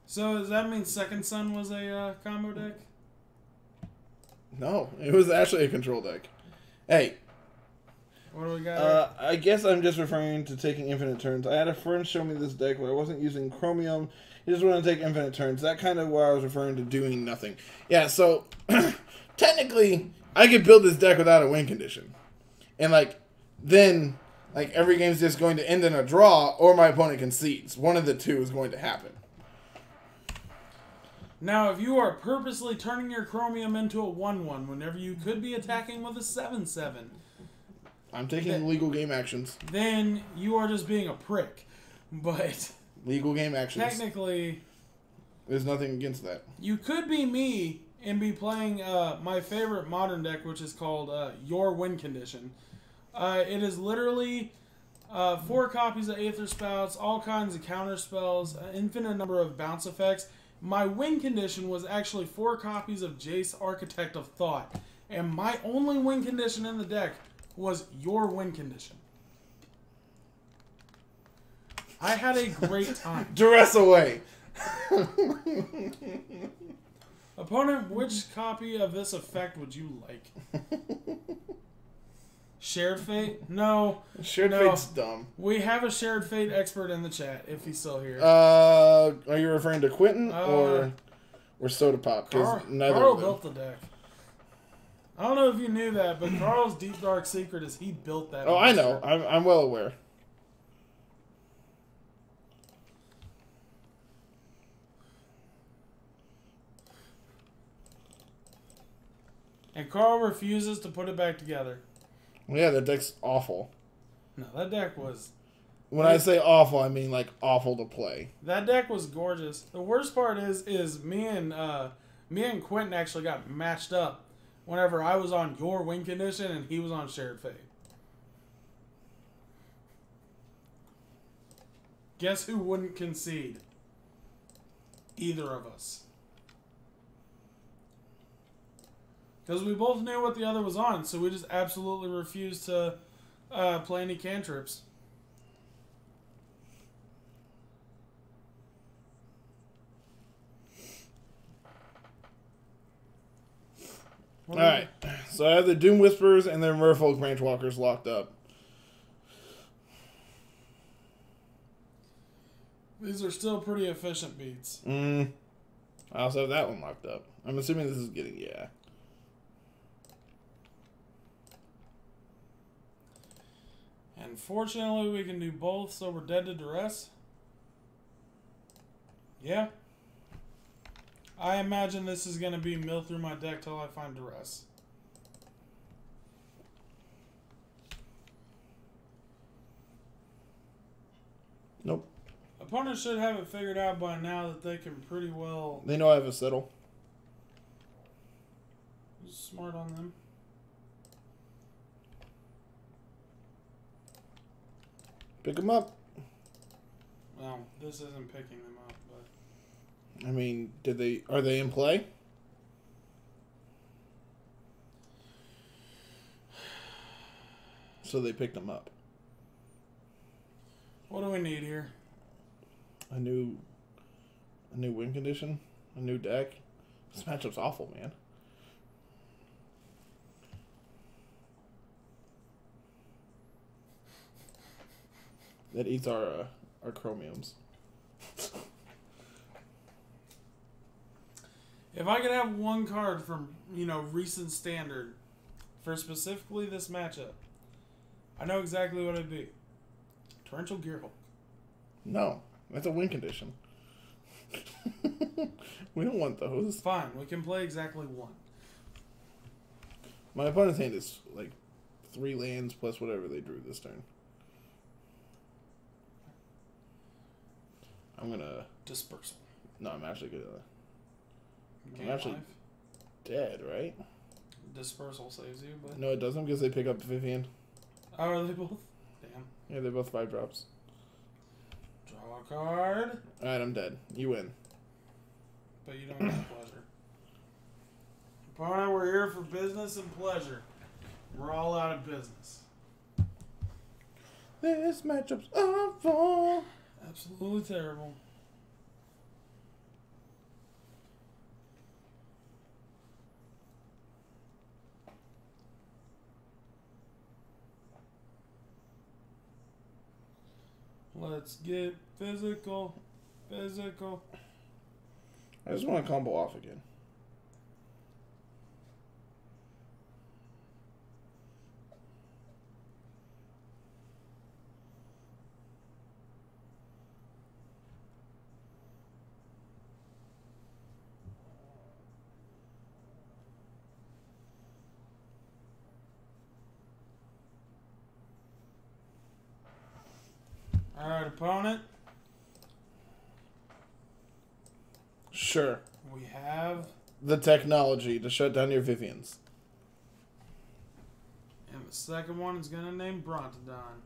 So does that mean Second Son was a combo deck? No, it was actually a control deck. Hey. What do we got? I guess I'm just referring to taking infinite turns. I had a friend show me this deck where I wasn't using Chromium. He just wanted to take infinite turns. That kind of where I was referring to doing nothing. Yeah, so technically, I could build this deck without a win condition. And like, then like every game's just going to end in a draw or my opponent concedes. One of the two is going to happen. Now, if you are purposely turning your Chromium into a 1/1 whenever you could be attacking with a 7/7, I'm taking legal game actions. then you are just being a prick. But legal game actions. Technically, there's nothing against that. You could be me and be playing my favorite modern deck, which is called Your Win Condition. It is literally 4 copies of Aether Spouts, all kinds of counter spells, an infinite number of bounce effects. My win condition was actually 4 copies of Jace, Architect of Thought. And my only win condition in the deck was Your Win Condition. I had a great time. Duress away. Opponent, which copy of this effect would you like? Shared Fate? No. Shared Fate's dumb. We have a Shared Fate expert in the chat, if he's still here. Are you referring to Quentin or Soda Pop? Carl built the deck. I don't know if you knew that, but Carl's deep dark secret is he built that. Oh, monster. I know. I'm well aware. And Carl refuses to put it back together. Yeah, that deck's awful. No, that deck was... When I say awful, I mean like awful to play. That deck was gorgeous. The worst part is me and Quentin actually got matched up whenever I was on Your Win Condition and he was on Shared Fate. Guess who wouldn't concede? Either of us. Because we both knew what the other was on, so we just absolutely refused to play any cantrips. Alright, so I have the Doom Whisperers and their Merfolk Branchwalkers locked up. These are still pretty efficient beats. I also have that one locked up. I'm assuming this is getting, yeah. And fortunately, we can do both, so we're dead to duress. Yeah. I imagine this is going to be mill through my deck till I find duress. Nope. Opponents should have it figured out by now that they can pretty well... They know I have a settle. Smart on them. Pick them up. Well, this isn't picking them up, but... I mean, are they in play? So they picked them up. What do we need here? A new win condition, a new deck. This matchup's awful, man. That eats our chromiums. If I could have one card from, recent standard for specifically this matchup, I know exactly what it'd be. Torrential Gearhulk. No, that's a win condition. We don't want those. Fine, we can play exactly one. My opponent's hand is like 3 lands plus whatever they drew this turn. I'm gonna... Dispersal. No, I'm actually gonna... Gain I'm actually life. dead, right? Dispersal saves you, but... No, it doesn't because they pick up 5th hand. Oh, are they both? Damn. Yeah, they're both 5 drops. Draw a card. Alright, I'm dead. You win. But you don't get pleasure. Opponent, we're here for business and pleasure. We're all out of business. This matchup's awful. Absolutely terrible. Let's get physical. Physical. I just want to combo off again. Alright, opponent. Sure. We have The technology to shut down your Vivians. and the second one is gonna name Brontodon.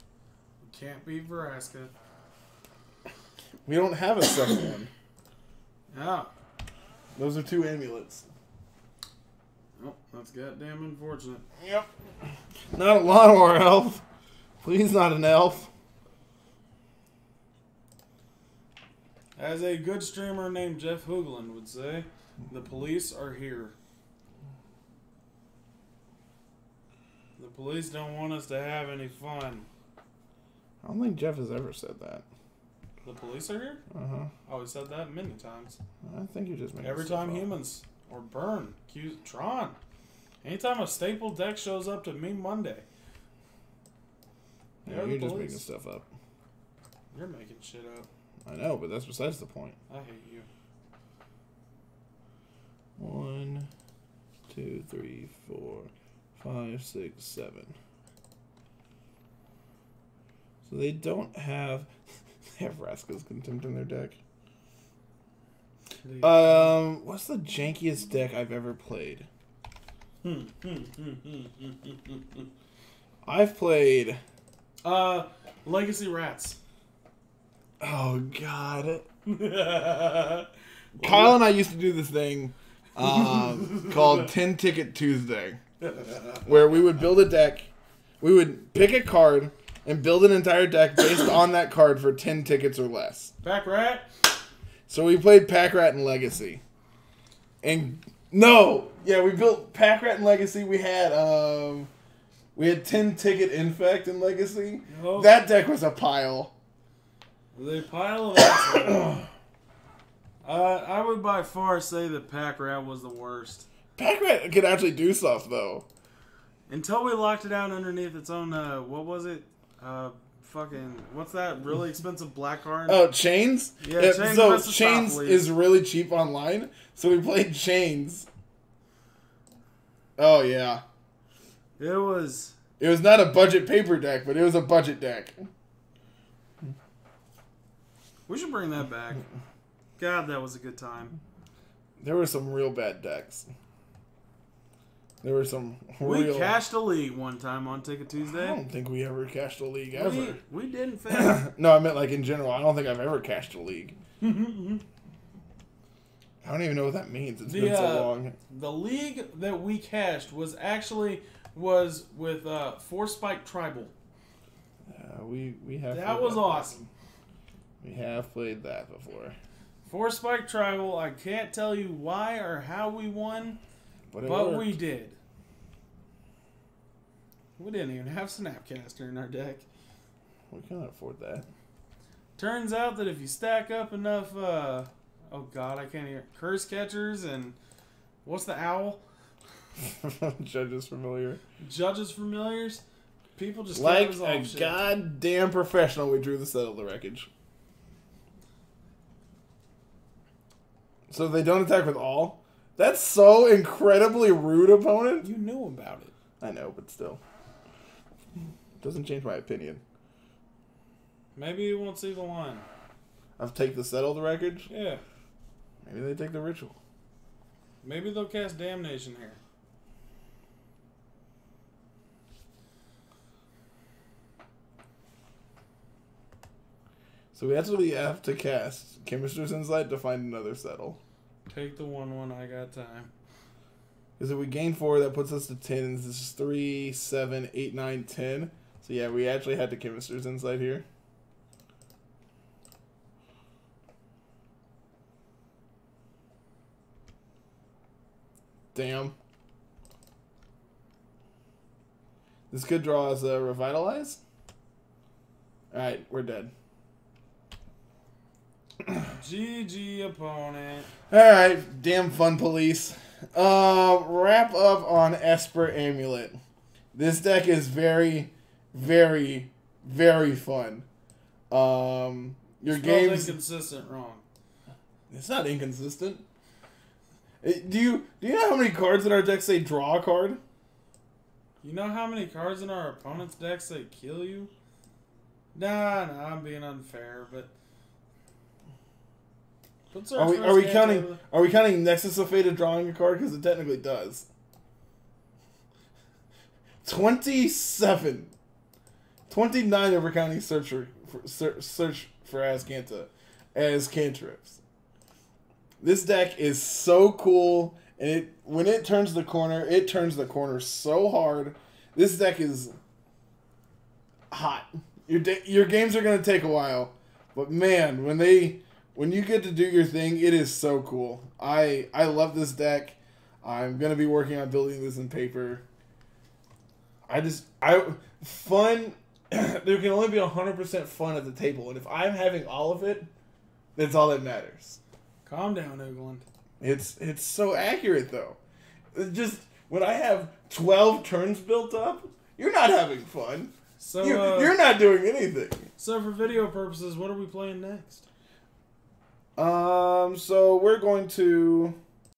We can't beat Vraska. We don't have a second one. Yeah. Those are 2 amulets. Oh, that's goddamn unfortunate. Yep. Not a lawnmower elf. Please, not an elf. As a good streamer named Jeff Hoogland would say, the police are here. The police don't want us to have any fun. I don't think Jeff has ever said that. The police are here? Uh-huh. Oh, he said that many times. I think you just making Every stuff time up. humans or Burn, Tron. Anytime a staple deck shows up to me Monday. Yeah, they're the you're just police. making stuff up. You're making shit up. I know, but that's besides the point. I hate you. 1, 2, 3, 4, 5, 6, 7. So they don't have... they have Vraska's Contempt in their deck. What's the jankiest deck I've ever played? I've played... Legacy Rats. Oh, God. Kyle and I used to do this thing called 10 Ticket Tuesday, where we would build a deck. We would pick a card and build an entire deck based on that card for 10 tickets or less. Pack Rat? So we played Pack Rat and Legacy. And no! Yeah, we built Pack Rat and Legacy. We had 10 Ticket Infect in Legacy. Oh. That deck was a pile. The pile of assholes. I would by far say that Pack Rat was the worst. Pack Rat could actually do stuff, though. Until we locked it down underneath its own, what was it? What's that really expensive black card? Oh, Chains? Yeah, Chains so versus Chains Stop, is really cheap online, so we played Chains. Oh, yeah. It was not a budget paper deck, but it was a budget deck. We should bring that back. God, that was a good time. There were some real bad decks. There were some We real... cashed a league one time on Ticket I Tuesday. don't think we ever cashed a league ever. We didn't fail. No, I meant like in general. I don't think I've ever cashed a league. I don't even know what that means. It's been so long. The league that we cashed was with Four Spike Tribal. We have. That was awesome. We have played that before. Four Spike Tribal. I can't tell you why or how we won, but we did. We didn't even have Snapcaster in our deck. We can't afford that. Turns out that if you stack up enough, oh god, I can't hear. Curse Catchers and what's the owl? Judges familiar. Judges Familiars. People just Like can't resolve a shit. goddamn professional, we drew the Settle the Wreckage. So they don't attack with all? That's so incredibly rude, opponent. You knew about it. I know, but still. Doesn't change my opinion. Maybe you won't see the line. I've take the Settle the Wreckage. Yeah. Maybe they take the Ritual. Maybe they'll cast Damnation here. So we actually have to cast Chemist's Insight to find another Settle. Take the 1/1, I got time. Because if we gain 4, that puts us to 10. And this is 3, 7, 8, 9, 10. So yeah, we actually had the Chemist's Insight here. Damn. This could draw us a Revitalize. Alright, we're dead. GG, opponent. Alright, damn fun police. Wrap up on Esper Amulet. This deck is very, very, very fun. Your game's inconsistent wrong. It's not inconsistent. Do you know how many cards in our deck say draw a card? You know how many cards in our opponent's deck say kill you? Nah, I'm being unfair, but. Are we counting? Are we counting Nexus of Fate as drawing a card? Because it technically does. 27. 29 if we're counting search for Azcanta as cantrips. This deck is so cool, and when it turns the corner so hard. This deck is hot. Your games are gonna take a while, but man, when you get to do your thing, it is so cool. I love this deck. I'm gonna be working on building this in paper. Fun. There can only be 100% fun at the table, and if I'm having all of it, that's all that matters. Calm down, Oakland. It's so accurate though. It's just when I have 12 turns built up, you're not having fun. So you're not doing anything. So for video purposes, what are we playing next? So we're going to